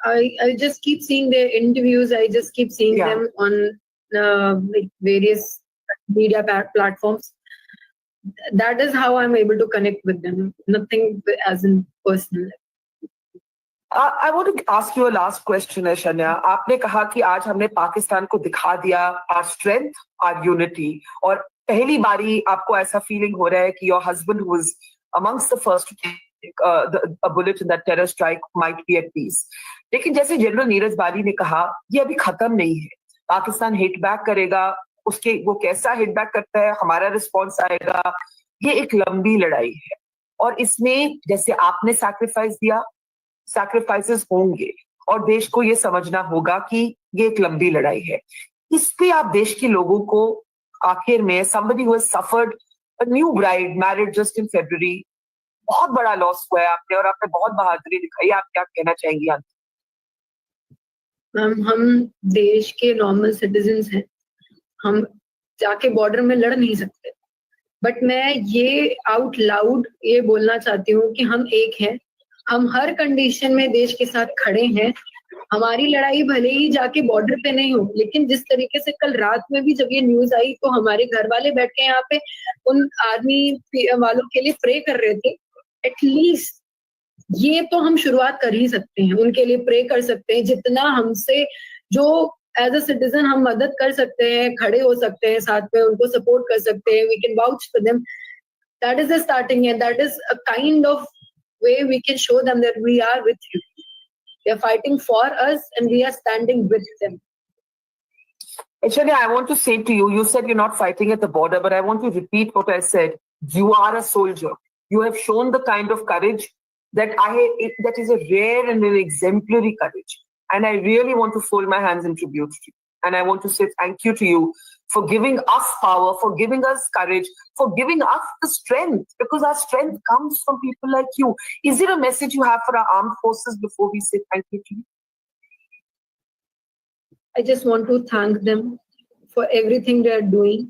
I just keep seeing their interviews. I just keep seeing them on various media platforms. That is how I'm able to connect with them. Nothing as in personal. I want to ask you a last question, Shania. आपने कहा कि आज हमने पाकिस्तान को दिखा दिया our strength, our unity, और पहली बारी आपको ऐसा feeling हो रहा है कि your husband who was amongst the first to take a bullet in that terror strike might be at peace. लेकिन जैसे जनरल नीरज बाली ने कहा, ये अभी खत्म नहीं है. पाकिस्तान हिट बैक करेगा, उसके वो कैसा हिट बैक करता है, हमारा रिस्पॉन्स आएगा. ये एक लंबी लड़ाई है और इसमें जैसे आपने सैक्रिफाइस दिया, सैक्रिफाइसेस होंगे और देश को ये समझना होगा कि ये एक लंबी लड़ाई है. इस पे आप देश के लोगों को आखिर में somebody who has suffered a new bride married just in February, बहुत बड़ा लॉस हुआ है आपने और आपने बहुत बहादुरी दिखाई. आप क्या कहना चाहेंगी? मैम, हम देश के नॉर्मल सिटीजन्स हैं, हम जाके बॉर्डर में लड़ नहीं सकते, बट मैं ये आउट लाउड ये बोलना चाहती हूँ कि हम एक हैं, हम हर कंडीशन में देश के साथ खड़े हैं. हमारी लड़ाई भले ही जाके बॉर्डर पे नहीं हो, लेकिन जिस तरीके से कल रात में भी जब ये न्यूज आई तो हमारे घर वाले बैठ के यहाँ पे उन आर्मी वालों के लिए प्रे कर रहे थे. एटलीस्ट ये तो हम शुरुआत कर ही सकते हैं, उनके लिए प्रे कर सकते हैं. जितना हमसे जो एज अ सिटीजन हम मदद कर सकते हैं, खड़े हो सकते हैं साथ में, उनको सपोर्ट कर सकते हैं. We can vouch for them. That is the starting and that is a kind of way we can show them that we are with you. They are fighting for us and we are standing with them. Actually, I want to say to you, you said you're not fighting at the border, but I want to repeat what I said. You are a soldier. You have shown the kind of courage that that is a rare and an exemplary courage. And I really want to fold my hands in tribute to you. And I want to say thank you to you for giving us power, for giving us courage, for giving us the strength, because our strength comes from people like you. Is there a message you have for our armed forces before we say thank you to you? I just want to thank them for everything they are doing.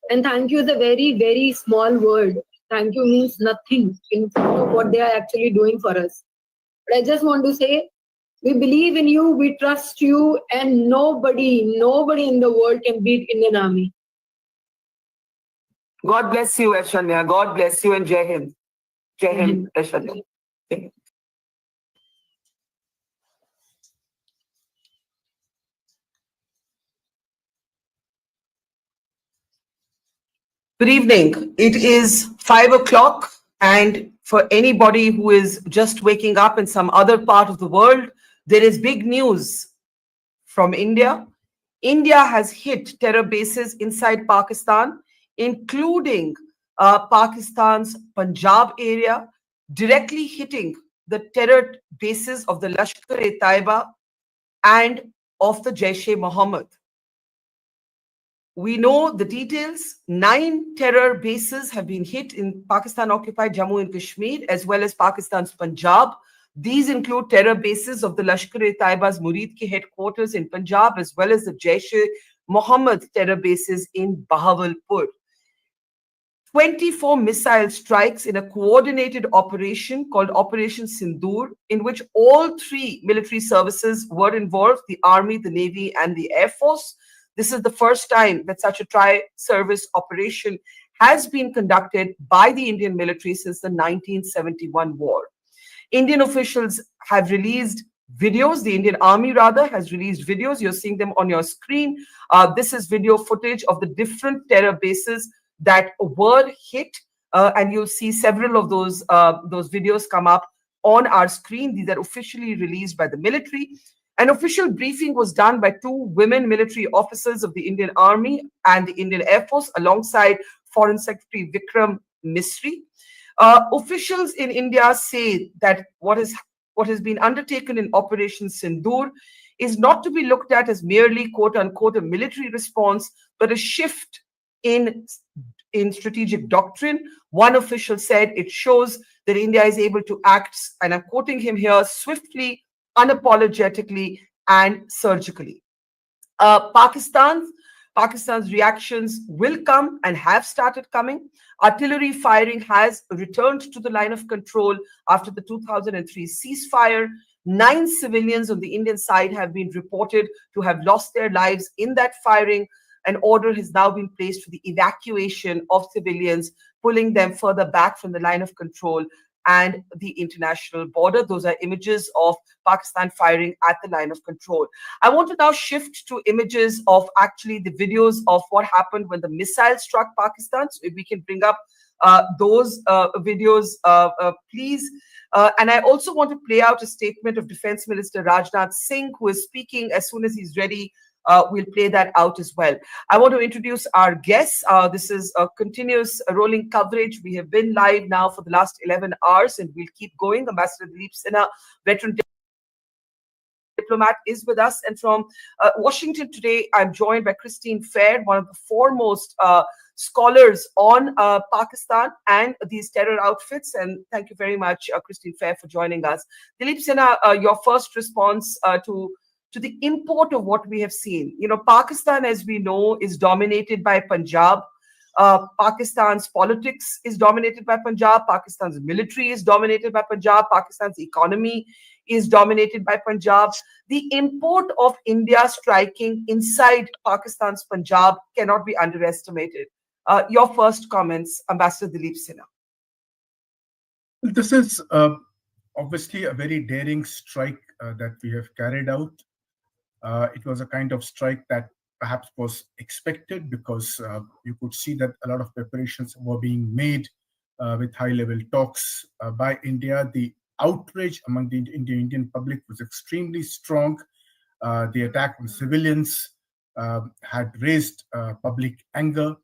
And thank you is a very, very small word. Thank you means nothing in front of what they are actually doing for us. But I just want to say, we believe in you, we trust you, and nobody in the world can beat Indian Army. God bless you, Ashanya. God bless you and Jai Hind. Jai Hind, Ashanya. Good evening. It is 5 o'clock, and for anybody who is just waking up in some other part of the world, there is big news from India. India has hit terror bases inside Pakistan, including Pakistan's Punjab area, directly hitting the terror bases of the Lashkar-e-Taiba and of the Jaish-e-Mohammed. We know the details. 9 terror bases have been hit in Pakistan-occupied Jammu and Kashmir, as well as Pakistan's Punjab. These include terror bases of the Lashkar-e-Taiba's Murid Ki headquarters in Punjab, as well as the Jaish-e-Mohammed terror bases in Bahawalpur. 24 missile strikes in a coordinated operation called Operation Sindoor, in which all 3 military services were involved, the Army, the Navy, and the Air Force. This is the first time that such a tri-service operation has been conducted by the Indian military since the 1971 war. Indian officials have released videos. The Indian Army, rather, has released videos. You're seeing them on your screen. This is video footage of the different terror bases that were hit, and you'll see several of those videos come up on our screen. These are officially released by the military. An official briefing was done by 2 women military officers of the Indian Army and the Indian Air Force, alongside Foreign Secretary Vikram Misri. Officials in India say that what has been undertaken in Operation Sindoor is not to be looked at as merely quote-unquote a military response, but a shift in strategic doctrine. One official said it shows that India is able to act, and I'm quoting him here, swiftly, unapologetically, and surgically. Pakistan's reactions will come and have started coming. Artillery firing has returned to the line of control after the 2003 ceasefire. 9 civilians on the Indian side have been reported to have lost their lives in that firing. An order has now been placed for the evacuation of civilians, pulling them further back from the line of control and the international border. Those are images of Pakistan firing at the line of control. I want to now shift to images of actually the videos of what happened when the missile struck Pakistan. So if we can bring up those videos, please. And I also want to play out a statement of Defense Minister Rajnath Singh, who is speaking. As soon as he's ready, we'll play that out as well. I want to introduce our guests. This is a continuous rolling coverage. We have been live now for the last 11 hours, and we'll keep going. Ambassador Dilip Sinha, veteran diplomat, is with us. And from Washington today, I'm joined by Christine Fair, one of the foremost scholars on Pakistan and these terror outfits. And thank you very much, Christine Fair, for joining us. Dilip Sinha, your first response to the import of what we have seen. You know, Pakistan, as we know, is dominated by Punjab. Pakistan's politics is dominated by Punjab. Pakistan's military is dominated by Punjab. Pakistan's economy is dominated by Punjab. The import of India striking inside Pakistan's Punjab cannot be underestimated. Your first comments, Ambassador Dilip Sinha. This is obviously a very daring strike that we have carried out. It was a kind of strike that perhaps was expected because you could see that a lot of preparations were being made with high-level talks by India. The outrage among the Indian public was extremely strong. The attack on civilians had raised public anger,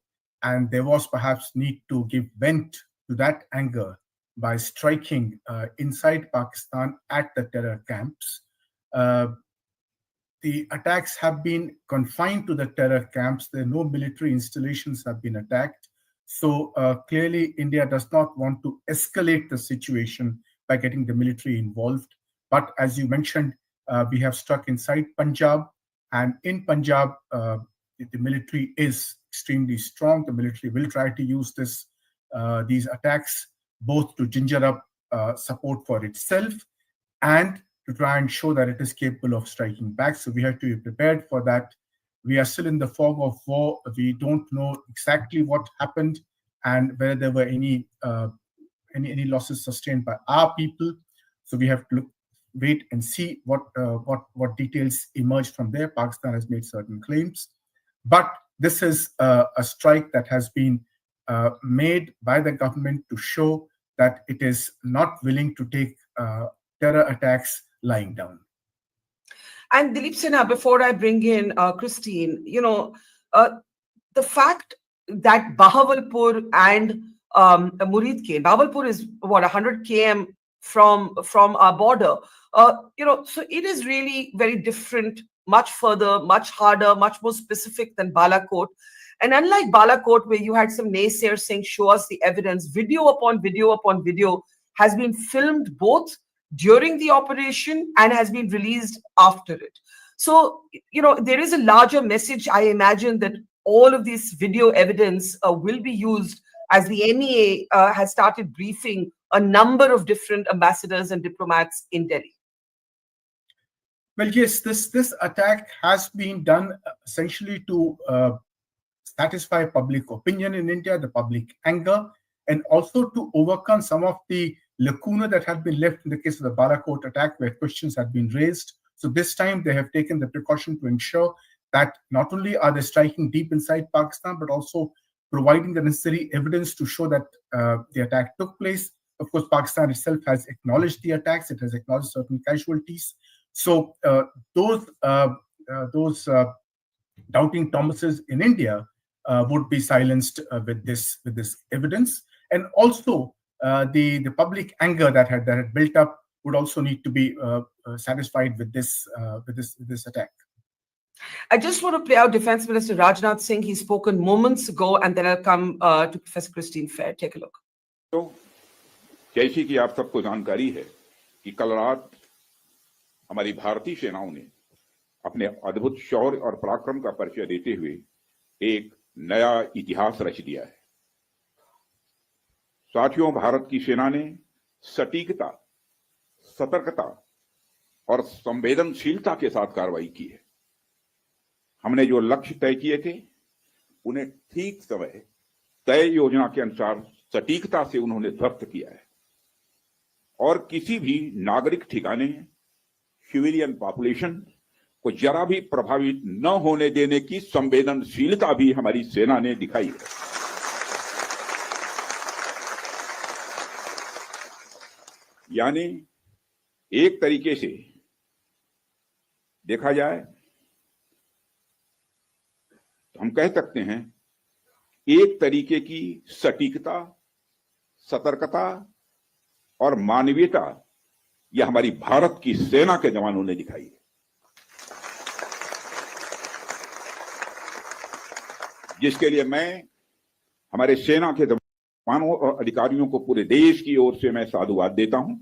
and there was perhaps need to give vent to that anger by striking inside Pakistan at the terror camps. The attacks have been confined to the terror camps. There are no military installations have been attacked. So clearly, India does not want to escalate the situation by getting the military involved. But as you mentioned, we have struck inside Punjab. And in Punjab, the military is extremely strong. The military will try to use these attacks both to ginger up support for itself and to try and show that it is capable of striking back. So we have to be prepared for that. We are still in the fog of war. We don't know exactly what happened and whether there were any losses sustained by our people. So we have to wait and see what details emerge from there. Pakistan has made certain claims, but this is a strike that has been made by the government to show that it is not willing to take terror attacks lying down. And Dilip Sinha, before I bring in Christine, you know, the fact that Bahawalpur and Muridke, Bahawalpur is what, 100 km from our border, you know, so it is really very different, much further, much harder, much more specific than Balakot. And unlike Balakot, where you had some naysayers saying, show us the evidence, video upon video upon video has been filmed both during the operation and has been released after it. So, you know, there is a larger message, I imagine, that all of this video evidence will be used as the MEA has started briefing a number of different ambassadors and diplomats in Delhi. Well, yes, this attack has been done essentially to satisfy public opinion in India, the public anger, and also to overcome some of the lacuna that had been left in the case of the Balakot attack, where questions had been raised. So this time they have taken the precaution to ensure that not only are they striking deep inside Pakistan, but also providing the necessary evidence to show that the attack took place. Of course, Pakistan itself has acknowledged the attacks. It has acknowledged certain casualties. So those doubting Thomases in India would be silenced with this evidence, and also the public anger that had built up would also need to be satisfied with this attack. I just want to play out Defense Minister Rajnath Singh. He's spoken moments ago, and then I'll come to Professor Christine Fair. Take a look. तो जैसे कि आप सबको जानकारी है कि कल रात हमारी भारतीय सेनाओं ने अपने अद्भुत शौर्य और पराक्रम का परिचय देते हुए एक नया इतिहास रच दिया है। साथियों, भारत की सेना ने सटीकता, सतर्कता और संवेदनशीलता के साथ कार्रवाई की है। हमने जो लक्ष्य तय किए थे उन्हें ठीक समय तय योजना के अनुसार सटीकता से उन्होंने ध्वस्त किया है। और किसी भी नागरिक ठिकाने सिविलियन पॉपुलेशन को जरा भी प्रभावित न होने देने की संवेदनशीलता भी हमारी सेना ने दिखाई है। यानी एक तरीके से देखा जाए तो हम कह सकते हैं एक तरीके की सटीकता, सतर्कता और मानवीयता यह हमारी भारत की सेना के जवानों ने दिखाई है, जिसके लिए मैं हमारे सेना के जवानों और अधिकारियों को पूरे देश की ओर से मैं साधुवाद देता हूं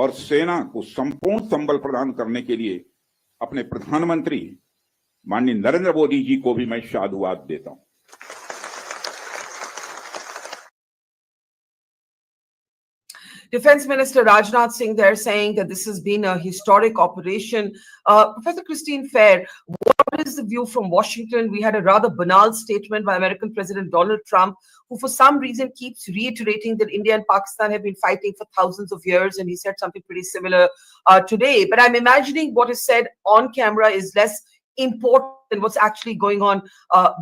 और सेना को संपूर्ण संबल प्रदान करने के लिए अपने प्रधानमंत्री माननीय नरेंद्र मोदी जी को भी मैं साधुवाद देता हूं। Defense Minister Rajnath Singh there saying that this has been a historic operation. Professor Christine Fair, what is the view from Washington? We had a rather banal statement by American President Donald Trump, who for some reason keeps reiterating that India and Pakistan have been fighting for thousands of years, and he said something pretty similar today. But I'm imagining what is said on camera is less important than what's actually going on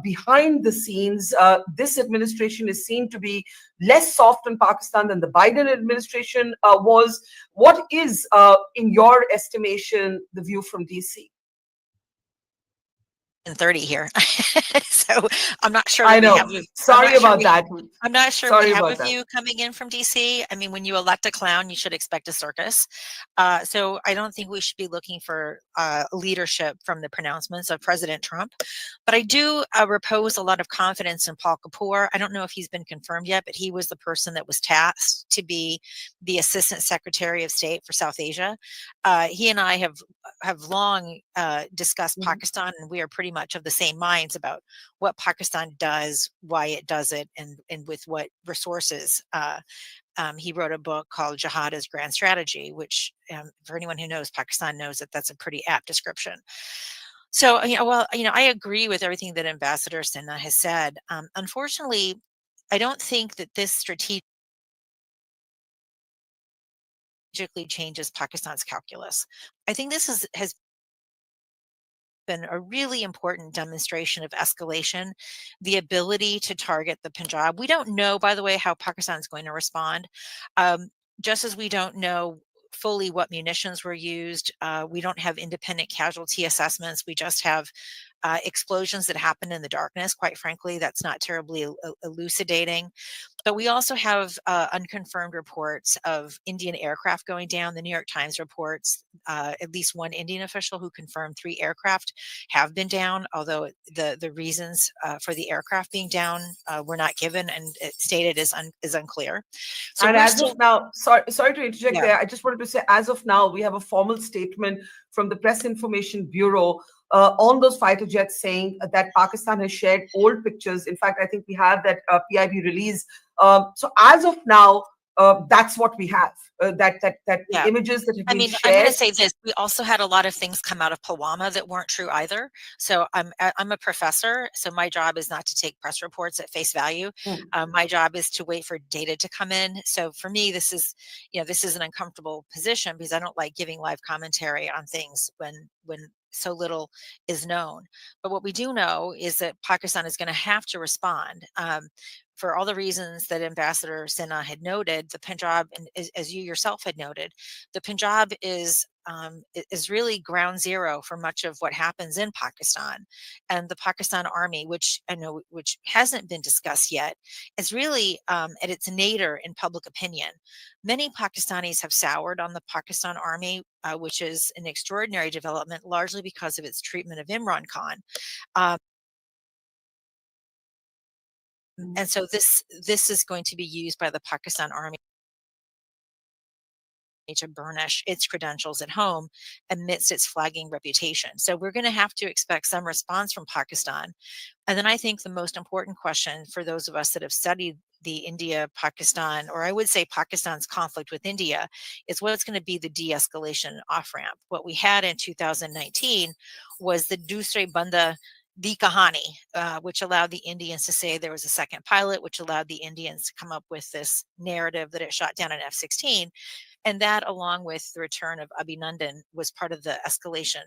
behind the scenes. This administration is seen to be less soft on Pakistan than the Biden administration was. What is, in your estimation, the view from DC? 30 here. So I'm not sure. I know. Sorry about that. I'm not sure Sorry we have about a view coming in from DC. I mean, when you elect a clown, you should expect a circus. So I don't think we should be looking for leadership from the pronouncements of President Trump. But I do repose a lot of confidence in Paul Kapoor. I don't know if he's been confirmed yet, but he was the person that was tasked to be the Assistant Secretary of State for South Asia. He and I have long discussed Pakistan, and we are pretty much of the same minds about what Pakistan does, why it does it, and with what resources. He wrote a book called Jihad as Grand Strategy, which for anyone who knows Pakistan knows that that's a pretty apt description. So, I agree with everything that Ambassador Sinha has said. Unfortunately, I don't think that this strategically changes Pakistan's calculus. I think this has been a really important demonstration of escalation, the ability to target the Punjab. We don't know, by the way, how Pakistan is going to respond. Just as we don't know fully what munitions were used, we don't have independent casualty assessments. We just have explosions that happen in the darkness. Quite frankly, that's not terribly elucidating. But we also have unconfirmed reports of Indian aircraft going down. The New York Times reports at least one Indian official who confirmed 3 aircraft have been down, although the reasons for the aircraft being down were not given and stated is unclear. So and as of now, sorry to interject there. I just wanted to say, as of now, we have a formal statement from the Press Information Bureau on those fighter jets saying that Pakistan has shared old pictures. In fact, I think we have that PIB release. So as of now, that's what we have. The images that have been shared. I'm going to say this. We also had a lot of things come out of Pulwama that weren't true either. So I'm a professor. So my job is not to take press reports at face value. My job is to wait for data to come in. So for me, this is an uncomfortable position because I don't like giving live commentary on things when so little is known. But what we do know is that Pakistan is going to have to respond. For all the reasons that Ambassador Sinha had noted, the Punjab, and as you yourself had noted, the Punjab is really ground zero for much of what happens in Pakistan. And the Pakistan Army, which hasn't been discussed yet, is really at its nadir in public opinion. Many Pakistanis have soured on the Pakistan Army, which is an extraordinary development, largely because of its treatment of Imran Khan. And so this is going to be used by the Pakistan Army to burnish its credentials at home amidst its flagging reputation. So we're going to have to expect some response from Pakistan. And then I think the most important question for those of us that have studied the India-Pakistan, or I would say Pakistan's conflict with India, is what's going to be the de-escalation off-ramp. What we had in 2019 was the Dusre Banda the Kahani, which allowed the Indians to say there was a second pilot, which allowed the Indians to come up with this narrative that it shot down an F-16. And that, along with the return of Abhinandan, was part of the escalation,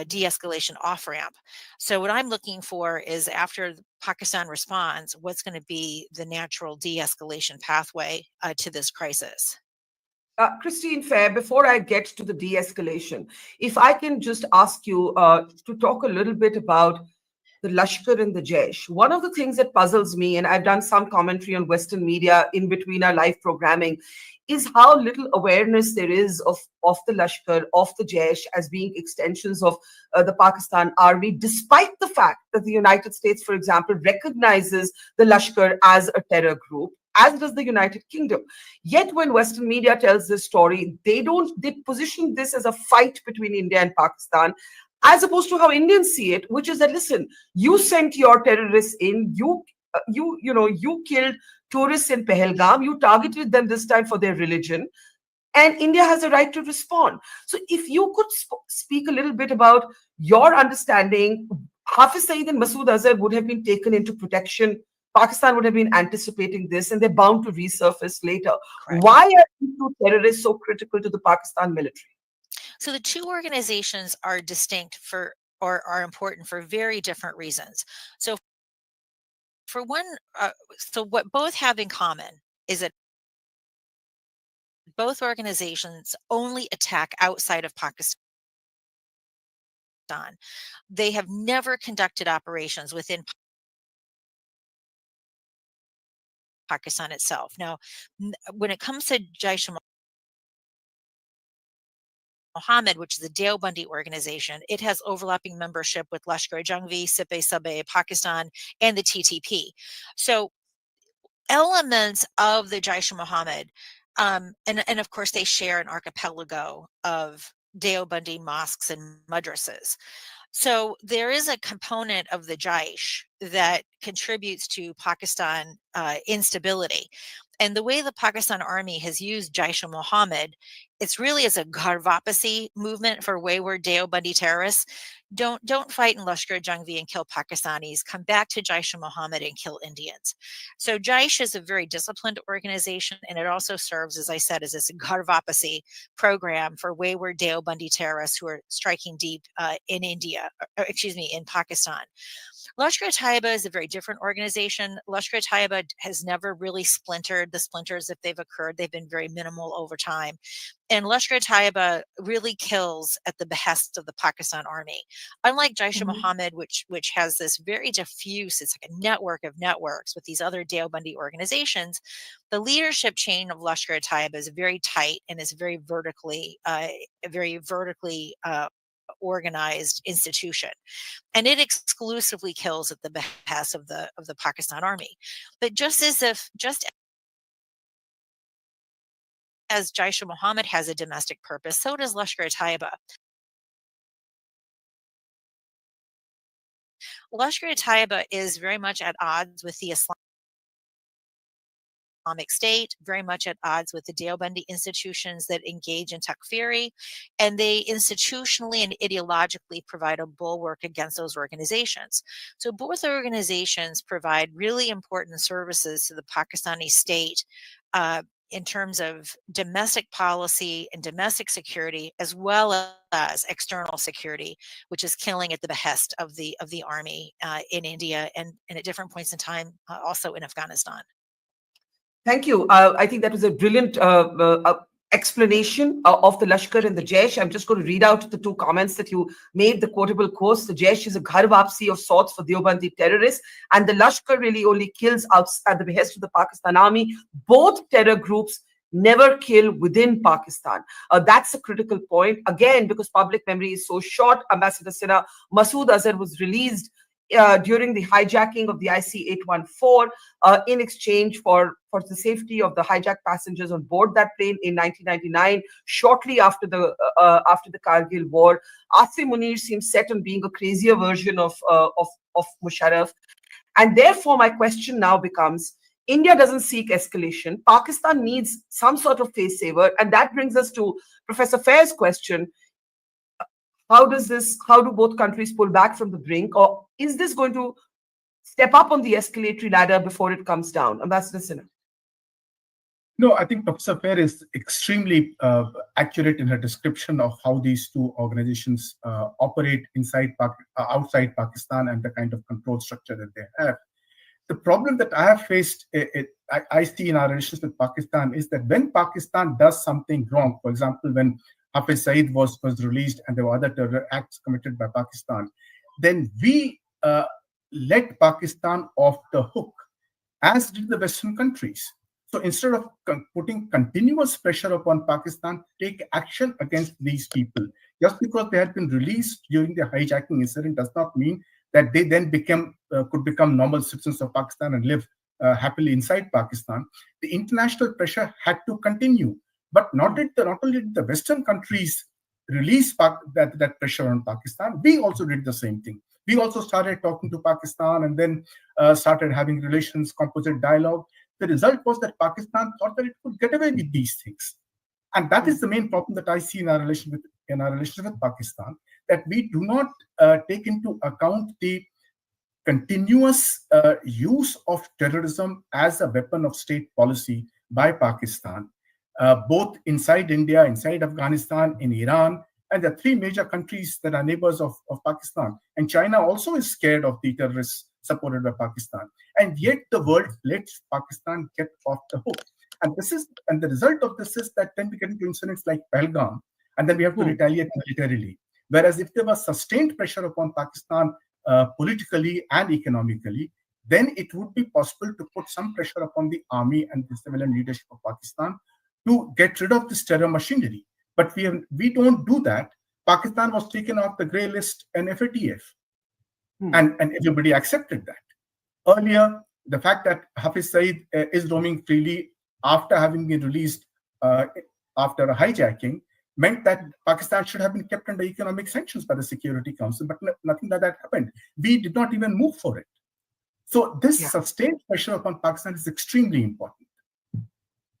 de-escalation off-ramp. So what I'm looking for is, after Pakistan responds, what's going to be the natural de-escalation pathway to this crisis? Christine Fair, before I get to the de-escalation, if I can just ask you to talk a little bit about the Lashkar and the Jaish. One of the things that puzzles me, and I've done some commentary on Western media in between our live programming, is how little awareness there is of the Lashkar, of the Jaish as being extensions of the Pakistan army, despite the fact that the United States, for example, recognizes the Lashkar as a terror group, as does the United Kingdom. Yet when Western media tells this story, they position this as a fight between India and Pakistan, as opposed to how Indians see it, which is that, listen, you sent your terrorists in, you killed tourists in Pahalgam, you targeted them this time for their religion, and India has a right to respond. So if you could speak a little bit about your understanding, Hafiz Saeed and Masood Azhar would have been taken into protection. Pakistan would have been anticipating this, and they're bound to resurface later. Correct. Why are these two terrorists so critical to the Pakistan military? So the two organizations are distinct or are important for very different reasons. So for one, so what both have in common is that both organizations only attack outside of Pakistan. They have never conducted operations within Pakistan itself. Now, when it comes to Jaish-e-Mohammed, which is a Deobandi organization, it has overlapping membership with Lashkar Jangvi, Sipe-Sabe, Pakistan, and the TTP. So elements of the Jaish-e-Mohammed, and of course they share an archipelago of Deobandi mosques and madrasas. So there is a component of the Jaish that contributes to Pakistan instability. And the way the Pakistan army has used Jaish-e-Mohammed, it's really as a Gharvapasi movement for wayward Deobandi terrorists. Don't fight in Lashkar Jangvi and kill Pakistanis. Come back to Jaish-e-Mohammed and kill Indians. So Jaish is a very disciplined organization, and it also serves, as I said, as this Gharvapasi program for wayward Deobandi terrorists who are striking deep in in Pakistan. Lashkar-e-Taiba is a very different organization. Lashkar-e-Taiba has never really splintered. The splinters, if they've occurred, they've been very minimal over time. And Lashkar-e-Taiba really kills at the behest of the Pakistan army. Unlike Jaish-e-Mohammed, which has this very diffuse, it's like a network of networks with these other Deobandi organizations, the leadership chain of Lashkar-e-Taiba is very tight and is very vertically organized institution, and it exclusively kills at the behest of the Pakistan army. But just as Jaish-e-Mohammed has a domestic purpose, so does Lashkar-e-Taiba. Lashkar-e-Taiba is very much at odds with the Islamic State, very much at odds with the Deobandi institutions that engage in takfiri, and they institutionally and ideologically provide a bulwark against those organizations. So both organizations provide really important services to the Pakistani state in terms of domestic policy and domestic security, as well as external security, which is killing at the behest of the army in India and at different points in time also in Afghanistan. Thank you. I think that was a brilliant explanation of the Lashkar and the Jaish. I'm just going to read out the two comments that you made, the quotable quotes. The Jaish is a Gharvapsi of sorts for Deobandi terrorists, and the Lashkar really only kills at the behest of the Pakistan army. Both terror groups never kill within Pakistan. That's a critical point. Again, because public memory is so short, Ambassador Sinha, Masood Azhar was released during the hijacking of the IC-814 in exchange for the safety of the hijacked passengers on board that plane in 1999, shortly after the Kargil war. Asim Munir seems set on being a crazier version of Musharraf. And therefore, my question now becomes, India doesn't seek escalation. Pakistan needs some sort of face saver. And that brings us to Professor Fair's question. How do both countries pull back from the brink, or is this going to step up on the escalatory ladder before it comes down? Ambassador Sinha. No, I think Professor Fair is extremely accurate in her description of how these two organizations operate outside Pakistan and the kind of control structure that they have. The problem that I have faced, I see in our relations with Pakistan, is that when Pakistan does something wrong, for example, when Hafiz Saeed was released and there were other terror acts committed by Pakistan, then we let Pakistan off the hook, as did the Western countries. So instead of putting continuous pressure upon Pakistan to take action against these people, just because they had been released during the hijacking incident does not mean that they then could become normal citizens of Pakistan and live happily inside Pakistan. The international pressure had to continue, but not only did the Western countries release that pressure on Pakistan, we also did the same thing. We also started talking to Pakistan and then started having relations, composite dialogue. The result was that Pakistan thought that it could get away with these things. And that is the main problem that I see in our relationship with Pakistan, that we do not take into account the continuous use of terrorism as a weapon of state policy by Pakistan, both inside India, inside Afghanistan, in Iran, and the three major countries that are neighbors of Pakistan. And China also is scared of the terrorists supported by Pakistan. And yet the world lets Pakistan get off the hook. And the result of this is that then we get into incidents like Pahalgam, and then we have to retaliate militarily. Whereas if there was sustained pressure upon Pakistan politically and economically, then it would be possible to put some pressure upon the army and the civilian leadership of Pakistan to get rid of this terror machinery. But we don't do that. Pakistan was taken off the grey list and FATF. And everybody accepted that. Earlier, the fact that Hafiz Saeed is roaming freely after having been released after a hijacking meant that Pakistan should have been kept under economic sanctions by the Security Council, but nothing like that happened. We did not even move for it. So this sustained pressure upon Pakistan is extremely important.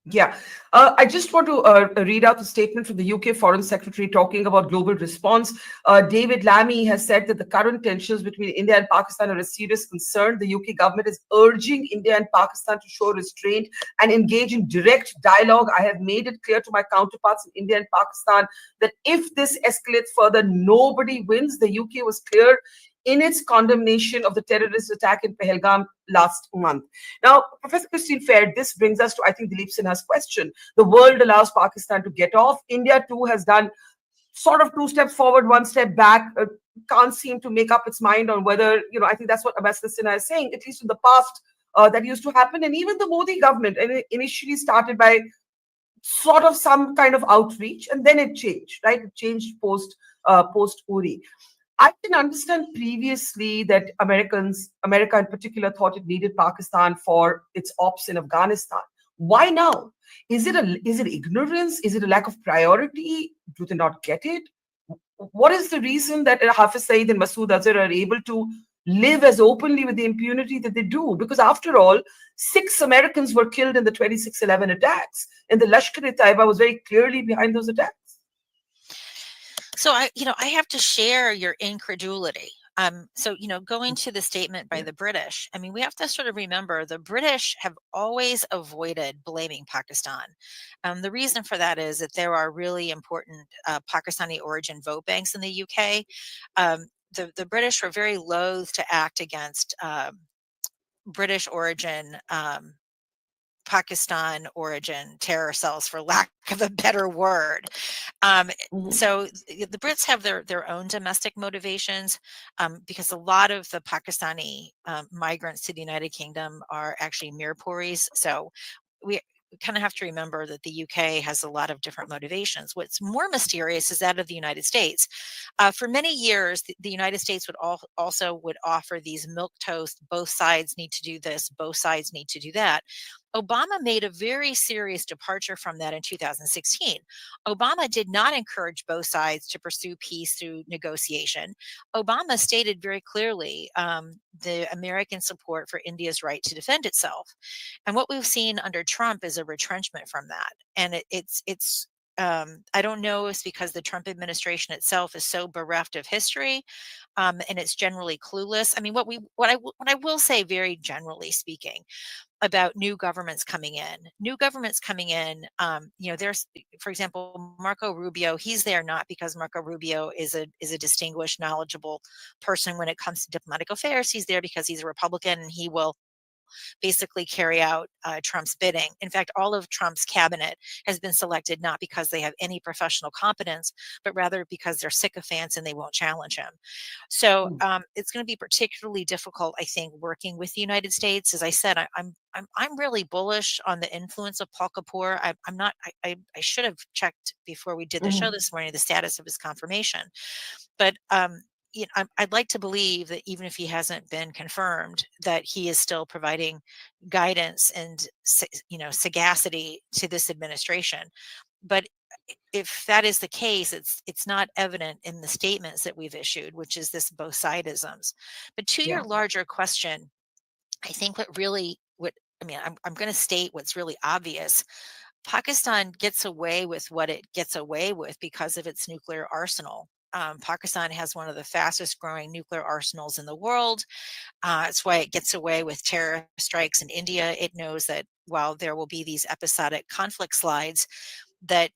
Yeah, I just want to read out the statement from the UK Foreign Secretary talking about global response. David Lammy has said that the current tensions between India and Pakistan are a serious concern. The UK government is urging India and Pakistan to show restraint and engage in direct dialogue. I have made it clear to my counterparts in India and Pakistan that if this escalates further, nobody wins. The UK was clear in its condemnation of the terrorist attack in Pahalgam last month. Now, Professor Christine Fair, this brings us to, I think, Dilip Sinha's question. The world allows Pakistan to get off. India, too, has done sort of 2 steps forward, 1 step back, can't seem to make up its mind on whether, I think that's what Ambassador Sinha is saying, at least in the past, that used to happen. And even the Modi government initially started by sort of some kind of outreach, and then it changed, right? It changed post Uri. I can understand previously that America in particular thought it needed Pakistan for its ops in Afghanistan. Why now? Is it ignorance? Is it a lack of priority? Do they not get it? What is the reason that Hafiz Saeed and Masood Azhar are able to live as openly with the impunity that they do? Because after all, 6 Americans were killed in the 26/11 attacks, and the Lashkar and Jaish was very clearly behind those attacks. So I have to share your incredulity. So going to the statement by the British, I mean, we have to sort of remember the British have always avoided blaming Pakistan. The reason for that is that there are really important Pakistani origin vote banks in the UK. The British were very loath to act against British origin Pakistan origin terror cells, for lack of a better word. So the Brits have their own domestic motivations, because a lot of the Pakistani migrants to the United Kingdom are actually Mirpuris. So we kind of have to remember that the UK has a lot of different motivations. What's more mysterious is that of the United States. For many years, the United States would also offer these milquetoast, both sides need to do this, both sides need to do that. Obama made a very serious departure from that in 2016. Obama did not encourage both sides to pursue peace through negotiation. Obama stated very clearly the American support for India's right to defend itself. And what we've seen under Trump is a retrenchment from that. And it's I don't know if it's because the Trump administration itself is so bereft of history, and it's generally clueless. I mean, what I will say, very generally speaking, about new governments coming in. New governments coming in, there's, for example, Marco Rubio. He's there not because Marco Rubio is a distinguished, knowledgeable person when it comes to diplomatic affairs. He's there because he's a Republican and he will basically carry out Trump's bidding. In fact, all of Trump's cabinet has been selected not because they have any professional competence, but rather because they're sycophants and they won't challenge him. So it's going to be particularly difficult, I think, working with the United States. As I said, I'm really bullish on the influence of Paul Kapoor. I'm not. I should have checked before we did the show this morning the status of his confirmation, but I'd like to believe that even if he hasn't been confirmed, that he is still providing guidance and sagacity to this administration. But if that is the case, it's not evident in the statements that we've issued, which is this both sidisms. But to your larger question, I think I'm going to state what's really obvious. Pakistan gets away with what it gets away with because of its nuclear arsenal. Pakistan has one of the fastest growing nuclear arsenals in the world. It's why it gets away with terror strikes in India. It knows that while there will be these episodic conflict slides, that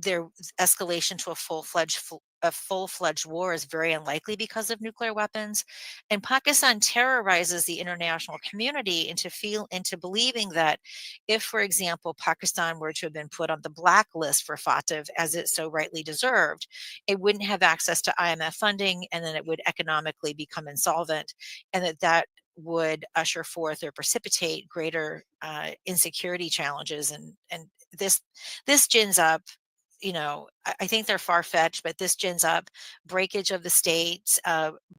their escalation to a full-fledged war is very unlikely because of nuclear weapons. And Pakistan terrorizes the international community into believing that if, for example, Pakistan were to have been put on the blacklist for FATF, as it so rightly deserved, it wouldn't have access to IMF funding, and then it would economically become insolvent, and that would usher forth or precipitate greater insecurity challenges. And this gins up, I think they're far-fetched, but this gins up breakage of the states,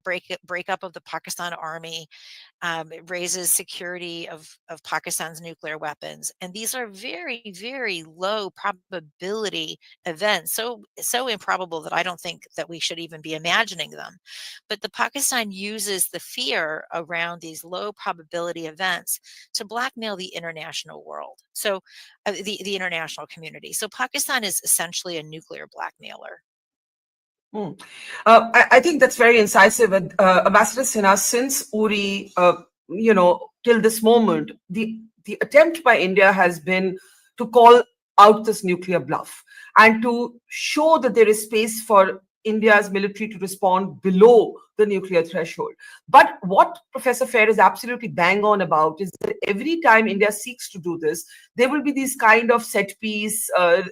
breakup of the Pakistan army. It raises security of Pakistan's nuclear weapons. And these are very, very low probability events, so improbable that I don't think that we should even be imagining them. But the Pakistan uses the fear around these low probability events to blackmail the international world. So the international community. So Pakistan is essentially a nuclear blackmailer. I think that's very incisive. Ambassador Sinha, since Uri, till this moment, the attempt by India has been to call out this nuclear bluff and to show that there is space for India's military to respond below the nuclear threshold. But what Professor Fair is absolutely bang on about is that every time India seeks to do this, there will be these kind of set piece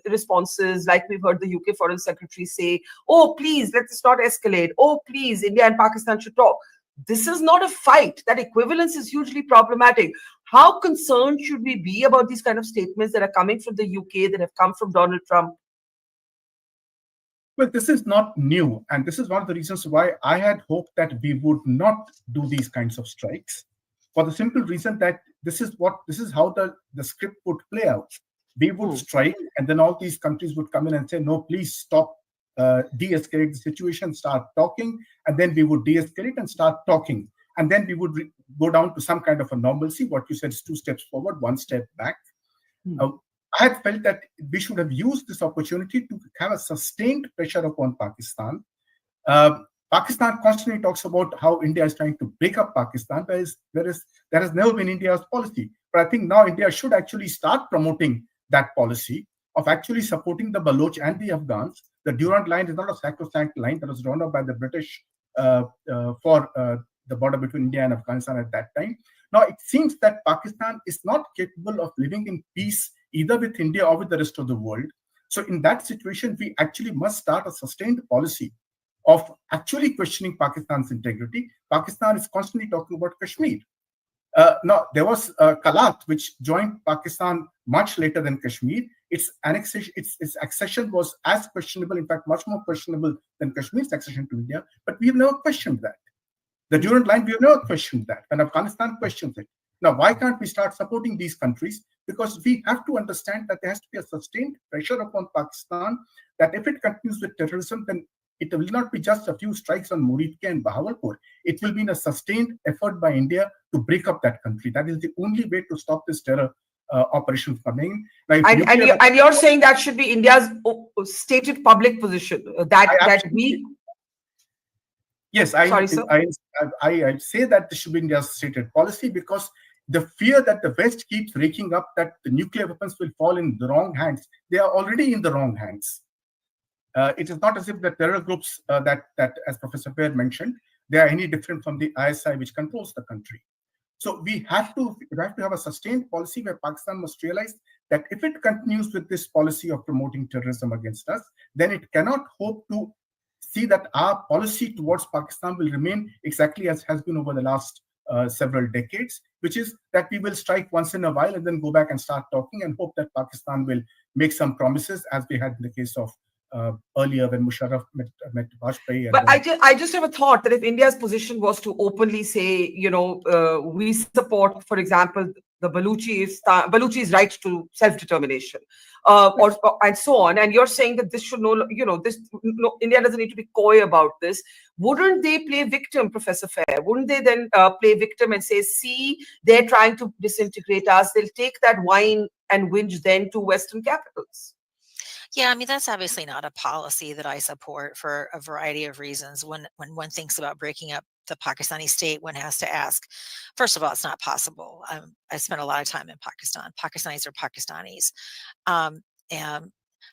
responses, like we've heard the UK Foreign Secretary say, oh, please, let's not escalate. Oh, please, India and Pakistan should talk. This is not a fight. That equivalence is hugely problematic. How concerned should we be about these kind of statements that are coming from the UK, that have come from Donald Trump? Well, this is not new, and this is one of the reasons why I had hoped that we would not do these kinds of strikes, for the simple reason that this is how the script would play out. We would strike, and then all these countries would come in and say, no, please stop, de-escalate the situation, start talking, and then we would de-escalate and start talking. And then we would go down to some kind of a normalcy. What you said is 2 steps forward, 1 step back. I had felt that we should have used this opportunity to have a sustained pressure upon Pakistan. Pakistan constantly talks about how India is trying to break up Pakistan. That has never been India's policy. But I think now India should actually start promoting that policy of actually supporting the Baloch and the Afghans. The Durand Line is not a sacrosanct line that was drawn up by the British for the border between India and Afghanistan at that time. Now, it seems that Pakistan is not capable of living in peace either with India or with the rest of the world. So in that situation, we actually must start a sustained policy of actually questioning Pakistan's integrity. Pakistan is constantly talking about Kashmir. Now, there was Kalat, which joined Pakistan much later than Kashmir. Its annexation, its accession was as questionable, in fact, much more questionable than Kashmir's accession to India. But we have never questioned that. The Durand Line, we have never questioned that, and Afghanistan questions it. Now, why can't we start supporting these countries? Because we have to understand that there has to be a sustained pressure upon Pakistan that if it continues with terrorism, then it will not be just a few strikes on Multi-pronged and Bahawalpur. It will be a sustained effort by India to break up that country. That is the only way to stop this terror operation coming. Now, and you're saying that should be India's stated public position that we. Yes, Sorry, sir. I say that this should be India's stated policy, because the fear that the West keeps raking up that the nuclear weapons will fall in the wrong hands, they are already in the wrong hands. It is not as if the terror groups that, as Professor Baer mentioned, they are any different from the ISI which controls the country. So we have to have a sustained policy where Pakistan must realize that if it continues with this policy of promoting terrorism against us, then it cannot hope to see that our policy towards Pakistan will remain exactly as has been over the last several decades, which is that we will strike once in a while and then go back and start talking and hope that Pakistan will make some promises, as we had in the case of earlier when Musharraf met Vajpayee. But I just have a thought that if India's position was to openly say, we support, for example, the Baluchis' right to self-determination, and so on, and you're saying that this should India doesn't need to be coy about this. Wouldn't they play victim, Professor Fair? Wouldn't they then play victim and say, see, they're trying to disintegrate us? They'll take that whine and whinge then to Western capitals. Yeah, I mean, that's obviously not a policy that I support for a variety of reasons. When one thinks about breaking up the Pakistani state, one has to ask, first of all, it's not possible. I spent a lot of time in Pakistan. Pakistanis are Pakistanis.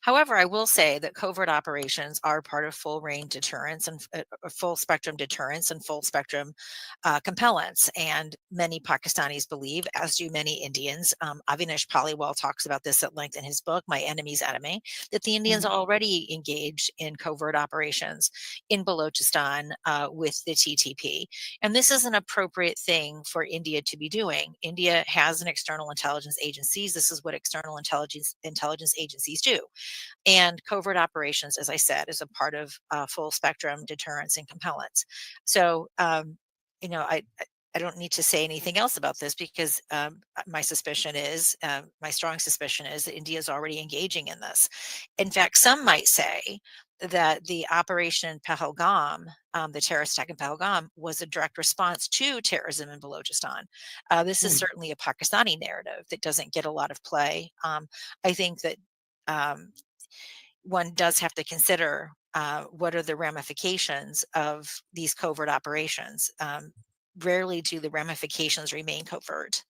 However, I will say that covert operations are part of full range deterrence and full spectrum deterrence and full spectrum compellence. And many Pakistanis believe, as do many Indians, Avinash Paliwal talks about this at length in his book, My Enemy's Enemy, that the Indians are already engaged in covert operations in Balochistan with the TTP. And this is an appropriate thing for India to be doing. India has an external intelligence agencies. This is what external intelligence agencies do. And covert operations, as I said, is a part of full spectrum deterrence and compellence. So, I don't need to say anything else about this, because my suspicion is, my strong suspicion is that India is already engaging in this. In fact, some might say that the operation in Pahalgam, the terrorist attack in Pahalgam, was a direct response to terrorism in Balochistan. This is certainly a Pakistani narrative that doesn't get a lot of play. I think that one does have to consider what are the ramifications of these covert operations. Rarely do the ramifications remain covert.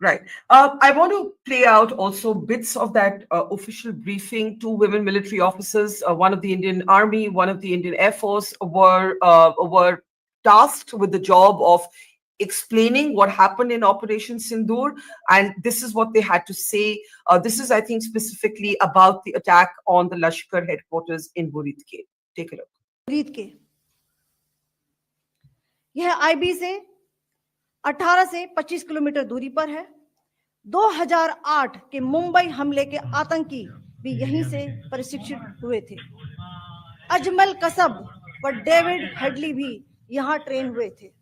Right. I want to play out also bits of that official briefing. 2 women military officers, one of the Indian Army, one of the Indian Air Force, were tasked with the job of explaining what happened in Operation Sindoor, and this is what they had to say. This is, I think, specifically about the attack on the Lashkar headquarters in Buridke. Take a look. Buridke. यह IB से 18 से 25 kilometre दूरी पर है। 2008 के मुंबई हमले के आतंकी भी यहीं से प्रशिक्षित हुए थे। अजमल कसब व डेविड हेडली भी यहां ट्रेन हुए थे।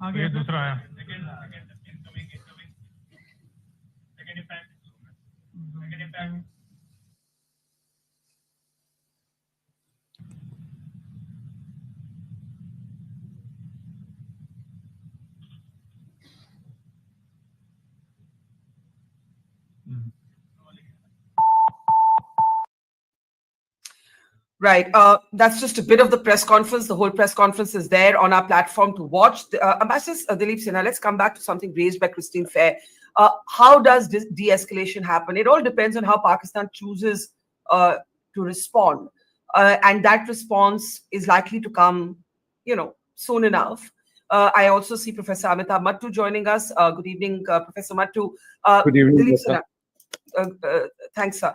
आगे दूसरा आया। Right. That's just a bit of the press conference. The whole press conference is there on our platform to watch. Ambassador Dilip Sinha, let's come back to something raised by Christine Fair. How does this de-escalation happen? It all depends on how Pakistan chooses to respond. And that response is likely to come, soon enough. I also see Professor Amitabh Mattu joining us. Good evening, Professor Mattu. Good evening, Dilip Sinha. Thanks, sir.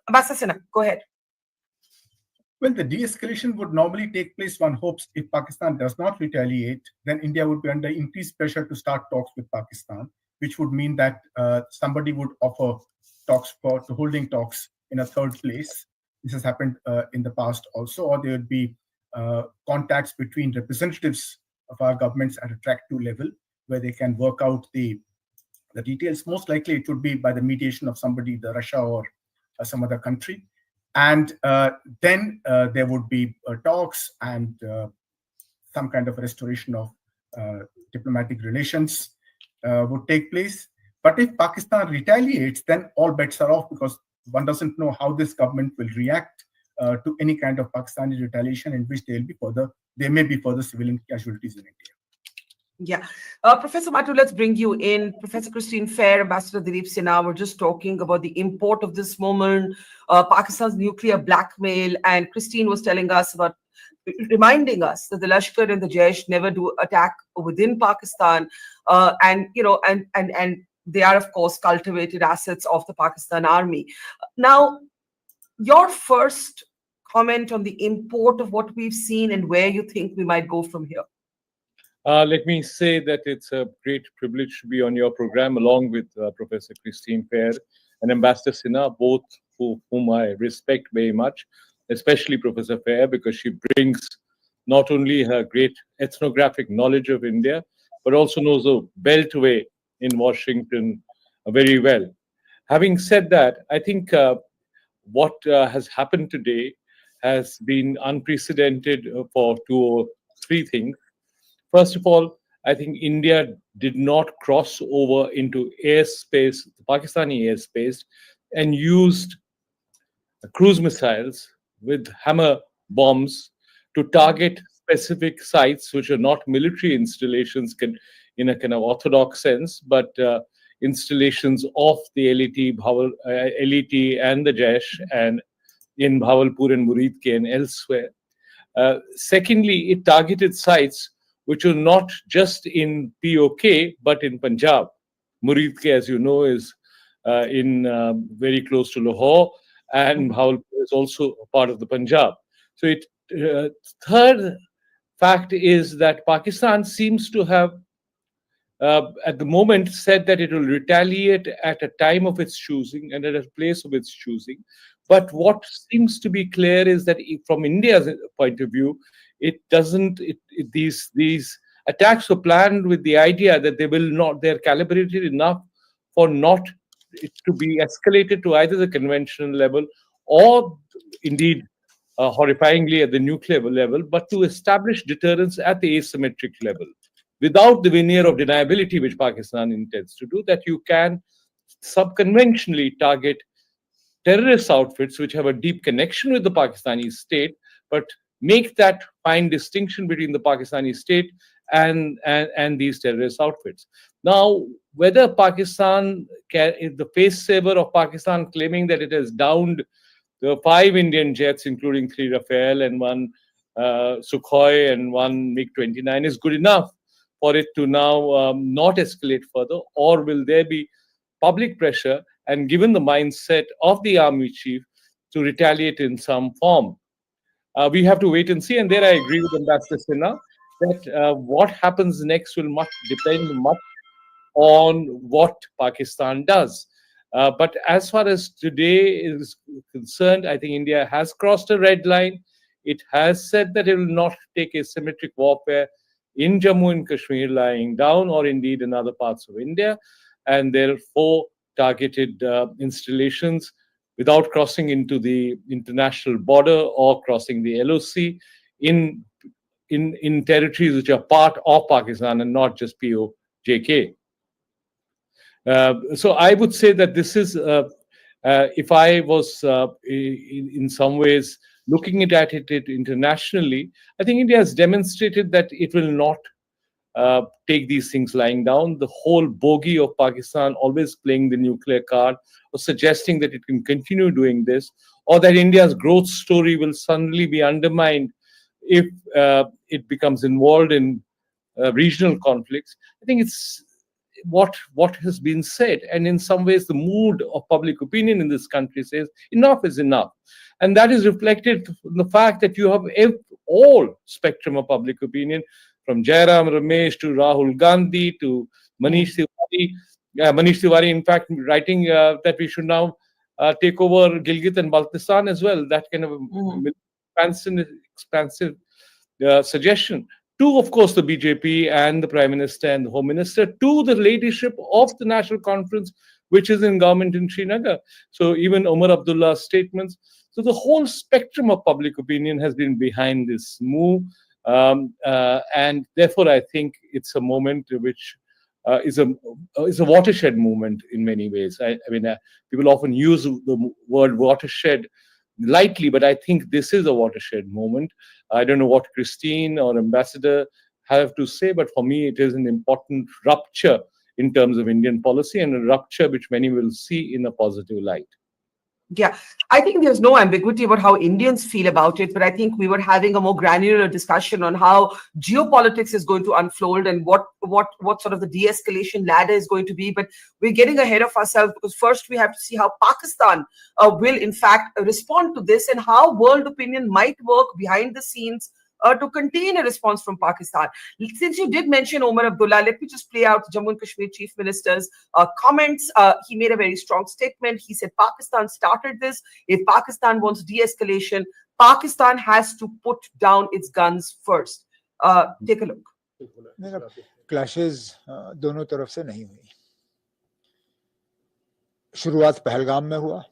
Ambassador Sinha, go ahead. Well, the de-escalation would normally take place, one hopes, if Pakistan does not retaliate, then India would be under increased pressure to start talks with Pakistan, which would mean that somebody would offer talks to holding talks in a third place. This has happened in the past also, or there would be contacts between representatives of our governments at a track 2 level, where they can work out the details. Most likely it would be by the mediation of somebody, the Russia or some other country. And then there would be talks and some kind of restoration of diplomatic relations would take place. But if Pakistan retaliates, then all bets are off, because one doesn't know how this government will react to any kind of Pakistani retaliation in which there may be further civilian casualties in India. Yeah. Professor Masood, let's bring you in. Professor Christine Fair, Ambassador Dilip Sinha were just talking about the import of this moment, Pakistan's nuclear blackmail, and Christine was telling us about, reminding us that the Lashkar and the Jaish never do attack within Pakistan, and they are, of course, cultivated assets of the Pakistan army. Now, your first comment on the import of what we've seen and where you think we might go from here. Let me say that it's a great privilege to be on your program along with Professor Christine Fair and Ambassador Sinha, both whom I respect very much, especially Professor Fair, because she brings not only her great ethnographic knowledge of India, but also knows the beltway in Washington very well. Having said that, I think what has happened today has been unprecedented for two or three things. First of all, I think India did not cross over into airspace, the Pakistani airspace, and used cruise missiles with hammer bombs to target specific sites which are not military installations in a kind of orthodox sense, but installations of the LET and the Jaish, and in Bahawalpur and Muridke and elsewhere. Secondly, it targeted sites which are not just in POK, but in Punjab. Muridke, as you know, is very close to Lahore, and Bahawalpur is also a part of the Punjab. So third fact is that Pakistan seems to have, at the moment, said that it will retaliate at a time of its choosing and at a place of its choosing. But what seems to be clear is that from India's point of view, it doesn't. These attacks were planned with the idea that they're calibrated enough for not it to be escalated to either the conventional level or indeed horrifyingly at the nuclear level, but to establish deterrence at the asymmetric level, without the veneer of deniability which Pakistan intends to do, that you can subconventionally target terrorist outfits which have a deep connection with the Pakistani state, but make that fine distinction between the Pakistani state and these terrorist outfits. Now, whether Pakistan, the face saver of Pakistan claiming that it has downed the 5 Indian jets, including 3 Rafale and 1 Sukhoi and 1 MiG-29, is good enough for it to now not escalate further, or will there be public pressure and given the mindset of the army chief to retaliate in some form? We have to wait and see, and there I agree with Ambassador Sinha that what happens next will depend much on what Pakistan does. But as far as today is concerned, I think India has crossed a red line. It has said that it will not take asymmetric warfare in Jammu and Kashmir lying down, or indeed in other parts of India, and therefore targeted installations without crossing into the international border or crossing the LOC in territories which are part of Pakistan and not just POJK. So I would say that this is, if I was in some ways looking at it internationally, I think India has demonstrated that it will not take these things lying down. The whole bogey of Pakistan always playing the nuclear card, or suggesting that it can continue doing this, or that India's growth story will suddenly be undermined if it becomes involved in regional conflicts. I think it's what has been said, and in some ways the mood of public opinion in this country says enough is enough, and that is reflected in the fact that you have all spectrum of public opinion, from Jairam Ramesh to Rahul Gandhi to Manish Tiwari. Manish Tiwari, in fact, writing that we should now take over Gilgit and Baltistan as well. That kind of expansive suggestion. To, of course, the BJP and the Prime Minister and the Home Minister, to the leadership of the National Conference, which is in government in Srinagar. So even Omar Abdullah's statements. So the whole spectrum of public opinion has been behind this move. And therefore, I think it's a moment which is a watershed moment in many ways. I mean, people often use the word watershed lightly, but I think this is a watershed moment. I don't know what Christine or Ambassador have to say, but for me, it is an important rupture in terms of Indian policy, and a rupture which many will see in a positive light. Yeah, I think there's no ambiguity about how Indians feel about it, but I think we were having a more granular discussion on how geopolitics is going to unfold and what sort of the de-escalation ladder is going to be. But we're getting ahead of ourselves, because first we have to see how Pakistan will in fact respond to this, and how world opinion might work behind the scenes to contain a response from Pakistan. Since you did mention Omar Abdullah, let me just play out Jammu and Kashmir Chief Minister's comments. He made a very strong statement. He said Pakistan started this. If Pakistan wants de-escalation, Pakistan has to put down its guns first. Take a look. Clashes दोनों तरफ से नहीं हुई. शुरुआत पहलगाम में हुआ,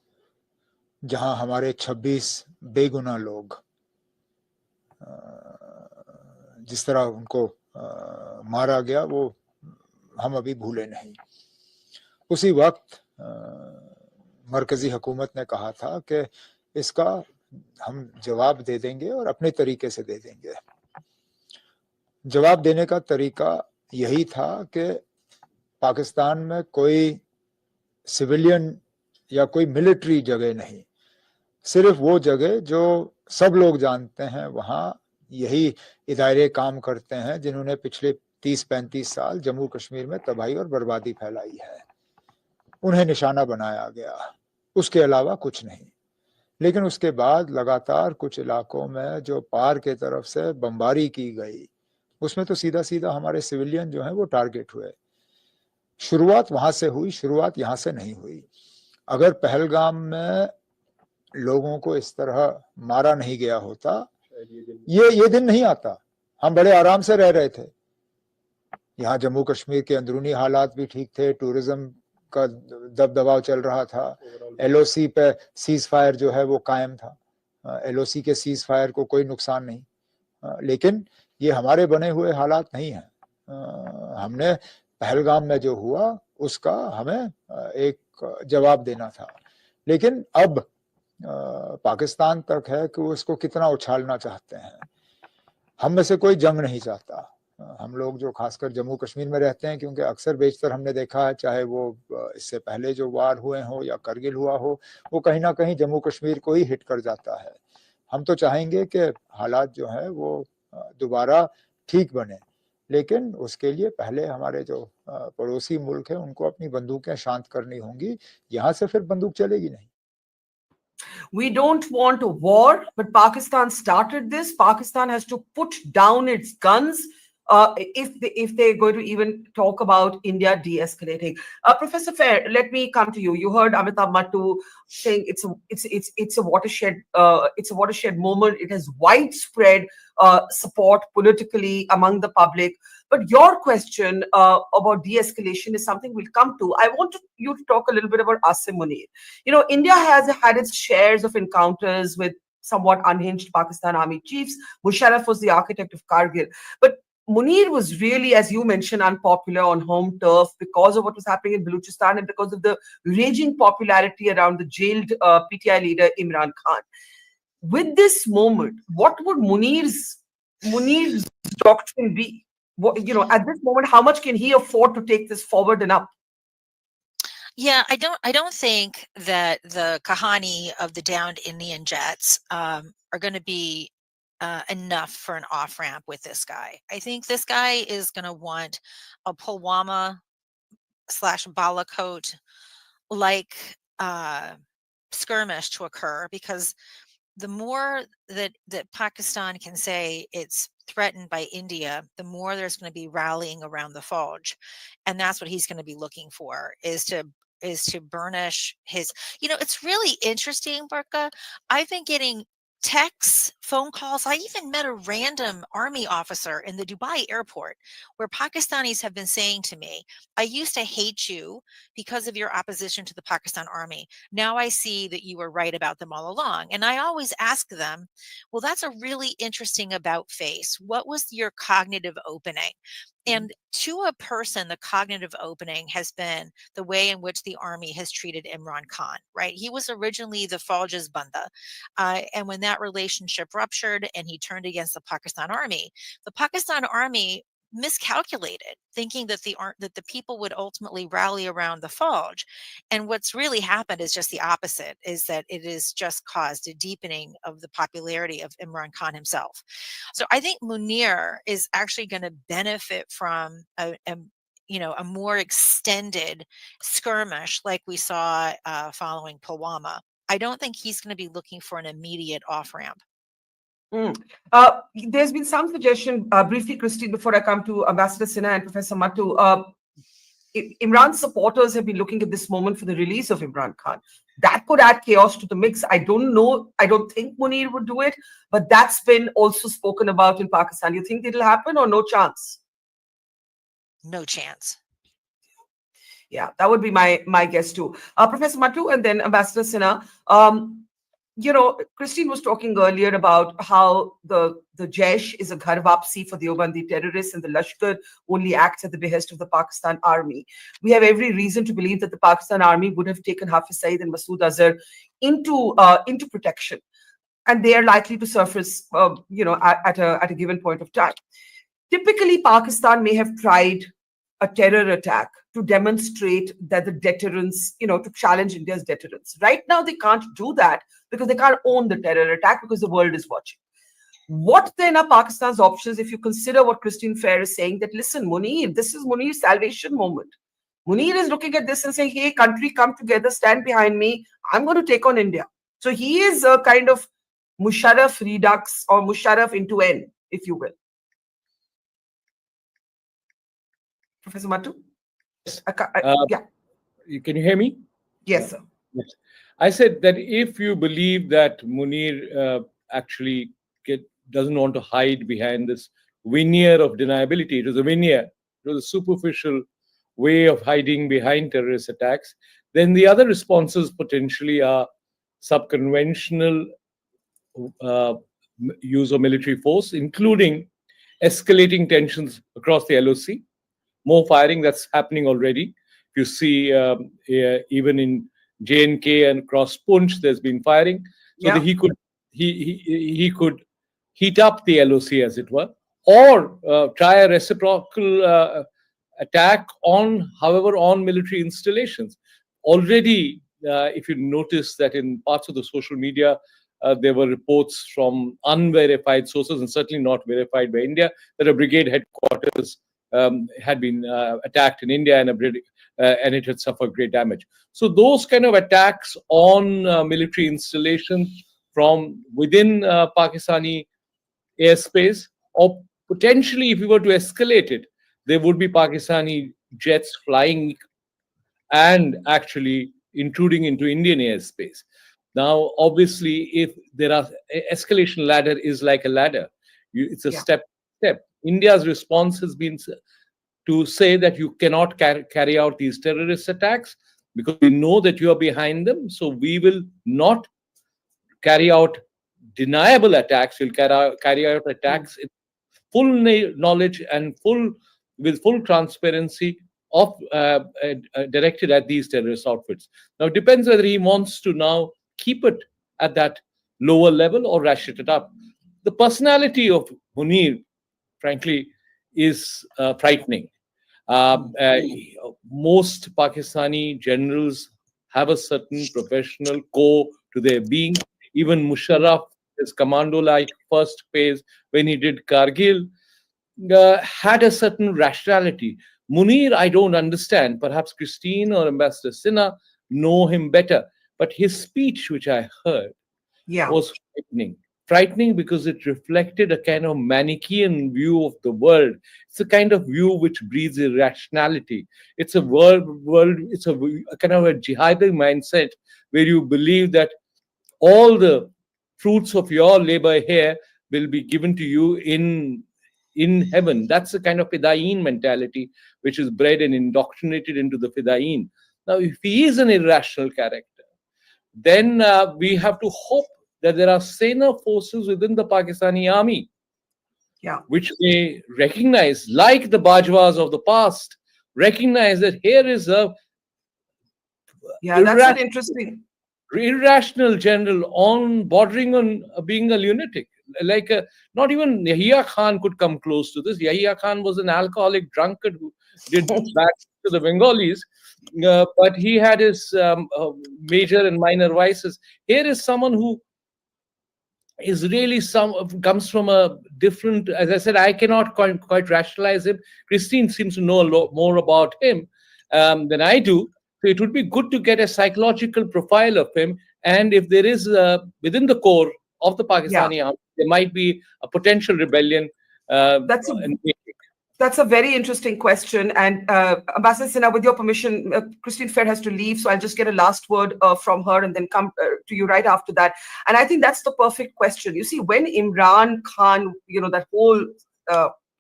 जहां हमारे 26 बेगुनाह लोग जिस तरह उनको मारा गया वो हम अभी भूले नहीं. उसी वक्त मरकजी हुकूमत ने कहा था कि इसका हम जवाब दे देंगे और अपने तरीके से दे देंगे. जवाब देने का तरीका यही था कि पाकिस्तान में कोई सिविलियन या कोई मिलिट्री जगह नहीं, सिर्फ वो जगह जो सब लोग जानते हैं वहाँ यही इदारे काम करते हैं जिन्होंने पिछले 30-35 साल जम्मू कश्मीर में तबाही और बर्बादी फैलाई है. उन्हें निशाना बनाया गया, उसके अलावा कुछ नहीं. लेकिन उसके बाद लगातार कुछ इलाकों में जो पार के तरफ से बमबारी की गई, उसमें तो सीधा सीधा हमारे सिविलियन जो हैं वो टारगेट हुए. शुरुआत वहां से हुई, शुरुआत यहाँ से नहीं हुई. अगर पहलगाम में लोगों को इस तरह मारा नहीं गया होता, ये दिन नहीं आता. हम बड़े आराम से रह रहे थे. यहाँ जम्मू कश्मीर के अंदरूनी हालात भी ठीक थे, टूरिज्म का दबदबाव चल रहा था, एलओसी पे सीज फायर जो है वो कायम था, एलओसी के सीज फायर को कोई नुकसान नहीं. लेकिन ये हमारे बने हुए हालात नहीं हैं. हमने पहलगाम में जो हुआ उसका हमें एक जवाब देना था. लेकिन अब पाकिस्तान तक है कि वो इसको कितना उछालना चाहते हैं. हम में से कोई जंग नहीं चाहता. हम लोग जो खासकर जम्मू कश्मीर में रहते हैं, क्योंकि अक्सर बेशतर हमने देखा है, चाहे वो इससे पहले जो वार हुए हो या करगिल हुआ हो, वो कहीं ना कहीं जम्मू कश्मीर को ही हिट कर जाता है. हम तो चाहेंगे कि हालात जो है वो दोबारा ठीक बने, लेकिन उसके लिए पहले हमारे जो पड़ोसी मुल्क है उनको अपनी बंदूकें शांत करनी होंगी. यहाँ से फिर बंदूक चलेगी नहीं. We don't want a war, but Pakistan started this. Pakistan has to put down its guns if they're going to even talk about India de-escalating. Professor Fair, let me come to you. You heard Amitabh Mattu saying it's a watershed moment. It has widespread support politically among the public. But your question about de-escalation is something we'll come to. I want you to talk a little bit about Asim Munir. You know, India has had its shares of encounters with somewhat unhinged Pakistan army chiefs. Musharraf was the architect of Kargil. But Munir was really, as you mentioned, unpopular on home turf because of what was happening in Baluchistan and because of the raging popularity around the jailed PTI leader Imran Khan. With this moment, what would Munir's doctrine be? What, you know, at this moment, how much can he afford to take this forward and up? Yeah, I don't think that the kahani of the downed Indian jets are going to be enough for an off ramp with this guy. I think this guy is going to want a Pulwama / Balakot like skirmish to occur, because the more that Pakistan can say it's threatened by India, the more there's going to be rallying around the Fauj, and that's what he's going to be looking for, is to burnish his. You know, it's really interesting, Barkha. I've been getting texts, phone calls. I even met a random army officer in the Dubai airport where Pakistanis have been saying to me, I used to hate you because of your opposition to the Pakistan army. Now I see that you were right about them all along. And I always ask them, well, that's a really interesting about face. What was your cognitive opening? And to a person, the cognitive opening has been the way in which the army has treated Imran Khan, right? He was originally the Fauja's Banda. And when that relationship ruptured and he turned against the Pakistan army miscalculated, thinking that the people would ultimately rally around the Fauj. And what's really happened is just the opposite, is that it has just caused a deepening of the popularity of Imran Khan himself. So I think Munir is actually going to benefit from a more extended skirmish like we saw following Pulwama. I don't think he's going to be looking for an immediate off-ramp. There's been some suggestion, briefly, Christine, before I come to Ambassador Sinha and Professor Mattu. Imran's supporters have been looking at this moment for the release of Imran Khan. That could add chaos to the mix. I don't know. I don't think Munir would do it, but that's been also spoken about in Pakistan. You think it'll happen or no chance? No chance. Yeah, that would be my guess too. Professor Mattu and then Ambassador Sinha. Christine was talking earlier about how the Jaish is a ghar wapsi for Deobandi terrorists and the Lashkar only acts at the behest of the Pakistan army. We have every reason to believe that the Pakistan army would have taken Hafiz Saeed and Masood Azhar into protection, and they are likely to surface, at a given point of time. Typically, Pakistan may have tried a terror attack to demonstrate that the deterrence, to challenge India's deterrence. Right now, they can't do that because they can't own the terror attack because the world is watching. What then are Pakistan's options if you consider what Christine Fair is saying, that listen, Munir, this is Munir's salvation moment. Munir is looking at this and saying, hey, country, come together, stand behind me. I'm going to take on India. So he is a kind of Musharraf redux or Musharraf into N, if you will. Professor Mattu? Yes. Yeah. Can you hear me? Yes, sir. Yes. I said that if you believe that Munir actually doesn't want to hide behind this veneer of deniability, it was a veneer, it was a superficial way of hiding behind terrorist attacks, then the other responses potentially are subconventional use of military force, including escalating tensions across the LOC. More firing that's happening already. You see, even in J&K and across Punch, there's been firing. So that he could heat up the LOC, as it were, or try a reciprocal attack on military installations. Already, if you notice that in parts of the social media, there were reports from unverified sources, and certainly not verified by India, that a brigade headquarters had been attacked in India, and it had suffered great damage. So those kind of attacks on military installations from within Pakistani airspace, or potentially if we were to escalate it, there would be Pakistani jets flying and actually intruding into Indian airspace. Now, obviously, if there are escalation ladder is like a ladder. It's a step. India's response has been to say that you cannot carry out these terrorist attacks because we know that you are behind them. So we will not carry out deniable attacks. We'll carry out attacks in full knowledge and with full transparency of directed at these terrorist outfits. Now, it depends whether he wants to now keep it at that lower level or ratchet it up. The personality of Munir, frankly, is frightening. Most Pakistani generals have a certain professional core to their being. Even Musharraf, his commando-like first phase when he did Kargil, had a certain rationality. Munir, I don't understand. Perhaps Christine or Ambassador Sinha know him better. But his speech, which I heard, was frightening. Frightening because it reflected a kind of Manichaean view of the world. It's a kind of view which breeds irrationality. It's a it's a kind of a jihadi mindset where you believe that all the fruits of your labor here will be given to you in heaven. That's the kind of Fidain mentality which is bred and indoctrinated into the Fidain. Now, if he is an irrational character, then we have to hope that there are saner forces within the Pakistani army, which may recognize, like the Bajwas of the past, recognize that here is a that's an interesting, irrational general bordering on being a lunatic. Like not even Yahya Khan could come close to this. Yahya Khan was an alcoholic drunkard who did bad to the Bengalis, but he had his major and minor vices. Here is someone who is really comes from a different, as I said, I cannot quite rationalize him. Christine seems to know a lot more about him than I do. So it would be good to get a psychological profile of him. And if there is within the core of the Pakistani army, there might be a potential rebellion. That's a very interesting question. And Ambassador Sinha, with your permission, Christine Fair has to leave. So I'll just get a last word from her and then come to you right after that. And I think that's the perfect question. You see, when Imran Khan, that whole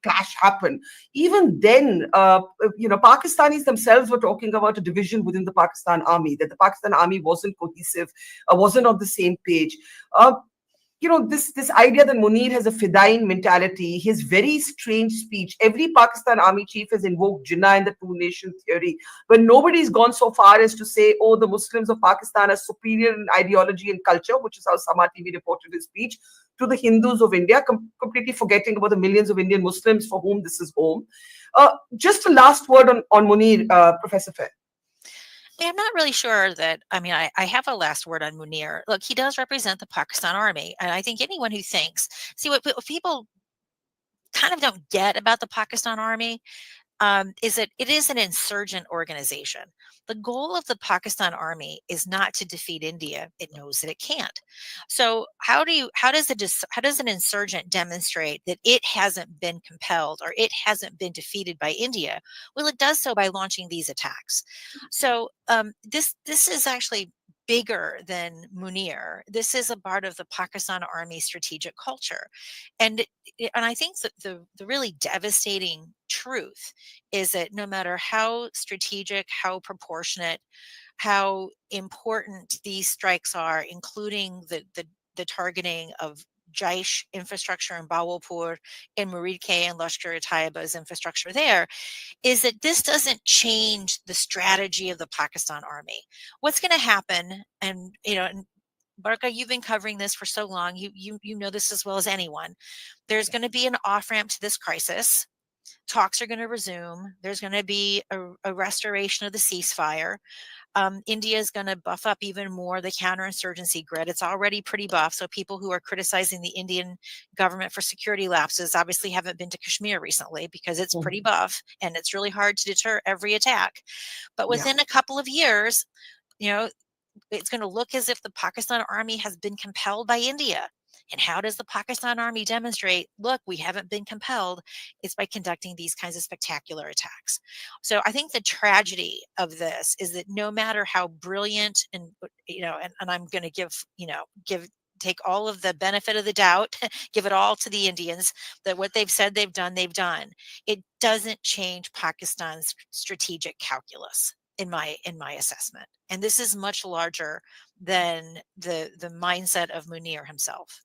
clash happened, even then, Pakistanis themselves were talking about a division within the Pakistan army, that the Pakistan army wasn't cohesive, wasn't on the same page. This idea that Munir has a Fidain mentality, his very strange speech. Every Pakistan army chief has invoked Jinnah in the two-nation theory, but nobody's gone so far as to say, oh, the Muslims of Pakistan are superior in ideology and culture, which is how Sama TV reported his speech, to the Hindus of India, completely forgetting about the millions of Indian Muslims for whom this is home. Just a last word on Munir, Professor Fair. I'm not really sure that, I have a last word on Munir. Look, he does represent the Pakistan army. And I think anyone who thinks, what people kind of don't get about the Pakistan army is that it is an insurgent organization. The goal of the Pakistan army is not to defeat India. It knows that it can't. So how does an insurgent demonstrate that it hasn't been compelled or it hasn't been defeated by India? Well, it does so by launching these attacks. So this is actually bigger than Munir. This is a part of the Pakistan army strategic culture. And I think that the really devastating truth is that no matter how strategic, how proportionate, how important these strikes are, including the targeting of Jaish infrastructure in Bahawalpur, in Murid and Lashkar and Jaish infrastructure there, is that this doesn't change the strategy of the Pakistan army. What's going to happen, and Barkha, you've been covering this for so long, you know this as well as anyone. There's going to be an off-ramp to this crisis. Talks are going to resume. There's going to be a restoration of the ceasefire. India is going to buff up even more the counterinsurgency grid. It's already pretty buff. So people who are criticizing the Indian government for security lapses obviously haven't been to Kashmir recently because it's pretty buff and it's really hard to deter every attack. But within a couple of years, it's going to look as if the Pakistan army has been compelled by India. And how does the Pakistan army demonstrate, look, we haven't been compelled? It's by conducting these kinds of spectacular attacks. So I think the tragedy of this is that no matter how brilliant and I'm going to take all of the benefit of the doubt, give it all to the Indians, that what they've said they've done. It doesn't change Pakistan's strategic calculus. In my assessment. And this is much larger than the mindset of Munir himself.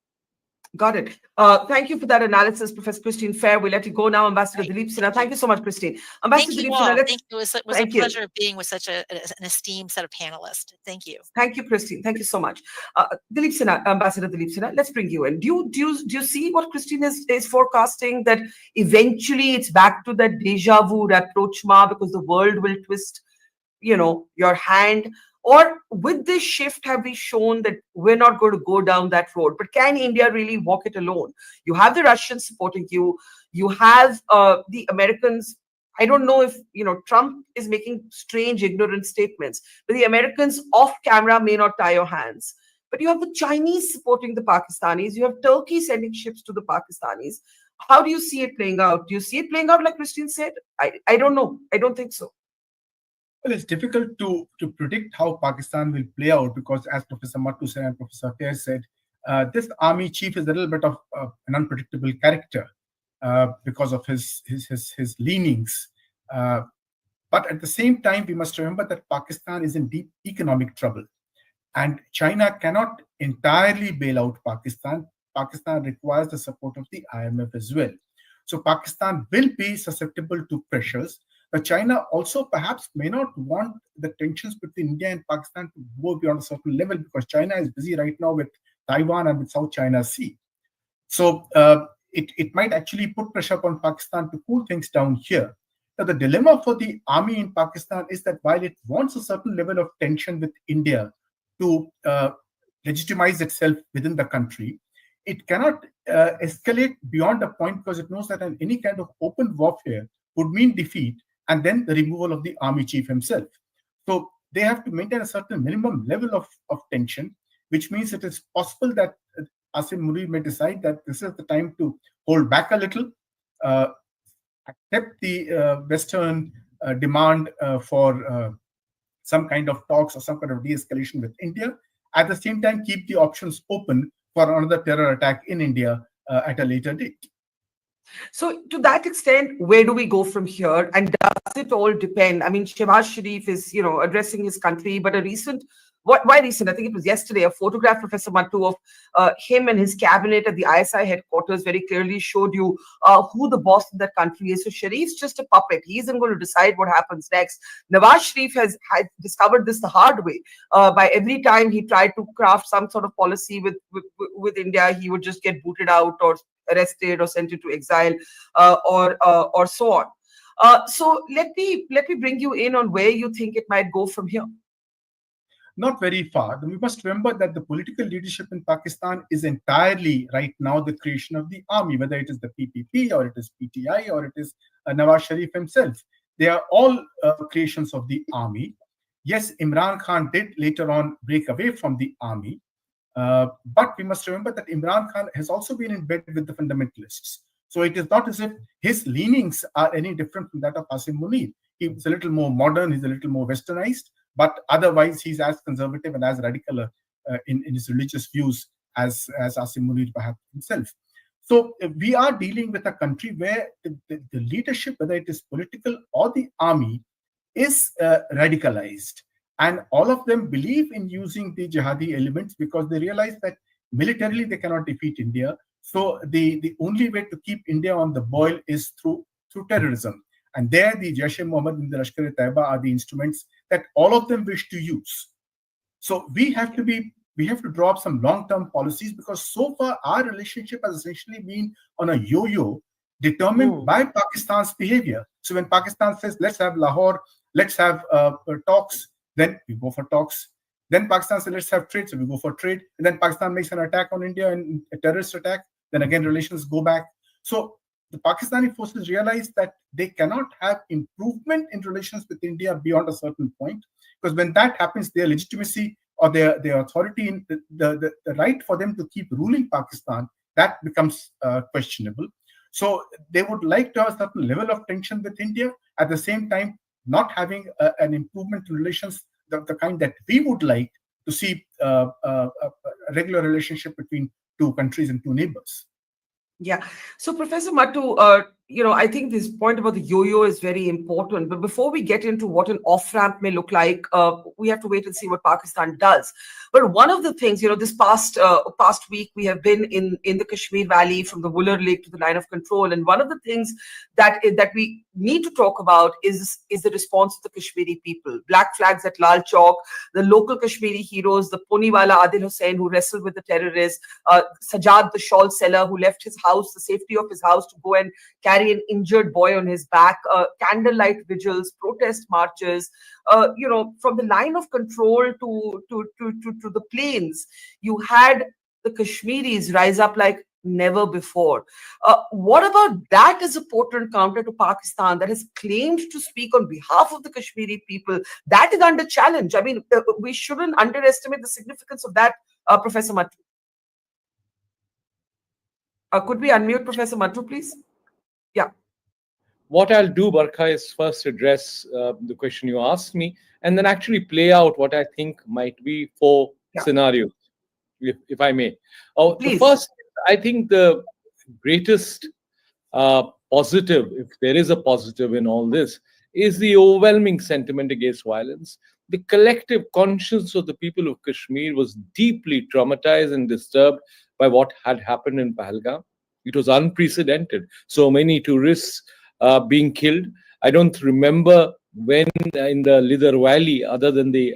Got it. Thank you for that analysis, Professor Christine Fair. We'll let you go now, Ambassador Dilip Sinha. Thank you so much, Christine. Ambassador Thank you Dilip all. Sinha, Thank you. It was a pleasure being with such an esteemed set of panelists. Thank you. Thank you, Christine. Thank you so much. Dilip Sinha, Ambassador Dilip Sinha, let's bring you in. Do you see what Christine is forecasting, that eventually it's back to that deja vu rapprochement because the world will twist your hand? Or with this shift, have we shown that we're not going to go down that road? But can India really walk it alone? You have the Russians supporting you. You have the Americans. I don't know if, Trump is making strange, ignorant statements, but the Americans off camera may not tie your hands. But you have the Chinese supporting the Pakistanis. You have Turkey sending ships to the Pakistanis. How do you see it playing out? Do you see it playing out like Christine said? I don't know. I don't think so. Well, it's difficult to predict how Pakistan will play out because, as Professor Mattu said and Professor Fair said, this army chief is a little bit of an unpredictable character because of his leanings. But at the same time, we must remember that Pakistan is in deep economic trouble. And China cannot entirely bail out Pakistan. Pakistan requires the support of the IMF as well. So Pakistan will be susceptible to pressures. But China also perhaps may not want the tensions between India and Pakistan to go beyond a certain level, because China is busy right now with Taiwan and with South China Sea. So it might actually put pressure upon Pakistan to cool things down here. Now, the dilemma for the army in Pakistan is that while it wants a certain level of tension with India to legitimize itself within the country, it cannot escalate beyond a point, because it knows that any kind of open warfare would mean defeat and then the removal of the army chief himself. So they have to maintain a certain minimum level of tension, which means it is possible that Asim Munir may decide that this is the time to hold back a little, accept the Western demand for some kind of talks or some kind of de-escalation with India. At the same time, keep the options open for another terror attack in India at a later date. So to that extent, where do we go from here? And does it all depend? I mean, Shehbaz Sharif is, addressing his country, but why recent? I think it was yesterday, a photograph, Professor Mattu, of him and his cabinet at the ISI headquarters very clearly showed you who the boss of that country is. So Sharif's just a puppet. He isn't going to decide what happens next. Nawaz Sharif has discovered this the hard way. By every time he tried to craft some sort of policy with India, he would just get booted out or arrested or sent into exile or so on. So let me bring you in on where you think it might go from here. Not very far. We must remember that the political leadership in Pakistan is entirely right now the creation of the army, whether it is the PPP or it is PTI or it is Nawaz Sharif himself. They are all creations of the army. Yes, Imran Khan did later on break away from the army, but we must remember that Imran Khan has also been in bed with the fundamentalists. So it is not as if his leanings are any different from that of Asim Munir. He's a little more modern, he's a little more westernized, but otherwise he's as conservative and as radical in his religious views as Asim Munir perhaps himself. So we are dealing with a country where the leadership, whether it is political or the army, is radicalized. And all of them believe in using the jihadi elements because they realize that militarily they cannot defeat India. So the only way to keep India on the boil is through terrorism. And there the Jaish-e-Mohammed and the Lashkar and Jaish are the instruments that all of them wish to use. So we have to draw up some long-term policies, because so far our relationship has essentially been on a yo-yo determined by Pakistan's behavior. So when Pakistan says, let's have Lahore, let's have talks, then we go for talks. Then Pakistan says, let's have trade, so we go for trade. And then Pakistan makes an attack on India, and a terrorist attack, then again relations go back. So the Pakistani forces realize that they cannot have improvement in relations with India beyond a certain point, because when that happens, their legitimacy or their authority, in the right for them to keep ruling Pakistan, that becomes questionable. So they would like to have a certain level of tension with India, at the same time not having an improvement in relations the kind that we would like to see a regular relationship between two countries and two neighbors. Yeah. So, Professor Mattu, I think this point about the yo-yo is very important. But before we get into what an off-ramp may look like, we have to wait and see what Pakistan does. But one of the things, this past week, we have been in the Kashmir Valley, from the Wooler Lake to the line of control. And one of the things that we need to talk about is the response of the Kashmiri people. Black flags at Lal Chowk, the local Kashmiri heroes, the Poniwala Adil Hussain who wrestled with the terrorists, Sajjad the shawl seller who left his house, the safety of his house, to go and carry an injured boy on his back, candlelight vigils, protest marches, from the line of control to the plains. You had the Kashmiris rise up like never before. What about that as a potent counter to Pakistan that has claimed to speak on behalf of the Kashmiri people? That is under challenge. I mean, we shouldn't underestimate the significance of that, Professor Mattu. Could we unmute Professor Mattu, please? Yeah. What I'll do, Barkha, is first address the question you asked me, and then actually play out what I think might be four scenarios. if I may. The Please. first, I think the greatest positive, if there is a positive in all this, is the overwhelming sentiment against violence. The collective conscience of the people of Kashmir was deeply traumatized and disturbed by what had happened in Pahalgam. It was unprecedented. So many tourists being killed. I don't remember when in the Lidar Valley, other than the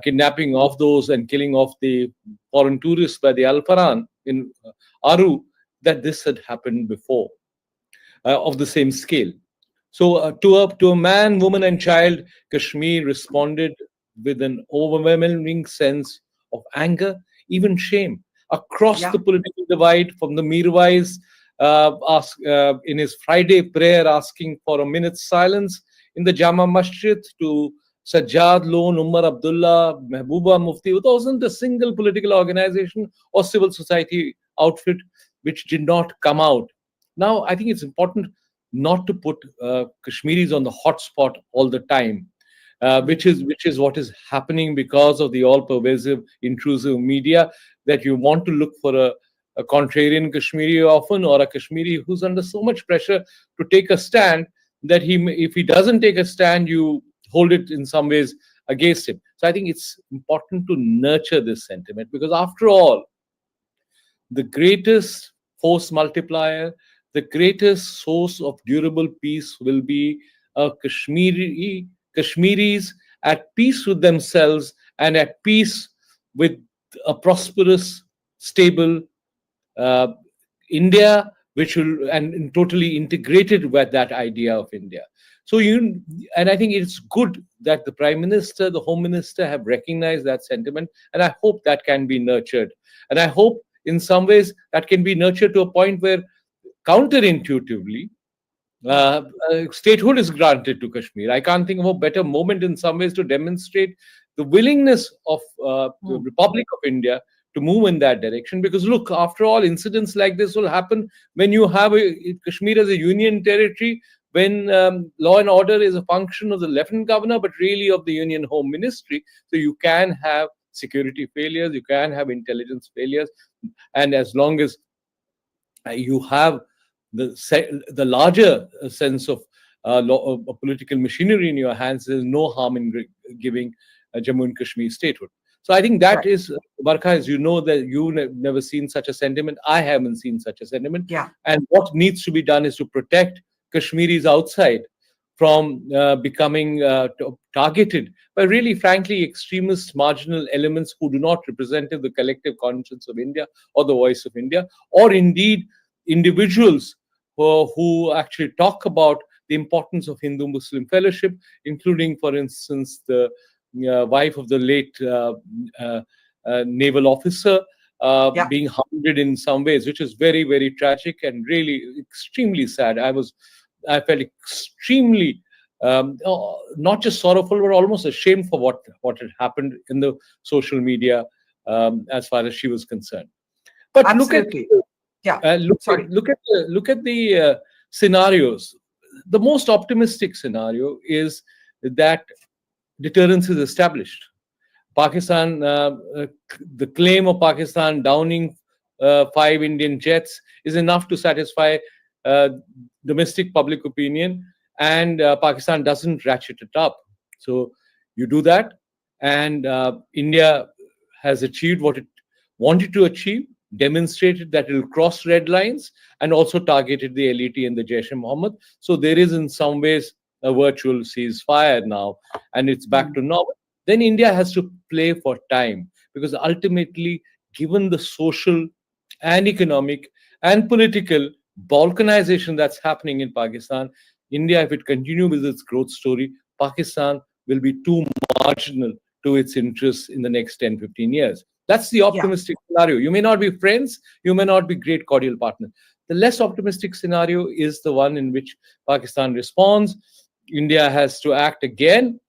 kidnapping of those and killing of the foreign tourists by the Al Faran in Aru, that this had happened before of the same scale. So to a man, woman and child, Kashmir responded with an overwhelming sense of anger, even shame, across the political divide, from the Mirwais in his Friday prayer asking for a minute's silence in the Jama Masjid, to Sajjad Lone, Umar Abdullah, Mehbooba Mufti. It wasn't a single political organization or civil society outfit which did not come out. Now, I think it's important not to put Kashmiris on the hot spot all the time, which is what is happening because of the all-pervasive, intrusive media, that you want to look for a contrarian Kashmiri often, or a Kashmiri who's under so much pressure to take a stand that if he doesn't take a stand, you hold it in some ways against him. So I think it's important to nurture this sentiment, because after all, the greatest force multiplier, the greatest source of durable peace will be Kashmiris at peace with themselves and at peace with a prosperous, stable India, which will and totally integrated with that idea of India. So and I think it's good that the Prime Minister, the Home Minister have recognized that sentiment, and I hope that can be nurtured. And I hope in some ways that can be nurtured to a point where counterintuitively, statehood is granted to Kashmir. I can't think of a better moment in some ways to demonstrate the willingness of the Republic of India to move in that direction. Because look, after all, incidents like this will happen when you have Kashmir as a union territory, when law and order is a function of the Lieutenant Governor, but really of the Union Home Ministry. So you can have security failures, you can have intelligence failures, and as long as you have the larger sense of political machinery in your hands, there's no harm in giving Jammu and Kashmir statehood. So I think that is, Barkha, as you know, that you've never seen such a sentiment. I haven't seen such a sentiment. Yeah. And what needs to be done is to protect Kashmiris outside from becoming targeted by really, frankly, extremist marginal elements who do not represent the collective conscience of India or the voice of India, or indeed individuals who actually talk about the importance of Hindu-Muslim fellowship, including, for instance, the wife of the late naval officer being hounded in some ways, which is very, very tragic and really extremely sad. I felt extremely not just sorrowful, but almost ashamed for what had happened in the social media as far as she was concerned. But absolutely. Look at the scenarios. The most optimistic scenario is that deterrence is established. Pakistan, the claim of Pakistan downing 5 Indian jets is enough to satisfy domestic public opinion, and Pakistan doesn't ratchet it up. So you do that, and India has achieved what it wanted to achieve, demonstrated that it will cross red lines, and also targeted the elite and the Jaish-e-Mohammed. So there is in some ways a virtual ceasefire now, and it's back to normal. Then India has to play for time, because ultimately, given the social and economic and political balkanization that's happening in Pakistan, India, if it continues with its growth story, Pakistan will be too marginal to its interests in the next 10, 15 years. That's the optimistic scenario. You may not be friends, you may not be great cordial partners. The less optimistic scenario is the one in which Pakistan responds. India has to act again.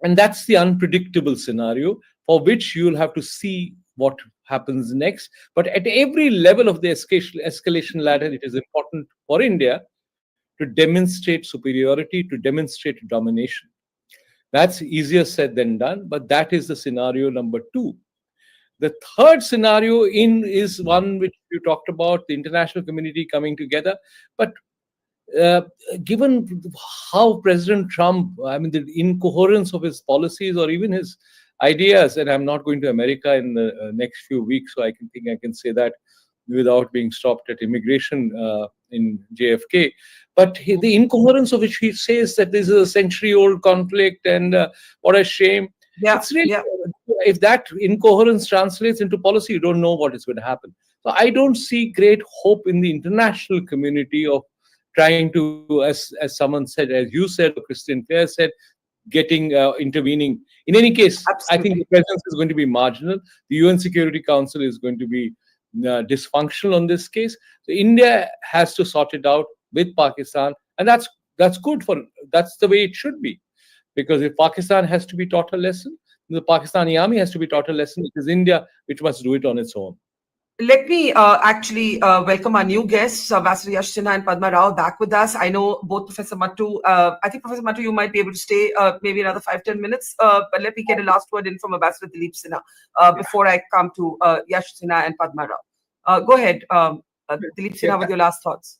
And that's the unpredictable scenario, for which you'll have to see what happens next. But at every level of the escalation ladder, it is important for India to demonstrate superiority, to demonstrate domination. That's easier said than done, but that is the scenario number 2. The third scenario is one which you talked about, the international community coming together. But given how President Trump, I mean, the incoherence of his policies or even his ideas, and I'm not going to America in the next few weeks, so I can say that without being stopped at immigration in JFK. But the incoherence of which he says that this is a century-old conflict and what a shame. It's really, if that incoherence translates into policy, you don't know what is going to happen. So I don't see great hope in the international community of trying to, as someone said, as you said, or Christian Fair said, getting intervening. In any case, I think the presence is going to be marginal. The UN Security Council is going to be dysfunctional on this case. So India has to sort it out with Pakistan, and that's good that's the way it should be. Because if Pakistan has to be taught a lesson, the Pakistani army has to be taught a lesson. It is India which must do it on its own. Let me actually welcome our new guests, Ambassador Yash Sinha and Padma Rao, back with us. I know both Professor Mattu, I think Professor Mattu, you might be able to stay maybe another 5-10 minutes, but let me get a last word in from Ambassador Dilip Sinha before I come to Yash Sinha and Padma Rao. Go ahead, Dilip Sinha, with your last thoughts.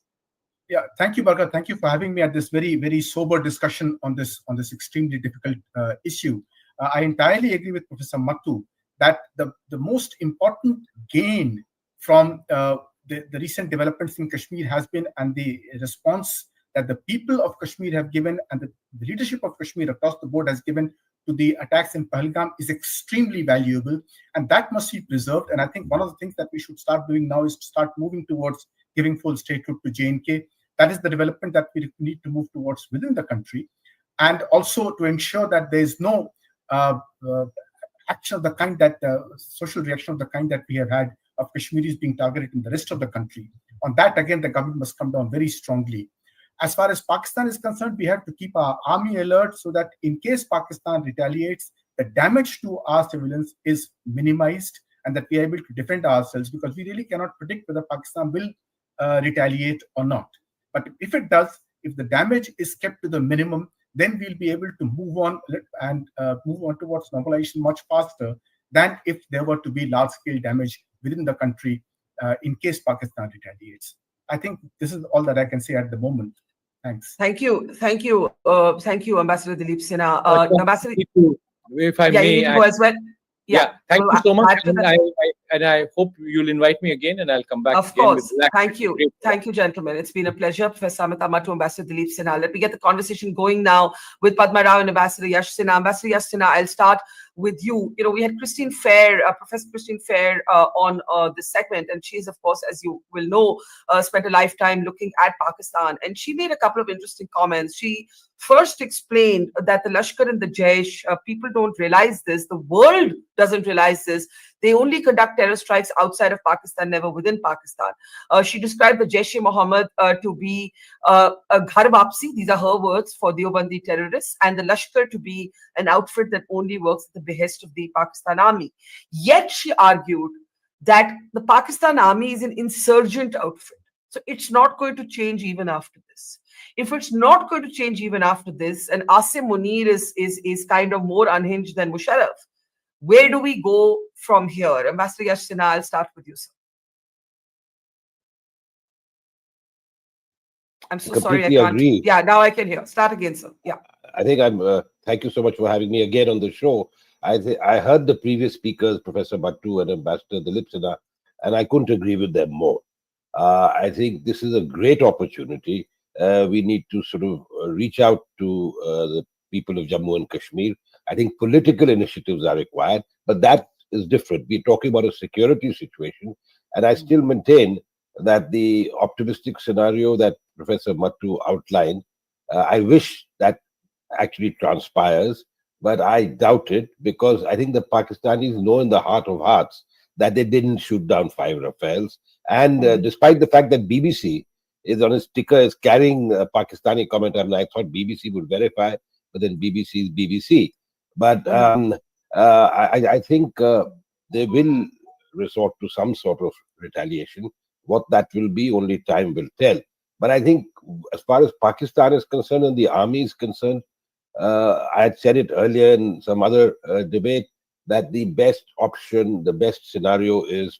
Yeah, thank you, Barkha. Thank you for having me at this very, very sober discussion on this extremely difficult issue. I entirely agree with Professor Mattu that the most important gain from the recent developments in Kashmir has been, and the response that the people of Kashmir have given and the leadership of Kashmir across the board has given to the attacks in Pahalgam is extremely valuable, and that must be preserved. And I think one of the things that we should start doing now is to start moving towards giving full statehood to J&K. That is the development that we need to move towards within the country, and also to ensure that there is no action of the kind that social reaction of the kind that we have had of Kashmiris being targeted in the rest of the country. On that, again, the government must come down very strongly. As far as Pakistan is concerned, we have to keep our army alert so that in case Pakistan retaliates, the damage to our civilians is minimized and that we are able to defend ourselves, because we really cannot predict whether Pakistan will retaliate or not. But if it does, if the damage is kept to the minimum, then we'll be able to move on and move on towards normalization much faster than if there were to be large-scale damage within the country in case Pakistan retaliates. I think this is all that I can say at the moment. Thanks. Thank you, Ambassador Dilip Sinha. Ambassador, if I may, you go as well. Yeah, thank you so much, and I hope you'll invite me again, and I'll come back. Of course, thank you, gentlemen. It's been a pleasure, Professor Amit Amatu, Ambassador Dilip Sinha. Let me get the conversation going now with Padma Rao and Ambassador Yash Sinha. Ambassador Yash Sinha, I'll start with you. You know, we had Christine Fair, Professor Christine Fair, on this segment, and she's, of course, as you will know, spent a lifetime looking at Pakistan, and she made a couple of interesting comments. She first explained that the Lashkar and the Jaish, people don't realize this, the world doesn't realize this. They only conduct terror strikes outside of Pakistan, never within Pakistan. She described the Jaish-e-Mohammed to be a ghar wapsi, these are her words, for Deobandi terrorists, and the Lashkar to be an outfit that only works at the behest of the Pakistan army. Yet she argued that the Pakistan army is an insurgent outfit. So it's not going to change even after this. If it's not going to change even after this, and Asim Munir is kind of more unhinged than Musharraf, where do we go from here? Ambassador Yash Sinha, I'll start with you, sir. I'm so sorry, I can't. Agree. Yeah, now I can hear. Start again, sir. Yeah. I think thank you so much for having me again on the show. I heard the previous speakers, Professor Mattu and Ambassador Dilip Sinha, and I couldn't agree with them more. I think this is a great opportunity. We need to sort of reach out to the people of Jammu and Kashmir. I think political initiatives are required, but that is different. We're talking about a security situation, and I still maintain that the optimistic scenario that Professor Mattu outlined, I wish that actually transpires, but I doubt it, because I think the Pakistanis know in the heart of hearts that they didn't shoot down 5 Rafales. And despite the fact that BBC is on its ticker is carrying a Pakistani comment, I mean, I thought BBC would verify, but then BBC is BBC. But I think they will resort to some sort of retaliation. What that will be, only time will tell. But I think as far as Pakistan is concerned and the army is concerned, I had said it earlier in some other debate, that the best option, the best scenario is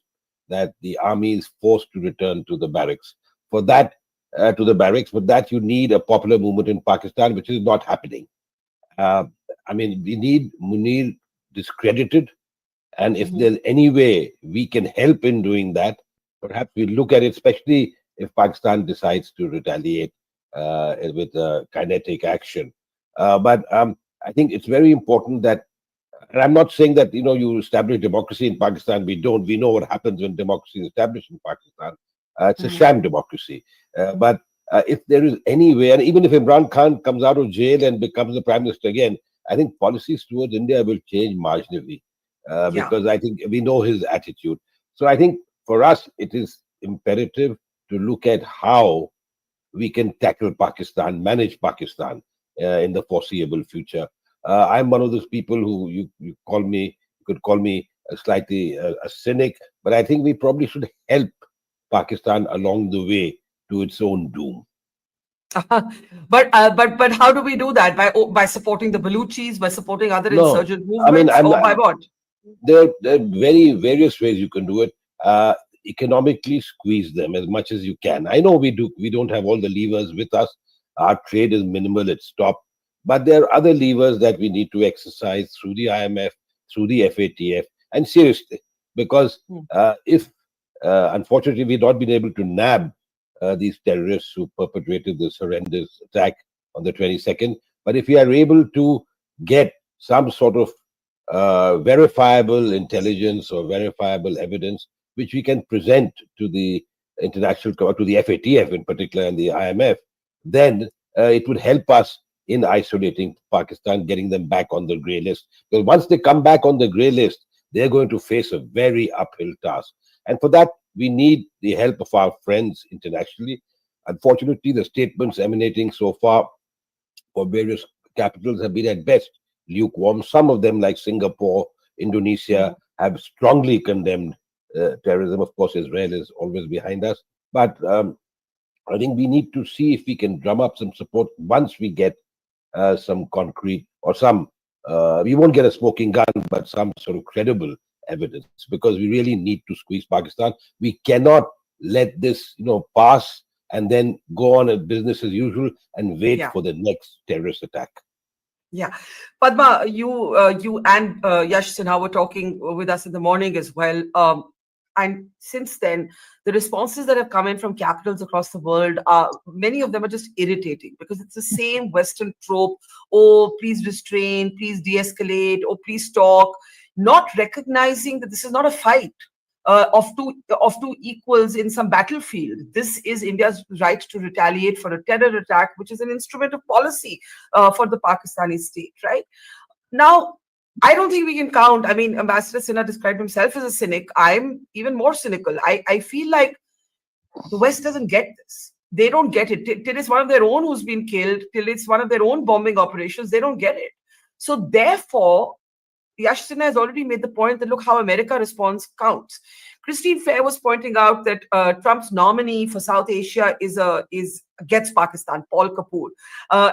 that the army is forced to return to the barracks. For that, for that you need a popular movement in Pakistan, which is not happening. I mean, we need Munir discredited, and if there's any way we can help in doing that, perhaps we look at it, especially if Pakistan decides to retaliate with kinetic action. But I think it's very important that, and I'm not saying that, you establish democracy in Pakistan. We don't. We know what happens when democracy is established in Pakistan. It's a sham democracy. But if there is any way, and even if Imran Khan comes out of jail and becomes the prime minister again, I think policies towards India will change marginally because I think we know his attitude. So I think for us, it is imperative to look at how we can tackle Pakistan, manage Pakistan in the foreseeable future. I'm one of those people who you could call me slightly a cynic, but I think we probably should help Pakistan along the way to its own doom. But how do we do that? By supporting the Baluchis, by supporting other insurgent movements, or by what? There are various ways you can do it. Economically squeeze them as much as you can. I know we don't have all the levers with us. Our trade is minimal, it's stopped. But there are other levers that we need to exercise through the IMF, through the FATF, and seriously, because if unfortunately we've not been able to nab these terrorists who perpetrated this horrendous attack on the 22nd, but if we are able to get some sort of verifiable intelligence or verifiable evidence which we can present to the international, to the FATF in particular and the IMF, then it would help us in isolating Pakistan, getting them back on the grey list. Because once they come back on the grey list, they're going to face a very uphill task. And for that, we need the help of our friends internationally. Unfortunately, the statements emanating so far from various capitals have been at best lukewarm. Some of them, like Singapore, Indonesia, have strongly condemned terrorism. Of course, Israel is always behind us. But I think we need to see if we can drum up some support once we get some concrete or some, we won't get a smoking gun, but some sort of credible evidence, because we really need to squeeze Pakistan. We cannot let this, pass and then go on as business as usual and wait for the next terrorist attack. Yeah, Padma, you and Yash Sinha were talking with us in the morning as well. And since then, the responses that have come in from capitals across the world, many of them are just irritating because it's the same Western trope. Oh, please restrain, please de-escalate, or please talk, not recognizing that this is not a fight of two equals in some battlefield. This is India's right to retaliate for a terror attack, which is an instrument of policy for the Pakistani state, right? Now, I don't think we can count. I mean, Ambassador Sinha described himself as a cynic. I'm even more cynical. I feel like the West doesn't get this. They don't get it. Till it's one of their own who's been killed, till it's one of their own bombing operations, they don't get it. So therefore, Yash Sinha has already made the point that look how America responds counts. Christine Fair was pointing out that Trump's nominee for South Asia gets Pakistan, Paul Kapoor,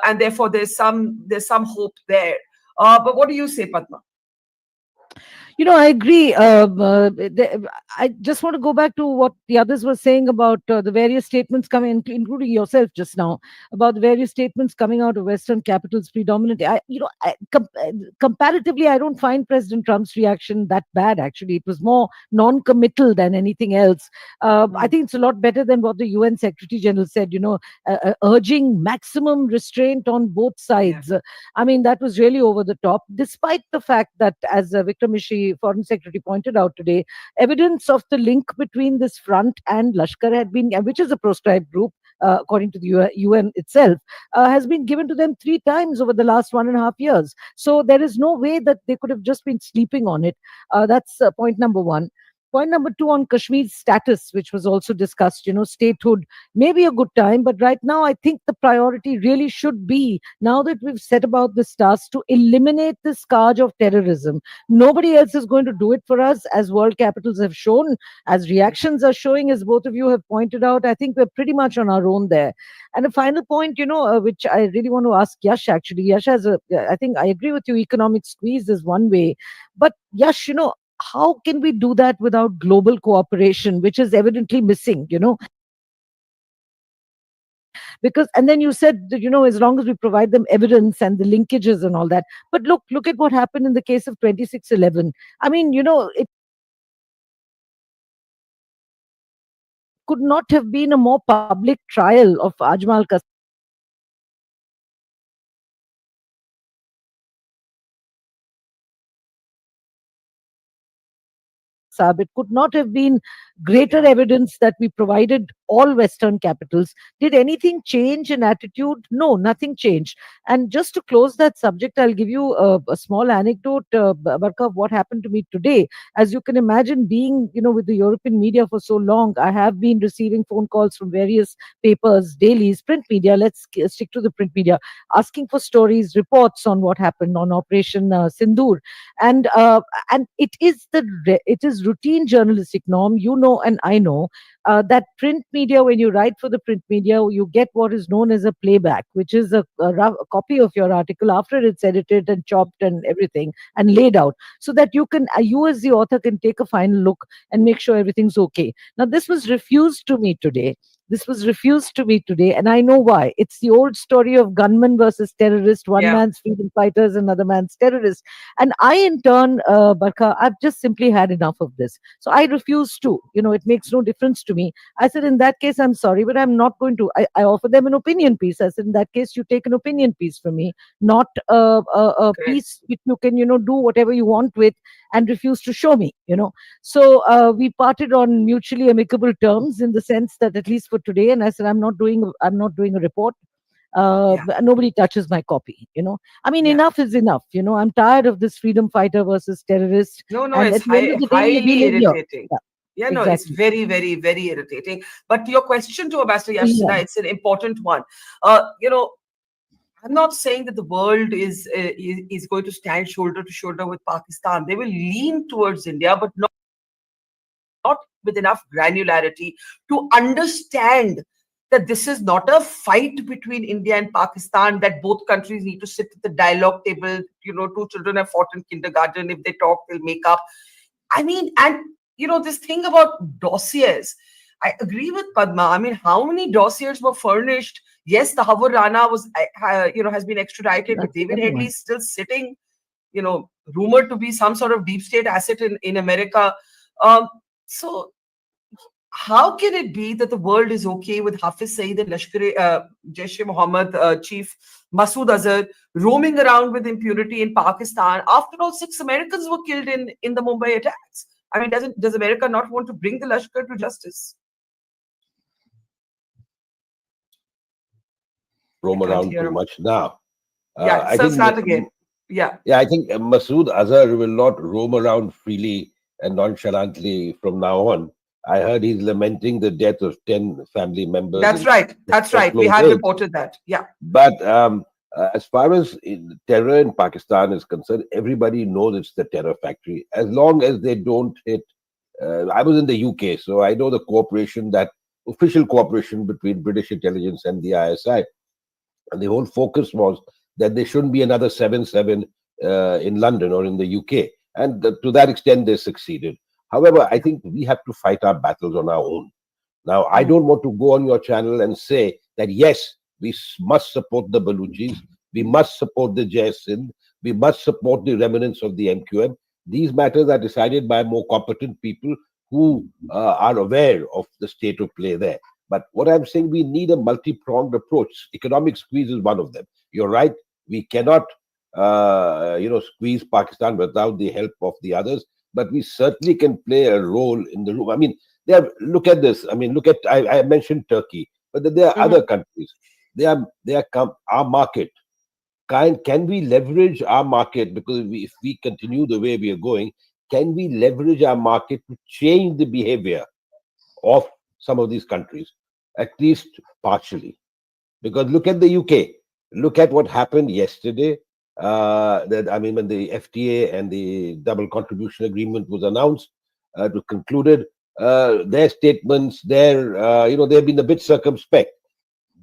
and therefore there's some hope there. But what do you say, Padma? I agree. I just want to go back to what the others were saying about the various statements coming, including yourself just now, about the various statements coming out of Western capitals predominantly. Comparatively, I don't find President Trump's reaction that bad, actually. It was more non-committal than anything else. I think it's a lot better than what the UN Secretary General said, urging maximum restraint on both sides. I mean, that was really over the top, despite the fact that, as Vikram Mishri, Foreign Secretary, pointed out today, evidence of the link between this front and Lashkar had been, which is a proscribed group, according to the UN itself, has been given to them 3 times over the last 1.5 years. So there is no way that they could have just been sleeping on it. That's point number one. Point number two on Kashmir's status, which was also discussed, statehood may be a good time, but right now I think the priority really should be, now that we've set about this task, to eliminate the scourge of terrorism. Nobody else is going to do it for us, as world capitals have shown, as reactions are showing, as both of you have pointed out. I think we're pretty much on our own there. And a final point, which I really want to ask Yash actually. Yash I think I agree with you, economic squeeze is one way. But Yash, how can we do that without global cooperation, which is evidently missing, Because, and then you said that, as long as we provide them evidence and the linkages and all that. But look at what happened in the case of 2611. I mean, it could not have been a more public trial of Ajmal Saab. It could not have been greater evidence that we provided all Western capitals. Did anything change in attitude? No, nothing changed. And just to close that subject, I'll give you a small anecdote, Barkha, of what happened to me today. As you can imagine, being with the European media for so long, I have been receiving phone calls from various papers, dailies, print media. Let's stick to the print media, asking for stories, reports on what happened on Operation Sindoor, and it is routine journalistic norm, and I know that print media, when you write for the print media, you get what is known as a playback, which is a copy of your article after it's edited and chopped and everything and laid out, so that you as the author can take a final look and make sure everything's okay. Now, this was refused to me today. And I know why. It's the old story of gunman versus terrorist, one man's freedom fighters, another man's terrorists. And I, in turn, Barkha, I've just simply had enough of this. So I refuse to. It makes no difference to me. I said, in that case, I'm sorry, but I'm not going to. I offer them an opinion piece. I said, in that case, you take an opinion piece from me, not a piece which you can, do whatever you want with and refuse to show me, So we parted on mutually amicable terms, in the sense that, at least for today, and I said, I'm not doing a report. Nobody touches my copy. I mean, enough is enough. I'm tired of this freedom fighter versus terrorist. No, and it's at the end of the day, highly we live here. irritating. Yeah, no, it's exactly. very, very, very irritating. But your question to Ambassador Yash Sinha, it's an important one. I'm not saying that the world is going to stand shoulder to shoulder with Pakistan. They will lean towards India, but not with enough granularity to understand that this is not a fight between India and Pakistan, that both countries need to sit at the dialogue table. Two children have fought in kindergarten. If they talk, they'll make up. I mean, and this thing about dossiers, I agree with Padma. I mean, how many dossiers were furnished? Yes, the Havur Rana has been extradited, but David Headley is still sitting, rumored to be some sort of deep state asset in America. So how can it be that the world is okay with Hafiz Saeed and Lashkar Jaish-e-Mohammed chief Masood Azhar roaming around with impunity in Pakistan? After all, 6 Americans were killed in the Mumbai attacks. I mean, does America not want to bring the Lashkar to justice? Roam around too much now. I think start again. Yeah, I think Masood Azhar will not roam around freely and nonchalantly from now on. I heard he's lamenting the death of 10 family members. That's right. We have reported that. Yeah. But as far as terror in Pakistan is concerned, everybody knows it's the terror factory. As long as they don't hit. I was in the UK, so I know the official cooperation between British intelligence and the ISI. And the whole focus was that there shouldn't be another 7/7 in London or in the UK. And to that extent, they succeeded. However, I think we have to fight our battles on our own. Now, I don't want to go on your channel and say that, yes, we must support the Baluchis, we must support the Jai Sindh, we must support the remnants of the MQM. These matters are decided by more competent people who are aware of the state of play there. But what I'm saying, we need a multi-pronged approach. Economic squeeze is one of them. You're right. We cannot, squeeze Pakistan without the help of the others. But we certainly can play a role in the room. I mean, look at this. I mean, I mentioned Turkey, but there are other countries. They are our market. Can we leverage our market? Because if we continue the way we are going, can we leverage our market to change the behavior of some of these countries, at least partially? Because look at the UK. Look at what happened yesterday. When the FTA and the double contribution agreement was announced, was concluded, their statements, they've been a bit circumspect.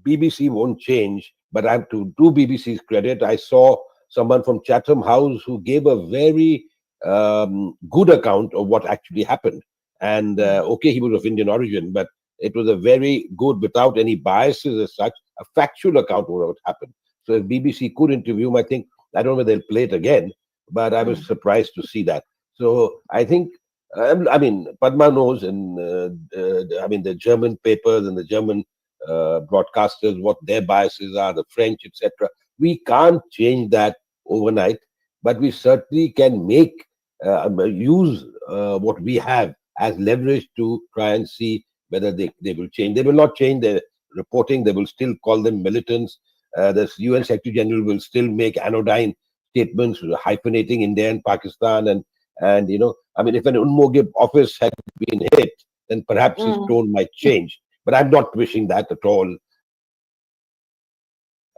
BBC won't change, but I have to do BBC's credit. I saw someone from Chatham House who gave a very good account of what actually happened. And he was of Indian origin, but it was a very good, without any biases as such, a factual account of what happened. So if BBC could interview him, I think, I don't know whether they'll play it again, but I was surprised to see that. So I think, Padma knows, and the German papers and the German broadcasters, what their biases are, the French, etc. We can't change that overnight, but we certainly can make use what we have as leverage to try and see whether they will change. They will not change their reporting. They will still call them militants. The UN Secretary General will still make anodyne statements hyphenating India and Pakistan. And if an Unmogib office had been hit, then perhaps his tone might change. But I'm not wishing that at all.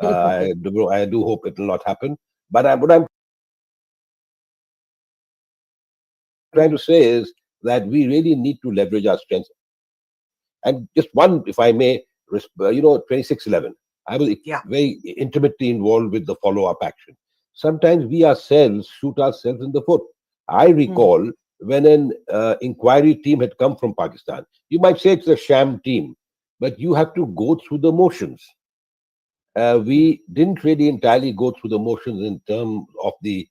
I do hope it will not happen. But what I'm trying to say is that we really need to leverage our strengths. And just one, if I may, 2611. I was very intimately involved with the follow-up action. Sometimes we ourselves shoot ourselves in the foot. I recall when an inquiry team had come from Pakistan. You might say it's a sham team, but you have to go through the motions. We didn't really entirely go through the motions in terms of the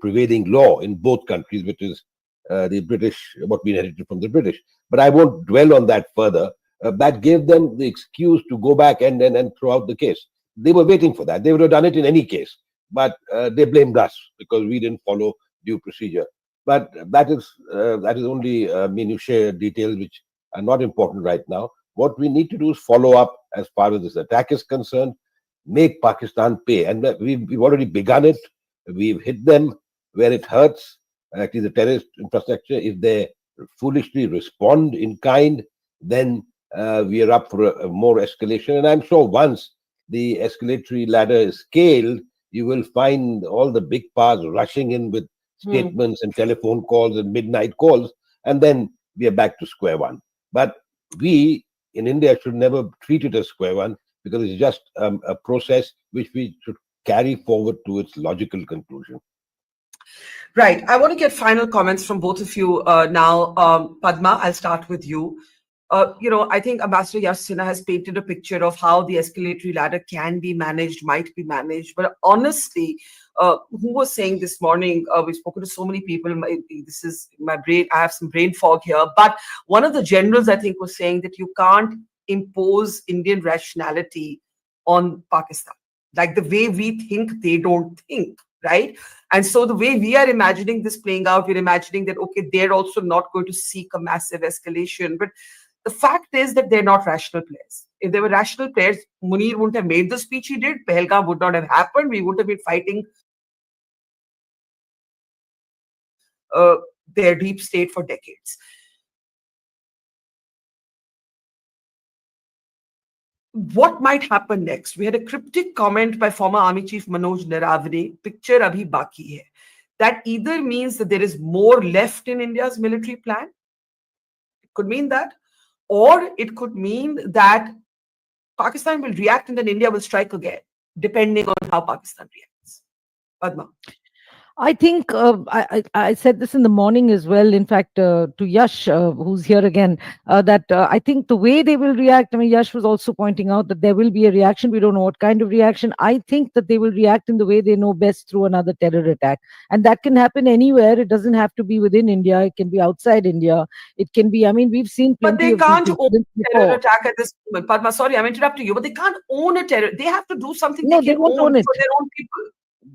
prevailing law in both countries, which is the British, what we inherited from the British. But I won't dwell on that further. That gave them the excuse to go back and throw out the case. They were waiting for that. They would have done it in any case, but they blamed us because we didn't follow due procedure. But that is only minutiae details which are not important right now. What we need to do is follow up as far as this attack is concerned, make Pakistan pay. And we've already begun it. We've hit them where it hurts, actually the terrorist infrastructure. If they foolishly respond in kind, then we are up for more escalation. And I'm sure once the escalatory ladder is scaled, you will find all the big powers rushing in with statements and telephone calls and midnight calls, and then we are back to square one. But we in India should never treat it as square one, because it's just a process which we should carry forward to its logical conclusion. Right. I want to get final comments from both of you now. Padma, I'll start with you. I think Ambassador Yash Sinha has painted a picture of how the escalatory ladder can be managed, might be managed. But honestly, who was saying this morning, we've spoken to so many people, this is my brain, I have some brain fog here. But one of the generals, I think, was saying that you can't impose Indian rationality on Pakistan. Like the way we think, they don't think, right? And so the way we are imagining this playing out, we're imagining that, okay, they're also not going to seek a massive escalation. But the fact is that they're not rational players. If they were rational players, Munir wouldn't have made the speech he did. Pahalgam would not have happened. We wouldn't have been fighting their deep state for decades. What might happen next? We had a cryptic comment by former Army Chief Manoj Naravane, picture abhi baki hai. That either means that there is more left in India's military plan. It could mean that. Or it could mean that Pakistan will react and then India will strike again, depending on how Pakistan reacts. Padma. I think I said this in the morning as well, in fact, to Yash, who's here again, that I think the way they will react, I mean, Yash was also pointing out that there will be a reaction. We don't know what kind of reaction. I think that they will react in the way they know best, through another terror attack. And that can happen anywhere. It doesn't have to be within India. It can be outside India. It can be, I mean, we've seen plenty of But they can't own a terror before. attack at this moment. Padma, sorry, I'm interrupting you, but they can't own a terror. They have to do something No, they can won't own it for their own people.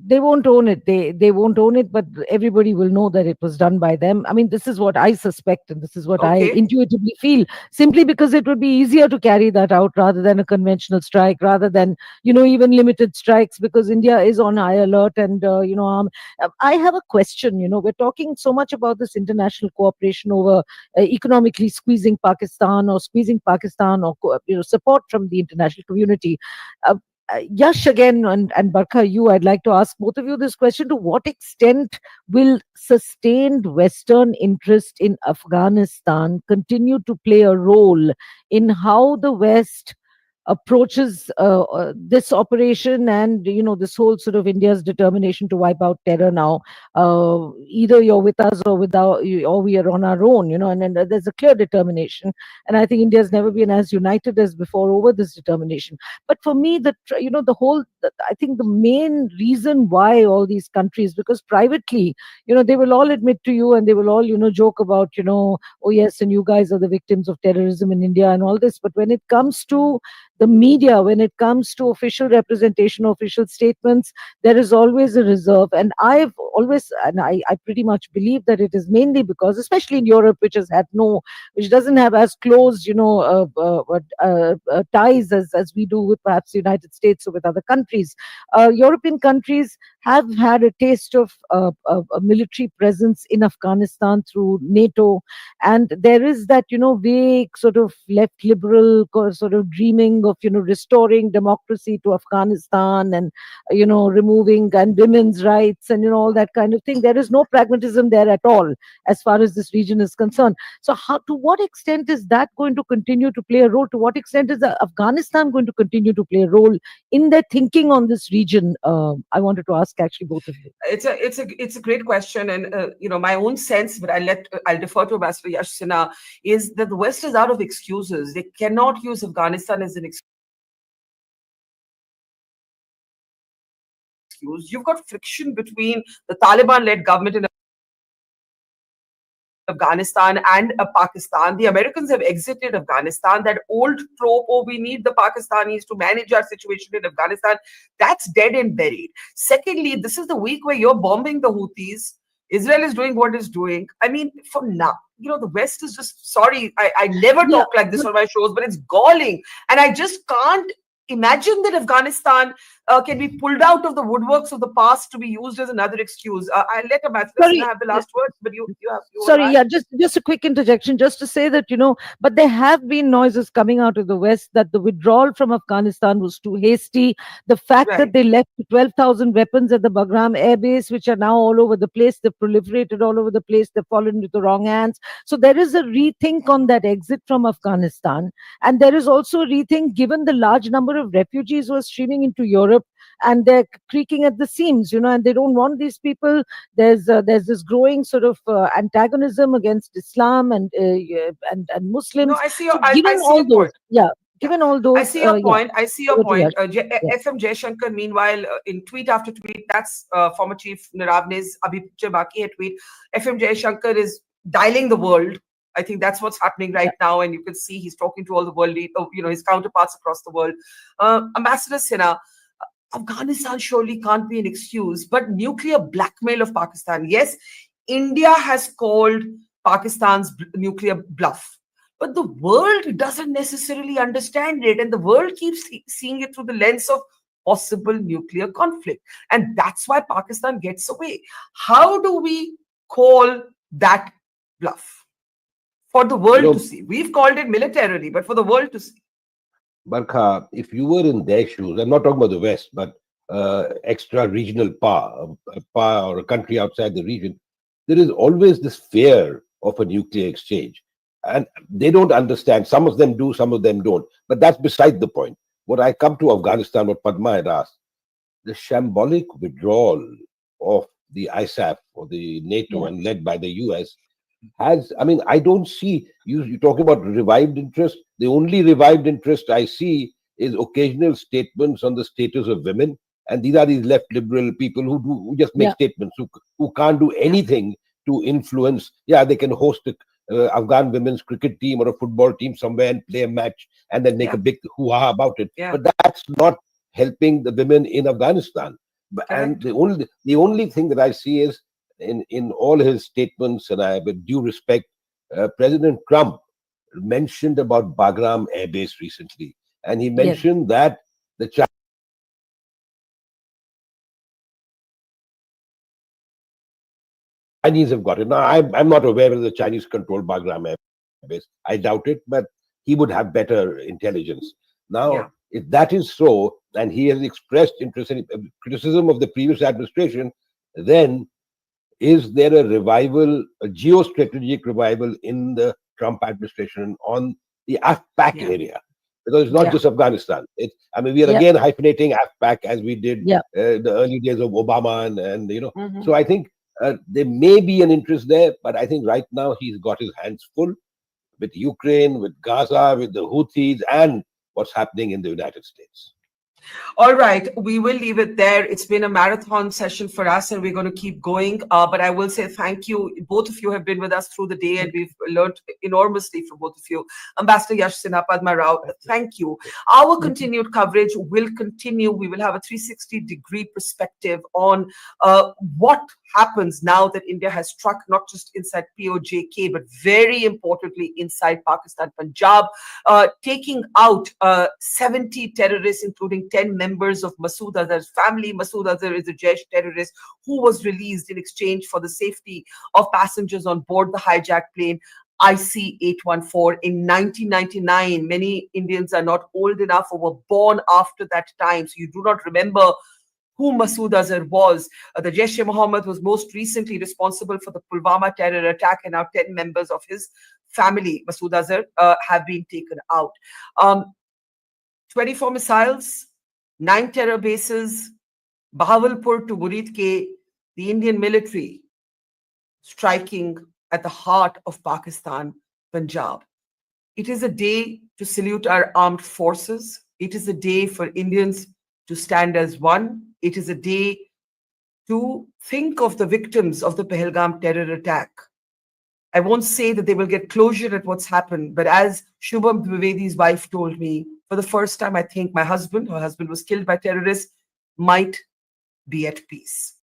they won't own it. They won't own it, but everybody will know that it was done by them. I mean, this is what I suspect, and this is what I Okay. intuitively feel. Simply because it would be easier to carry that out rather than a conventional strike, rather than even limited strikes, because India is on high alert. And I have a question. We're talking so much about this international cooperation over economically squeezing Pakistan, or support from the international community. Yash, again, and Barkha, I'd like to ask both of you this question: to what extent will sustained Western interest in Afghanistan continue to play a role in how the West approaches this operation, and this whole sort of India's determination to wipe out terror now? Either you're with us or or we are on our own, and there's a clear determination, and I think India's never been as united as before over this determination. But for me, I think the main reason why all these countries, because privately, they will all admit to you, and they will all joke about, oh yes, and you guys are the victims of terrorism in India and all this. But when it comes to the media, when it comes to official representation, official statements, there is always a reserve. And I pretty much believe that it is mainly because, especially in Europe, which doesn't have as close, ties as we do with perhaps the United States or with other countries. European countries have had a taste of a military presence in Afghanistan through NATO, and there is that vague sort of left liberal sort of dreaming of restoring democracy to Afghanistan, and removing and women's rights, and all that kind of thing. There is no pragmatism there at all as far as this region is concerned. So to what extent is that going to continue to play a role? To what extent is Afghanistan going to continue to play a role in their thinking on this region? I wanted to ask actually both of you. It's a great question, and my own sense, but I'll defer to Ambassador Yash Sinha, is that the West is out of excuses. They cannot use Afghanistan as an excuse. You've got friction between the Taliban-led government in Afghanistan and Pakistan. The Americans have exited Afghanistan. That old trope, oh, we need the Pakistanis to manage our situation in Afghanistan, that's dead and buried. Secondly, this is the week where you're bombing the Houthis. Israel is doing what it's doing. I mean, for now, the West is just, sorry, I never talk like this on my shows, but it's galling. And I just can't imagine that Afghanistan can be pulled out of the woodworks of the past to be used as another excuse. I'll let Ambassador Sinha have the last words, but you have. Sorry, just a quick interjection, just to say that, but there have been noises coming out of the West that the withdrawal from Afghanistan was too hasty. The fact that they left 12,000 weapons at the Bagram Air Base, which are now all over the place, they've proliferated all over the place, they've fallen into the wrong hands. So there is a rethink on that exit from Afghanistan. And there is also a rethink given the large number of refugees who are streaming into Europe, and they're creaking at the seams, and they don't want these people. There's this growing sort of antagonism against Islam and Muslims. No, I see your, Given all those, I see your point. I see your point. FM Jaishankar, meanwhile, in tweet after tweet, that's former Chief Naravne's Abhi Picture Baki had tweet. FM Jaishankar is dialing the world. I think that's what's happening right now, and you can see he's talking to all the world, his counterparts across the world. Ambassador Sinha, Afghanistan surely can't be an excuse, but nuclear blackmail of Pakistan. Yes, India has called Pakistan's nuclear bluff, but the world doesn't necessarily understand it, and the world keeps seeing it through the lens of possible nuclear conflict, and that's why Pakistan gets away. How do we call that bluff for the world to see? We've called it militarily, but for the world to see. Barkha, if you were in their shoes, I'm not talking about the West, but extra regional power or a country outside the region, there is always this fear of a nuclear exchange. And they don't understand. Some of them do, some of them don't. But that's beside the point. What I come to Afghanistan, what Padma had asked, the shambolic withdrawal of the ISAF or the NATO and led by the US I don't see, you talking about revived interest. The only revived interest I see is occasional statements on the status of women. And these are these left liberal people who just make statements, who can't do anything to influence. They can host a Afghan women's cricket team or a football team somewhere and play a match and then make a big hoo-ha about it. But that's not helping the women in Afghanistan. And the only thing that I see is in all his statements, and I have with due respect, President Trump mentioned about Bagram Air Base recently, and he mentioned that the Chinese have got it. Now, I'm not aware whether the Chinese control Bagram Air Base. I doubt it, but he would have better intelligence. Now, if that is so, and he has expressed interest in criticism of the previous administration, then is there a revival, a geostrategic revival in the Trump administration on the AFPAC area? Because it's not just Afghanistan. I mean, we are again hyphenating AFPAC as we did the early days of Obama, and you know. So I think there may be an interest there, but I think right now he's got his hands full with Ukraine, with Gaza, with the Houthis, and what's happening in the United States. All right, we will leave it there. It's been a marathon session for us, and we're going to keep going. But I will say thank you. Both of you have been with us through the day, and we've learned enormously from both of you. Ambassador Yash Sinha, Padma Rao, thank you. Our continued coverage will continue. We will have a 360-degree perspective on what happens now that India has struck not just inside POJk, but very importantly inside Pakistan, Punjab, taking out 70 terrorists, including 10 members of Masood Azhar's family. Masood Azhar is a Jaish terrorist who was released in exchange for the safety of passengers on board the hijacked plane IC-814 in 1999. Many Indians are not old enough or were born after that time, so you do not remember who Masood Azhar was. The Jaish-e-Mohammed was most recently responsible for the Pulwama terror attack, and now 10 members of his family, Masood Azhar, have been taken out. 24 missiles, 9 terror bases, Bahawalpur to Muridke, the Indian military striking at the heart of Pakistan, Punjab. It is a day to salute our armed forces. It is a day for Indians to stand as one. It is a day to think of the victims of the Pahalgam terror attack. I won't say that they will get closure at what's happened, but as Shubham Dwivedi's wife told me, for the first time, I think her husband was killed by terrorists, might be at peace.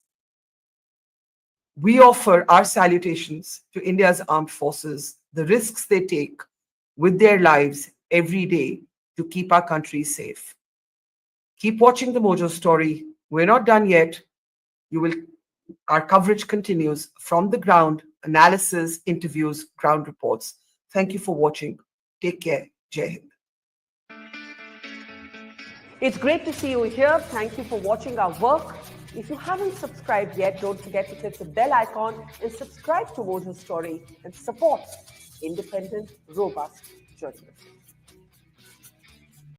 We offer our salutations to India's armed forces, the risks they take with their lives every day to keep our country safe. Keep watching the Mojo Story. We're not done yet. Our coverage continues from the ground, analysis, interviews, ground reports. Thank you for watching. Take care. Jai Hind. It's great to see you here. Thank you for watching our work. If you haven't subscribed yet, don't forget to click the bell icon and subscribe to Mojo Story and support independent, robust journalism.